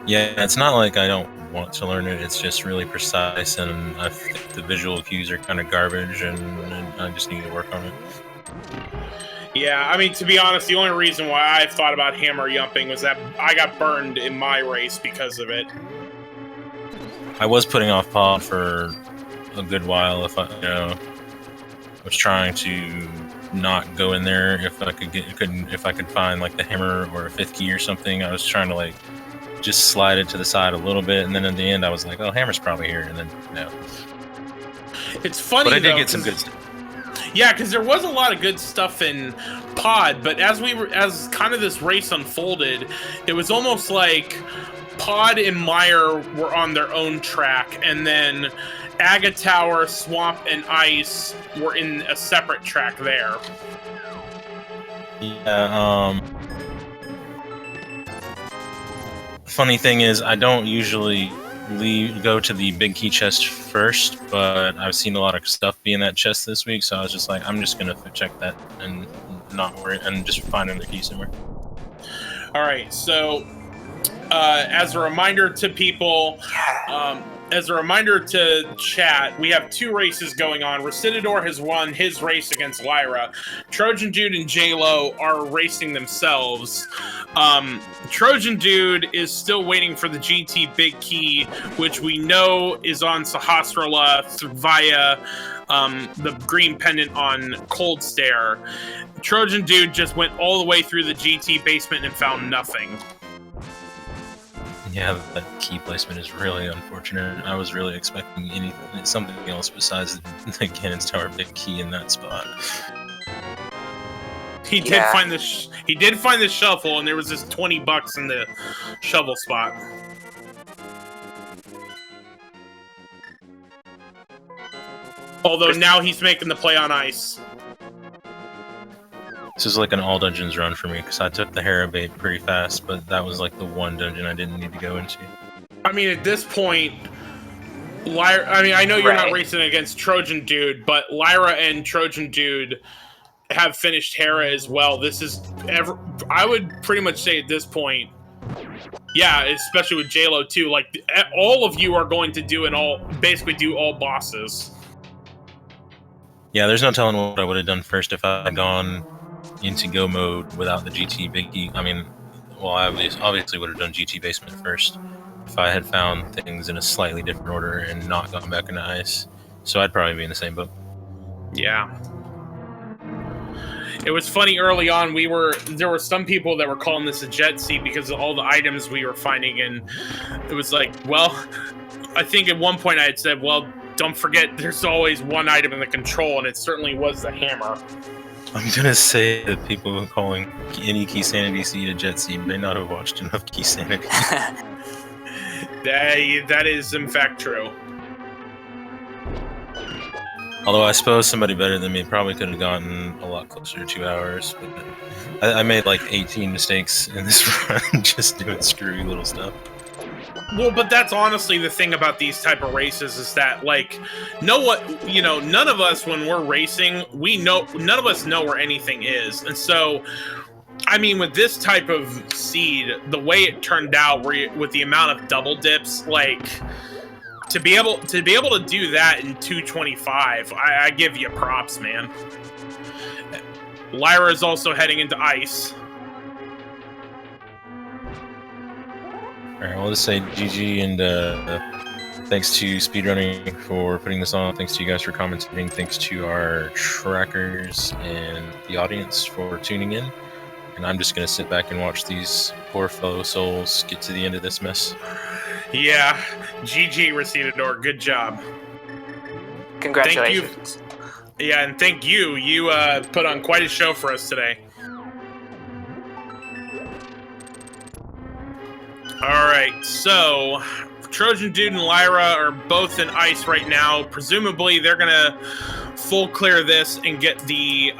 Yeah, it's not like I don't want to learn it. It's just really precise, and I think the visual cues are kind of garbage, and I just need to work on it. Yeah, I mean, to be honest, the only reason why I thought about hammer yumping was that I got burned in my race because of it. I was putting off pod for a good while. If I was trying to not go in there if I could find like the hammer or a 5th key or something. I was trying to like just slide it to the side a little bit, and then in the end I was like, oh, hammer's probably here, and then no. It's funny, but I did though, get some good stuff. Yeah, because there was a lot of good stuff in Pod, but as kind of this race unfolded, it was almost like Pod and Meyer were on their own track, and then Aga Tower, Swamp, and Ice were in a separate track there. Yeah, funny thing is, I don't usually go to the big key chest first, but I've seen a lot of stuff be in that chest this week, so I was just like, I'm just gonna check that and not worry and just find another key somewhere. All right, so as a reminder to people, as a reminder to chat, we have 2 races going on. Recitador has won his race against Lyra. Trojan Dude and Jaylow are racing themselves. Trojan Dude is still waiting for the GT Big Key, which we know is on Sahasrara via the green pendant on Cold Stare. Trojan Dude just went all the way through the GT basement and found nothing. Yeah, that key placement is really unfortunate. I was really expecting something else besides the Cannon's Tower big key in that spot. He did find the shovel, and there was just $20 in the shovel spot. Although now he's making the play on ice. This is like an all dungeons run for me because I took the Harabait pretty fast, but that was like the one dungeon I didn't need to go into. I mean, at this point, Lyra. I mean, I know you're not racing against Trojan Dude, but Lyra and Trojan Dude have finished Hera as well. This is I would pretty much say at this point, yeah, especially with Jaylow too. Like all of you are going to basically do all bosses. Yeah, there's no telling what I would have done first if I had gone into go mode without the GT biggie. I mean, well, I obviously would have done GT basement first if I had found things in a slightly different order and not gone back into ice. So I'd probably be in the same boat. Yeah. It was funny early on. There were some people that were calling this a jet seat because of all the items we were finding, and it was like, well, I think at one point I had said, well, don't forget there's always one item in the control, and it certainly was the hammer. I'm gonna say that people calling any Keysanity seed a jet seed may not have watched enough Keysanity. That is in fact true. Although I suppose somebody better than me probably could have gotten a lot closer to 2 hours. But I made like 18 mistakes in this run just doing screwy little stuff. Well, but that's honestly the thing about these type of races is that, like, none of us when we're racing, none of us know where anything is. And so, I mean, with this type of seed, the way it turned out, with the amount of double dips, like, to be able to do that in 225, I give you props, man. Lyra is also heading into ice. Alright, well, let's say GG, and thanks to Speedrunning for putting this on. Thanks to you guys for commenting. Thanks to our trackers and the audience for tuning in. And I'm just going to sit back and watch these poor fellow souls get to the end of this mess. Yeah, GG, Recitador. Good job. Congratulations. Yeah, and thank you. You put on quite a show for us today. Alright, so Trojan Dude and Lyra are both in ice right now. Presumably, they're going to full clear this and get the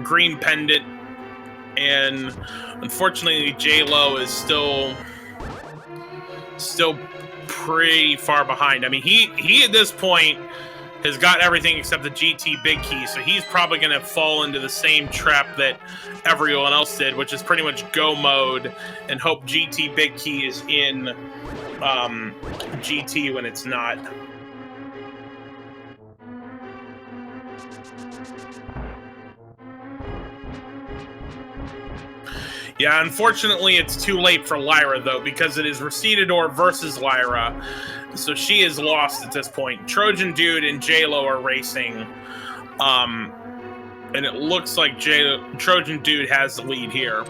green pendant. And unfortunately, Jaylow is still pretty far behind. I mean, he at this point has got everything except the GT big key, so he's probably going to fall into the same trap that everyone else did, which is pretty much go mode and hope GT big key is in GT when it's not. Yeah, unfortunately, it's too late for Lyra, though, because it is Recitador versus Lyra. So she is lost at this point. Trojan Dude and Jaylow are racing. And it looks like Trojan Dude has the lead here.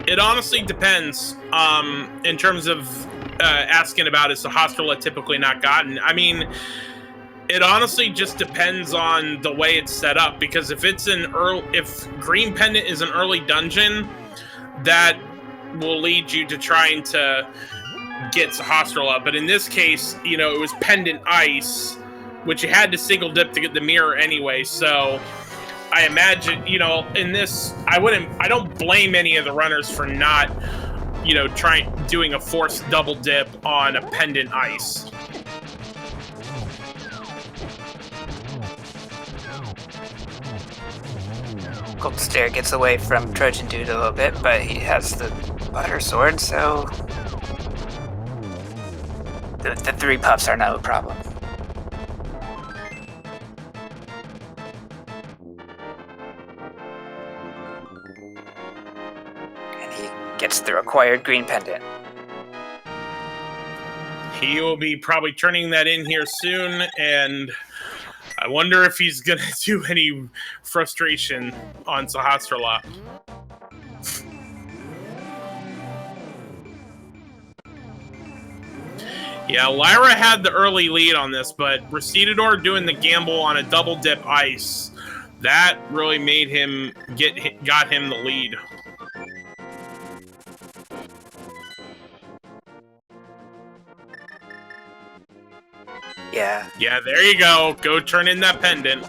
It honestly depends. In terms of asking about is the Hostrala typically not gotten. I mean, it honestly just depends on the way it's set up. Because if Green Pendant is an early dungeon, that will lead you to trying to get Hostrala. But in this case, it was Pendant Ice, which you had to single dip to get the mirror anyway. So I imagine, in this, I don't blame any of the runners for not, doing a forced double dip on a Pendant Ice. Gold Stare gets away from Trojan Dude a little bit, but he has the Butter Sword, so the 3 puffs are no problem. Gets the required green pendant. He will be probably turning that in here soon, and I wonder if he's going to do any frustration on Sahasrala. Yeah, Lyra had the early lead on this, but Recitador doing the gamble on a double dip ice, that really made him got him the lead. Yeah. Yeah, there you go. Go turn in that pendant.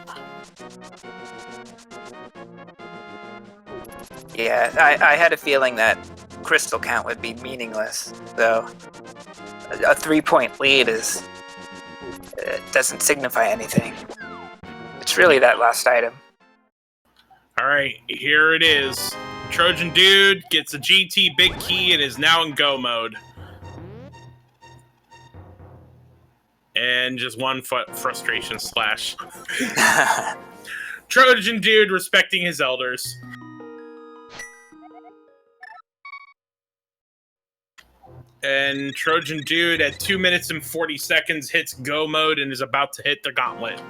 Yeah, I had a feeling that crystal count would be meaningless, though. A 3-point lead doesn't signify anything. It's really that last item. Alright, here it is. Trojan Dude gets a GT big key and is now in go mode. And just one frustration slash. Trojan Dude respecting his elders. And Trojan Dude at 2 minutes and 40 seconds hits go mode and is about to hit the gauntlet.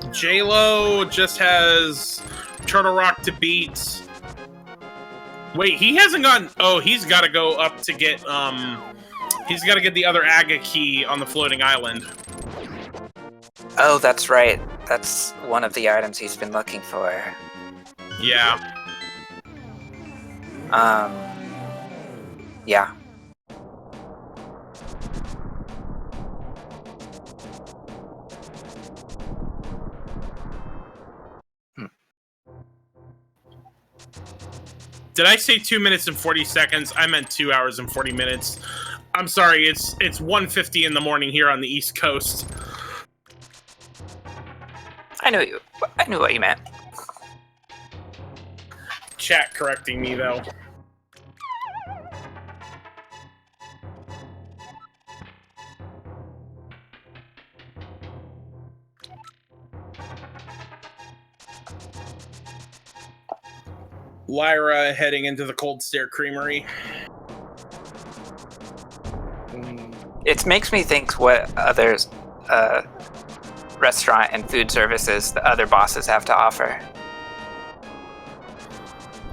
Jaylow just has Turtle Rock to beat. Wait, he hasn't gotten... Oh, he's got to go up to get, He's got to get the other Aga key on the floating island. Oh, that's right. That's one of the items he's been looking for. Yeah. Yeah. Did I say 2 minutes and 40 seconds? I meant 2 hours and 40 minutes. I'm sorry, it's 1:50 in the morning here on the East Coast. I knew what you meant. Chat correcting me, though. Lyra heading into the Cold Stare Creamery. It makes me think what other restaurant and food services the other bosses have to offer.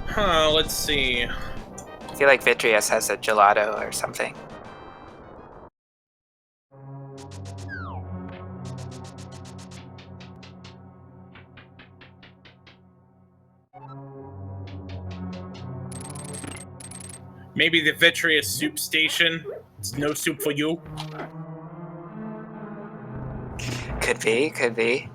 Huh, let's see. I feel like Vitreous has a gelato or something. Maybe the Vitreous soup station. It's no soup for you. Could be, could be.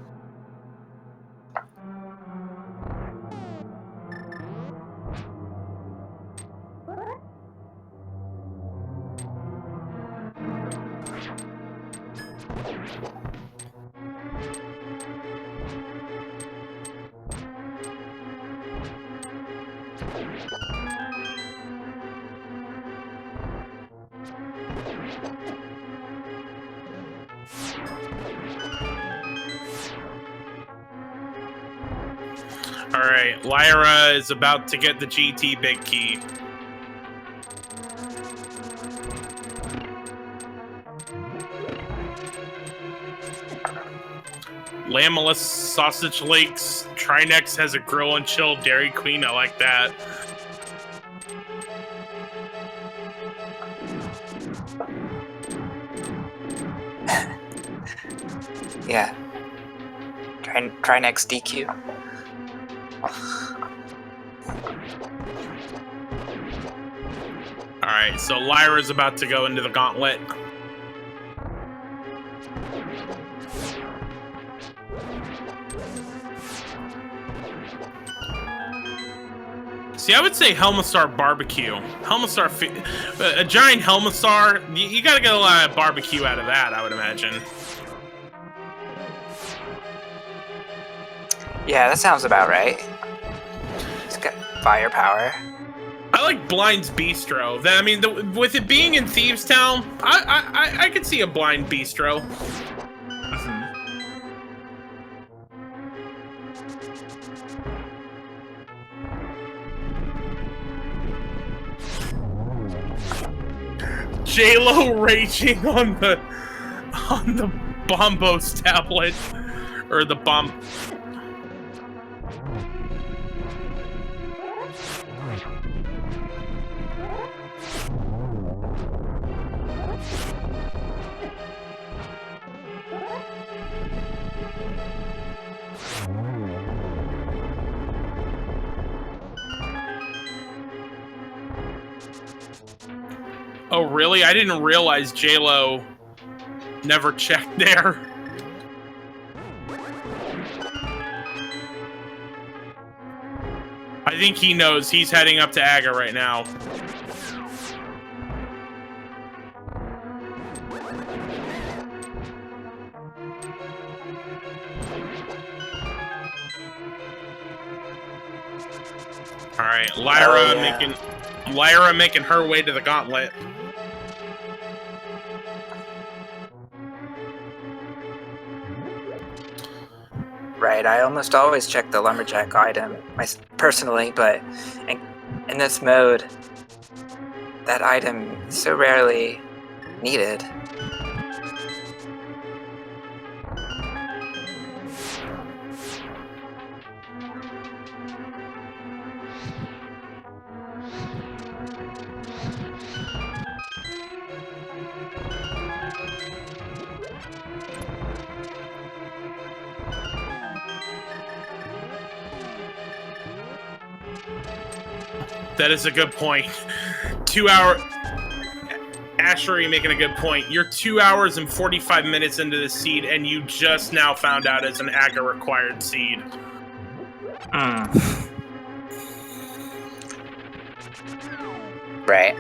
Alright, Lyra is about to get the GT big key. Lamelless Sausage Lakes. Trinex has a grill and chill Dairy Queen. I like that. Yeah. Trinex DQ. Alright, so Lyra's about to go into the gauntlet. See, I would say Helmastar barbecue. Helmastar, a giant Helmastar, you gotta get a lot of barbecue out of that, I would imagine. Yeah, that sounds about right. It's got firepower. I like Blind's Bistro. I mean, with it being in Thieves Town, I could see a Blind Bistro. Jaylow raging on the Bombos tablet, or the bomb. Oh, really? I didn't realize Jaylow never checked there. I think he knows he's heading up to Aga right now. All right, Lyra making her way to the gauntlet. Right, I almost always check the lumberjack item personally, but in this mode, that item is so rarely needed. That is a good point. 2 hour. Asher, you're making a good point. You're 2 hours and 45 minutes into the seed, and you just now found out it's an AGA required seed. Right.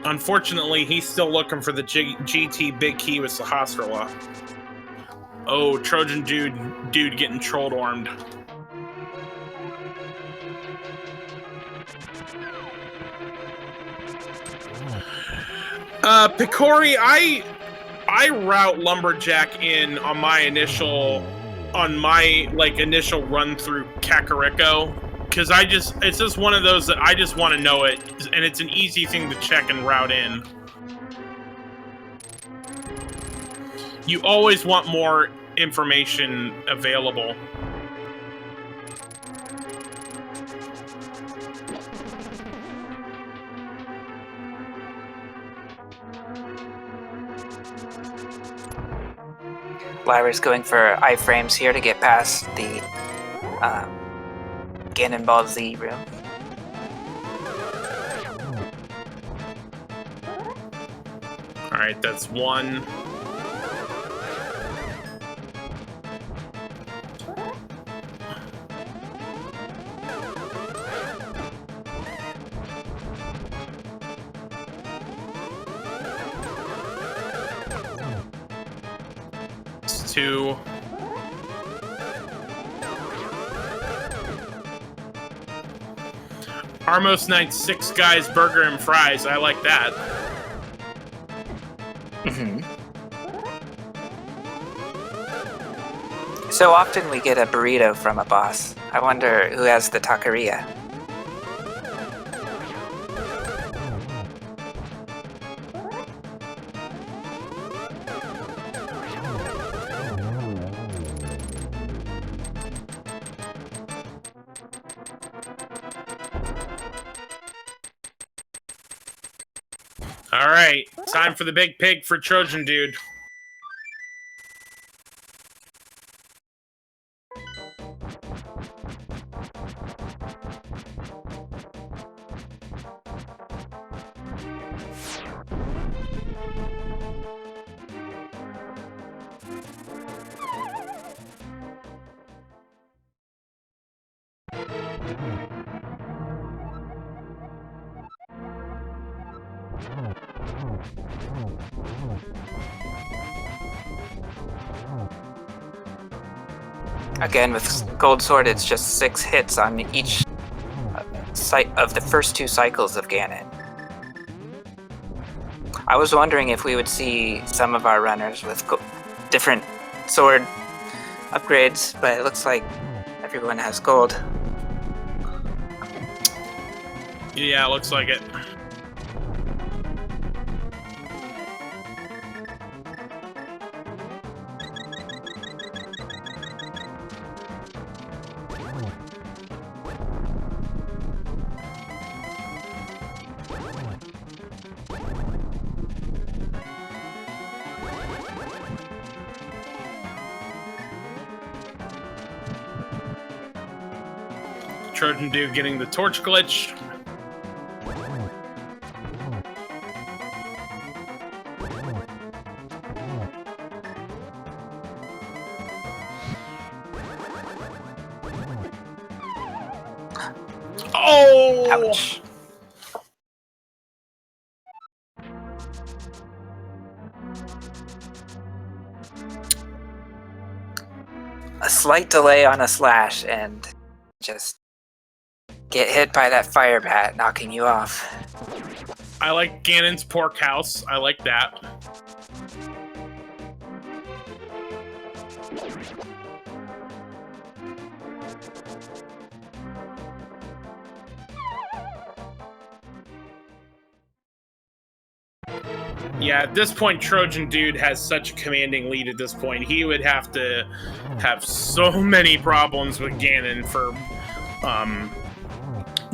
Unfortunately, he's still looking for the GT big key with Sahasrara. Oh, Trojan dude getting trolled armed. Picori, I route Lumberjack in on my initial run through Kakariko, because it's just one of those that I just want to know it, and it's an easy thing to check and route in. You always want more information available. Lyra's going for iframes here to get past the Ganon Ball Z room. Alright, that's one. Two. Armos Knight 6 guys, burger and fries. I like that. So often we get a burrito from a boss. I wonder who has the taqueria. All right, time for the big pig for Trojan Dude. Again, with Gold Sword, it's just 6 hits on each site of the first 2 cycles of Ganon. I was wondering if we would see some of our runners with different sword upgrades, but it looks like everyone has gold. Yeah, looks like it. Trojan Dude getting the torch glitch. Oh! Ouch. A slight delay on a slash and just get hit by that fire bat, knocking you off. I like Ganon's pork house. I like that. Yeah, at this point, Trojan Dude has such a commanding lead at this point. He would have to have so many problems with Ganon for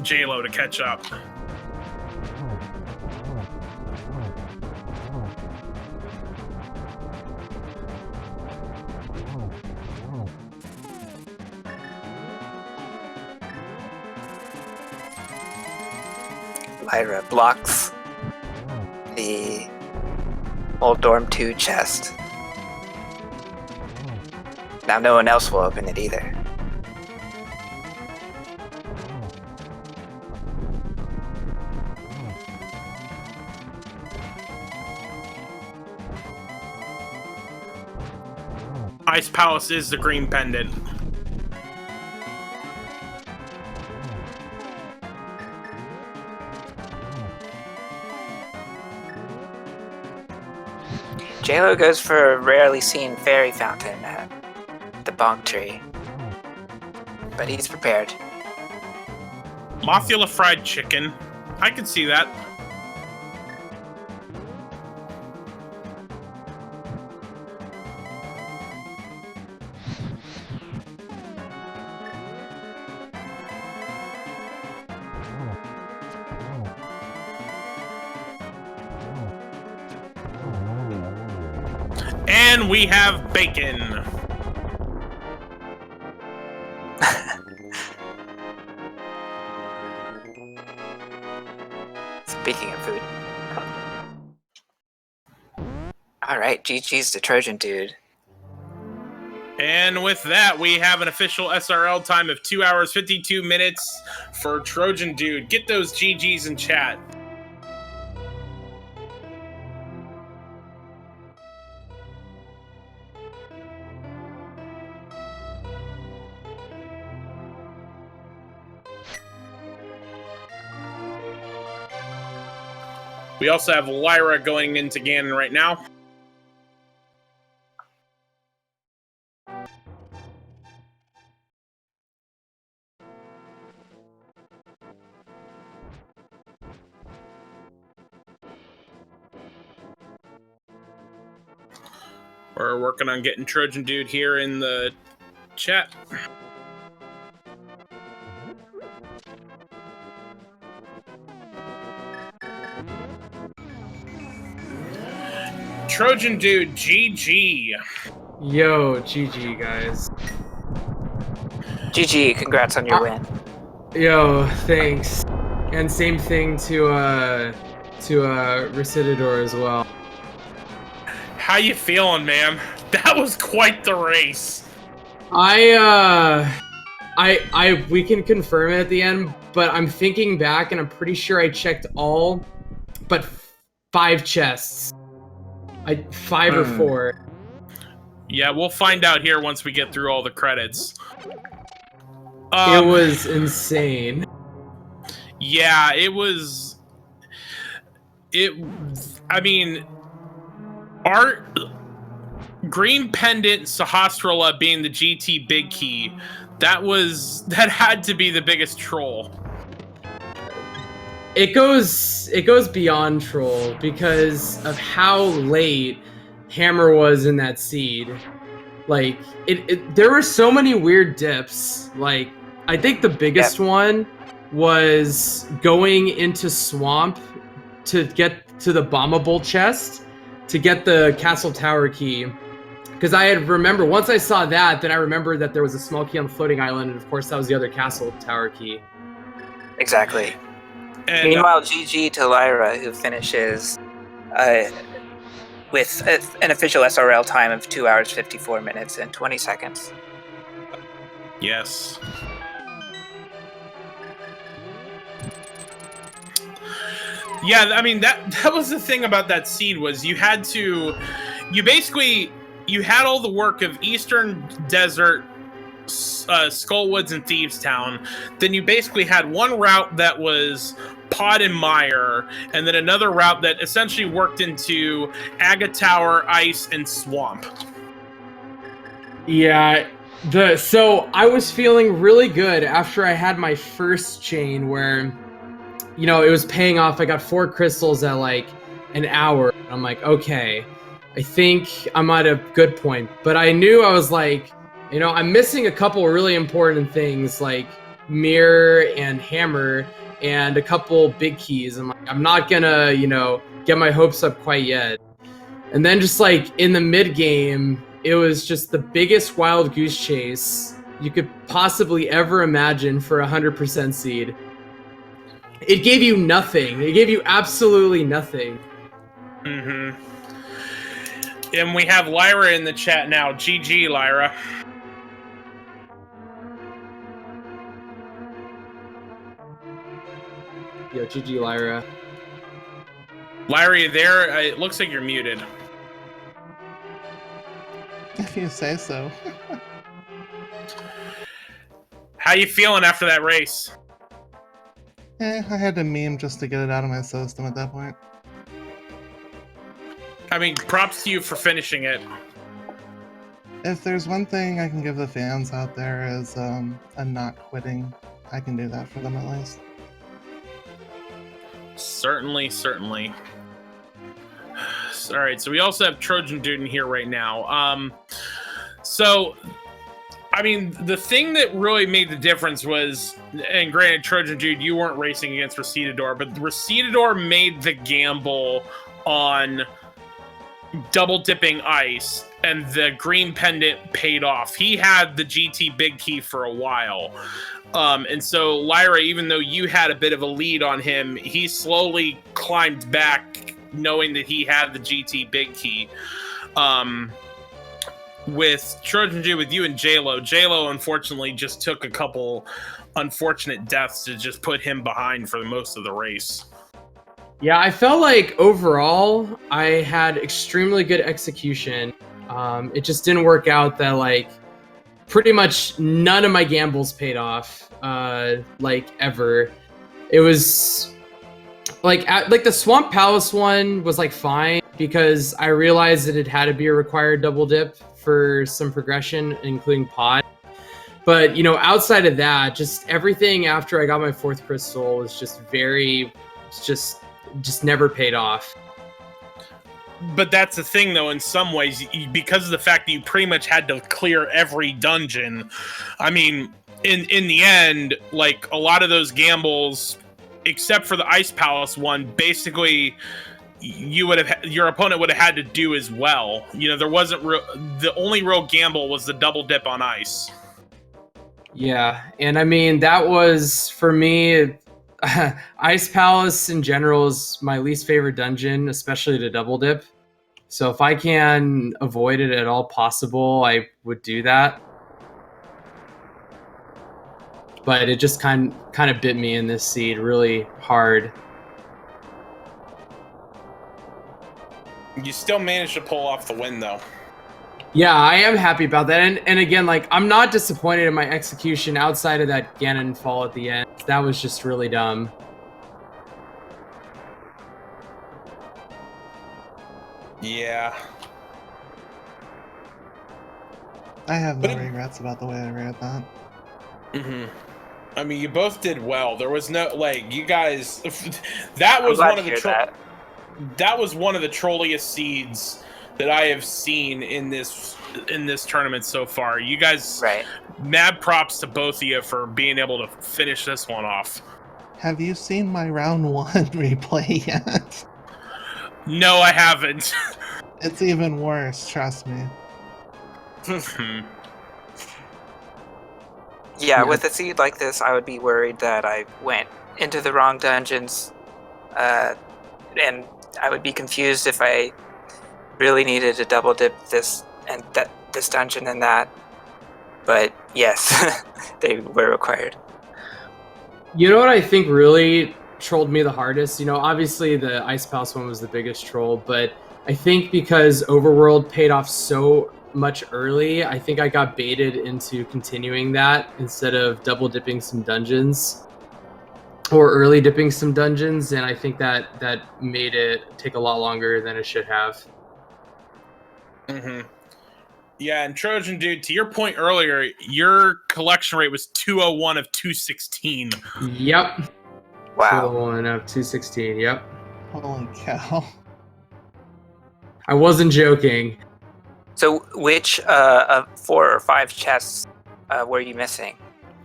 Jaylow to catch up. Lyra blocks the old Dorm 2 chest. Now no one else will open it either. Ice Palace is the green pendant. Jaylow goes for a rarely seen fairy fountain at the bonk tree. But he's prepared. Mothula fried chicken. I can see that. And we have bacon. Speaking of food. Alright, GG's to Trojan Dude. And with that, we have an official SRL time of 2 hours, 52 minutes for Trojan Dude. Get those GGs in chat. We also have Lyra going into Ganon right now. We're working on getting Trojan Dude here in the chat. Trojan Dude, GG. Yo, GG, guys. GG, congrats on your win. Yo, thanks. And same thing to Recitador as well. How you feeling, man? That was quite the race. We can confirm it at the end, but I'm thinking back and I'm pretty sure I checked all but 5 chests. 5 or 4. Yeah, we'll find out here once we get through all the credits. It was insane. Yeah, it was. I mean, our green pendant Sahasrara being the GT big key, that had to be the biggest troll. It goes beyond troll because of how late Hammer was in that seed. Like there were so many weird dips. Like I think the biggest one was going into swamp to get to the bombable chest to get the castle tower key. Because I had remember once I saw that, then I remembered that there was a small key on the floating island, and of course that was the other castle tower key. Exactly. And, meanwhile, GG to Lyra, who finishes with an official SRL time of 2 hours, 54 minutes, and 20 seconds. Yes. Yeah, I mean that was the thing about that seed was you had all the work of Eastern Desert, Skullwoods, and Thievestown. Then you basically had one route that was Pod and Mire, and then another route that essentially worked into Aga Tower, Ice, and Swamp. Yeah, so I was feeling really good after I had my first chain where, you know, it was paying off. I got 4 crystals at like an hour. I'm like, okay, I think I'm at a good point. But I knew I was like, you know, I'm missing a couple really important things like Mirror and Hammer and a couple big keys. I'm like, I'm not gonna, you know, get my hopes up quite yet. And then just like in the mid game, it was just the biggest wild goose chase you could possibly ever imagine for 100% seed. it gave you nothing. It gave you absolutely nothing. Mm-hmm. And we have Lyra in the chat now. GG, Lyra. Yo, GG, Lyra. Lyra, you there? It looks like you're muted. If you say so. How you feeling after that race? I had to meme just to get it out of my system at that point. I mean, props to you for finishing it. If there's one thing I can give the fans out there is a not quitting. I can do that for them at least. Certainly. All right, so we also have Trojan Dude in here right now. So, I mean, the thing that really made the difference was, and granted, Trojan Dude, you weren't racing against recitador, but recitador made the gamble on double dipping ice, and the green pendant paid off. He had the GT big key for a while. And so Lyra, even though you had a bit of a lead on him, he slowly climbed back knowing that he had the GT big key. With Trojan Dude, with you and Jaylow. Jaylow, unfortunately, just took a couple unfortunate deaths to just put him behind for most of the race. Yeah, I felt like overall I had extremely good execution. It just didn't work out that like pretty much none of my gambles paid off, like ever. It was like the Swamp Palace one was like fine because I realized that it had to be a required double dip for some progression, including pod. But you know, outside of that, just everything after I got my 4th crystal was just just never paid off. But that's the thing, though, in some ways, because of the fact that you pretty much had to clear every dungeon. I mean, in the end, like, a lot of those gambles, except for the Ice Palace one, basically, your opponent would have had to do as well. You know, there wasn't the only real gamble was the double dip on ice. Yeah, and I mean, that was, for me, Ice Palace in general is my least favorite dungeon, especially to double dip. So if I can avoid it at all possible, I would do that. But it just kind of bit me in this seed really hard. You still managed to pull off the win, though. Yeah, I am happy about that. And again, like, I'm not disappointed in my execution outside of that Ganon fall at the end. That was just really dumb. Yeah. I have no regrets about the way I ran that. Mm-hmm. I mean, you both did well. There was no, like, you guys... that was one of the... That was one of the trolliest seeds that I have seen in this tournament so far. You guys, right? Mad props to both of you for being able to finish this one off. Have you seen my round 1 replay yet? No, I haven't. It's even worse, trust me. Yeah, with a seed like this, I would be worried that I went into the wrong dungeons, and I would be confused if I really needed to double dip this and this dungeon and that. But yes, they were required. You know what I think really trolled me the hardest? You know, obviously the Ice Palace one was the biggest troll, but I think because Overworld paid off so much early, I think I got baited into continuing that instead of double dipping some dungeons or early dipping some dungeons, and I think that made it take a lot longer than it should have. Mm-hmm. Yeah, and Trojan Dude, to your point earlier, your collection rate was 201 of 216. Yep. Wow. 201 of 216, yep. Holy cow. I wasn't joking. So which of 4 or 5 chests were you missing?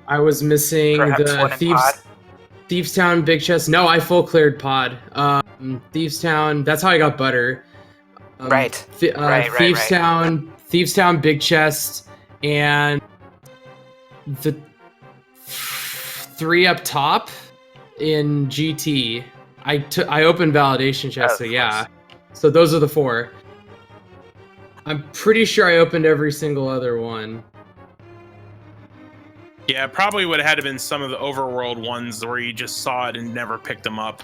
I was missing Perhaps the Thieves Town big chest. No, I full cleared pod. Thieves Town, that's how I got butter. Right. Thieves Town big chest, and the 3 up top, in GT. I opened validation chests, Oh, so of yeah. So those are the 4. I'm pretty sure I opened every single other one. Yeah, probably would have had to been some of the overworld ones where you just saw it and never picked them up.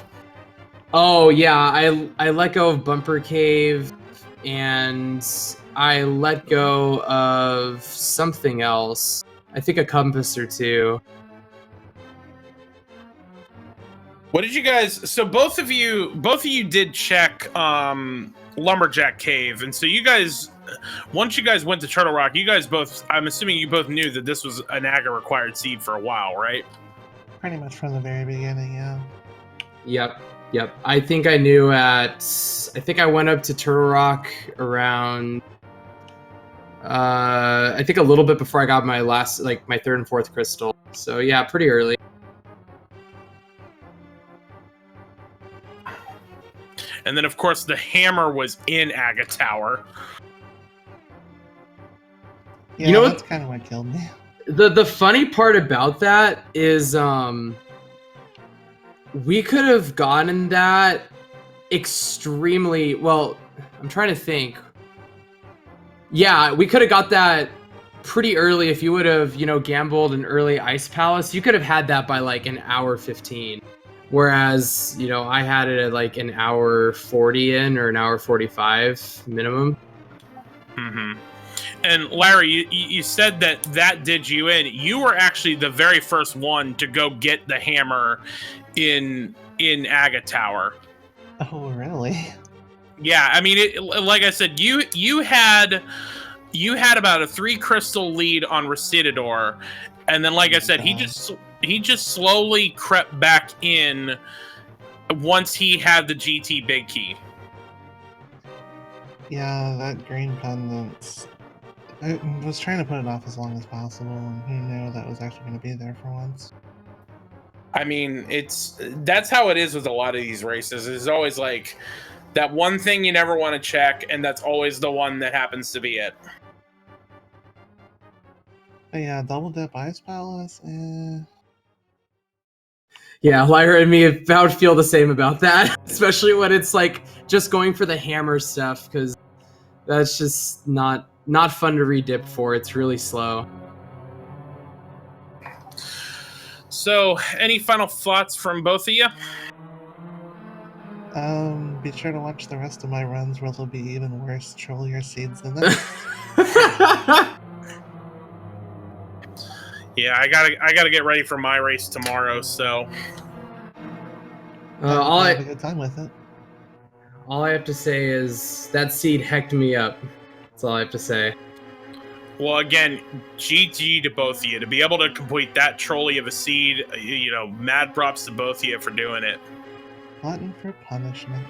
Oh yeah, I let go of Bumper Cave, and I let go of something else. I think a compass or 2. What did you guys? So both of you did check Lumberjack Cave, and so you guys, once you guys went to Turtle Rock, you guys both. I'm assuming you both knew that this was an Aga required seed for a while, right? Pretty much from the very beginning, yeah. Yep. I think I knew I think I went up to Turtle Rock around. I think a little bit before I got my last, like my 3rd and 4th crystal. So yeah, pretty early. And then, of course, the hammer was in Aga Tower. Yeah, You know that's kind of what killed me. The funny part about that is we could have gotten that extremely well. I'm trying to think. Yeah, we could have got that pretty early if you would have, gambled an early Ice Palace. You could have had that by like an hour 15. Whereas, I had it at like an hour 40 in or an hour 45 minimum. Mm-hmm. And Larry, you said that did you in. You were actually the very first one to go get the hammer in Aga Tower. Oh, really? Yeah, I mean, like I said, you had about a 3 crystal lead on Recitador, and then, like I said, he just slowly crept back in once he had the GT big key. Yeah, that green pendant. I was trying to put it off as long as possible, and who knew that was actually going to be there for once. I mean, that's how it is with a lot of these races. It's always like that one thing you never want to check, and that's always the one that happens to be it. But yeah, double dip Ice Palace. Yeah, Lyra and me would feel the same about that, especially when it's like just going for the hammer stuff, because that's just not fun to redip for. It's really slow. So, any final thoughts from both of you? Be sure to watch the rest of my runs where there'll be even worse troll your seeds than this. Yeah, I gotta get ready for my race tomorrow. So, Have a good time with it. All I have to say is that seed hecked me up. That's all I have to say. well, again, GG to both of you to be able to complete that trolley of a seed. Mad props to both of you for doing it. Glutton for punishment.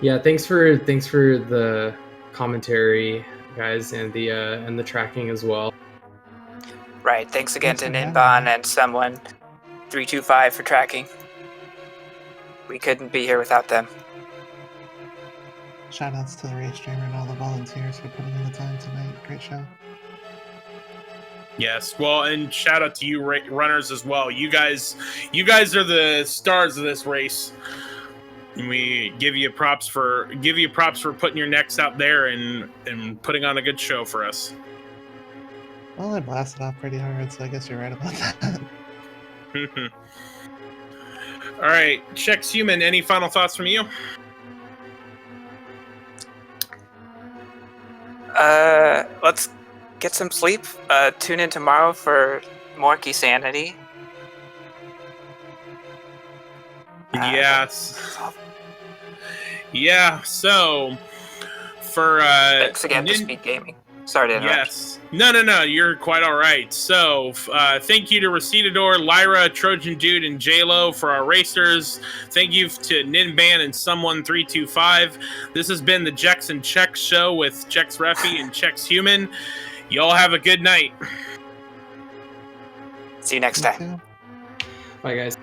Yeah, thanks for the commentary, guys, and the tracking as well. Right. Thanks again Thanks to for having Ninbon me. and someone 325 for tracking. We couldn't be here without them. Shoutouts to the race streamer and all the volunteers for putting in the time tonight. Great show. Yes, well, and shout out to you runners as well. You guys are the stars of this race. And we give you props for putting your necks out there and putting on a good show for us. Well, I blasted off pretty hard, so I guess you're right about that. All right, Chex Human, any final thoughts from you? Let's get some sleep. Tune in tomorrow for more Keysanity. Yes. Yeah, so for Thanks again to Speed Gaming. Sorry to interrupt. Yes. No, you're quite all right. So, thank you to Recitador, Lyra, Trojan Dude, and Jaylow for our racers. Thank you to Ninban and Someone325. This has been the Jex and Chex show with Jex Refi and Chex Human. Y'all have a good night. See you next time. Bye, guys.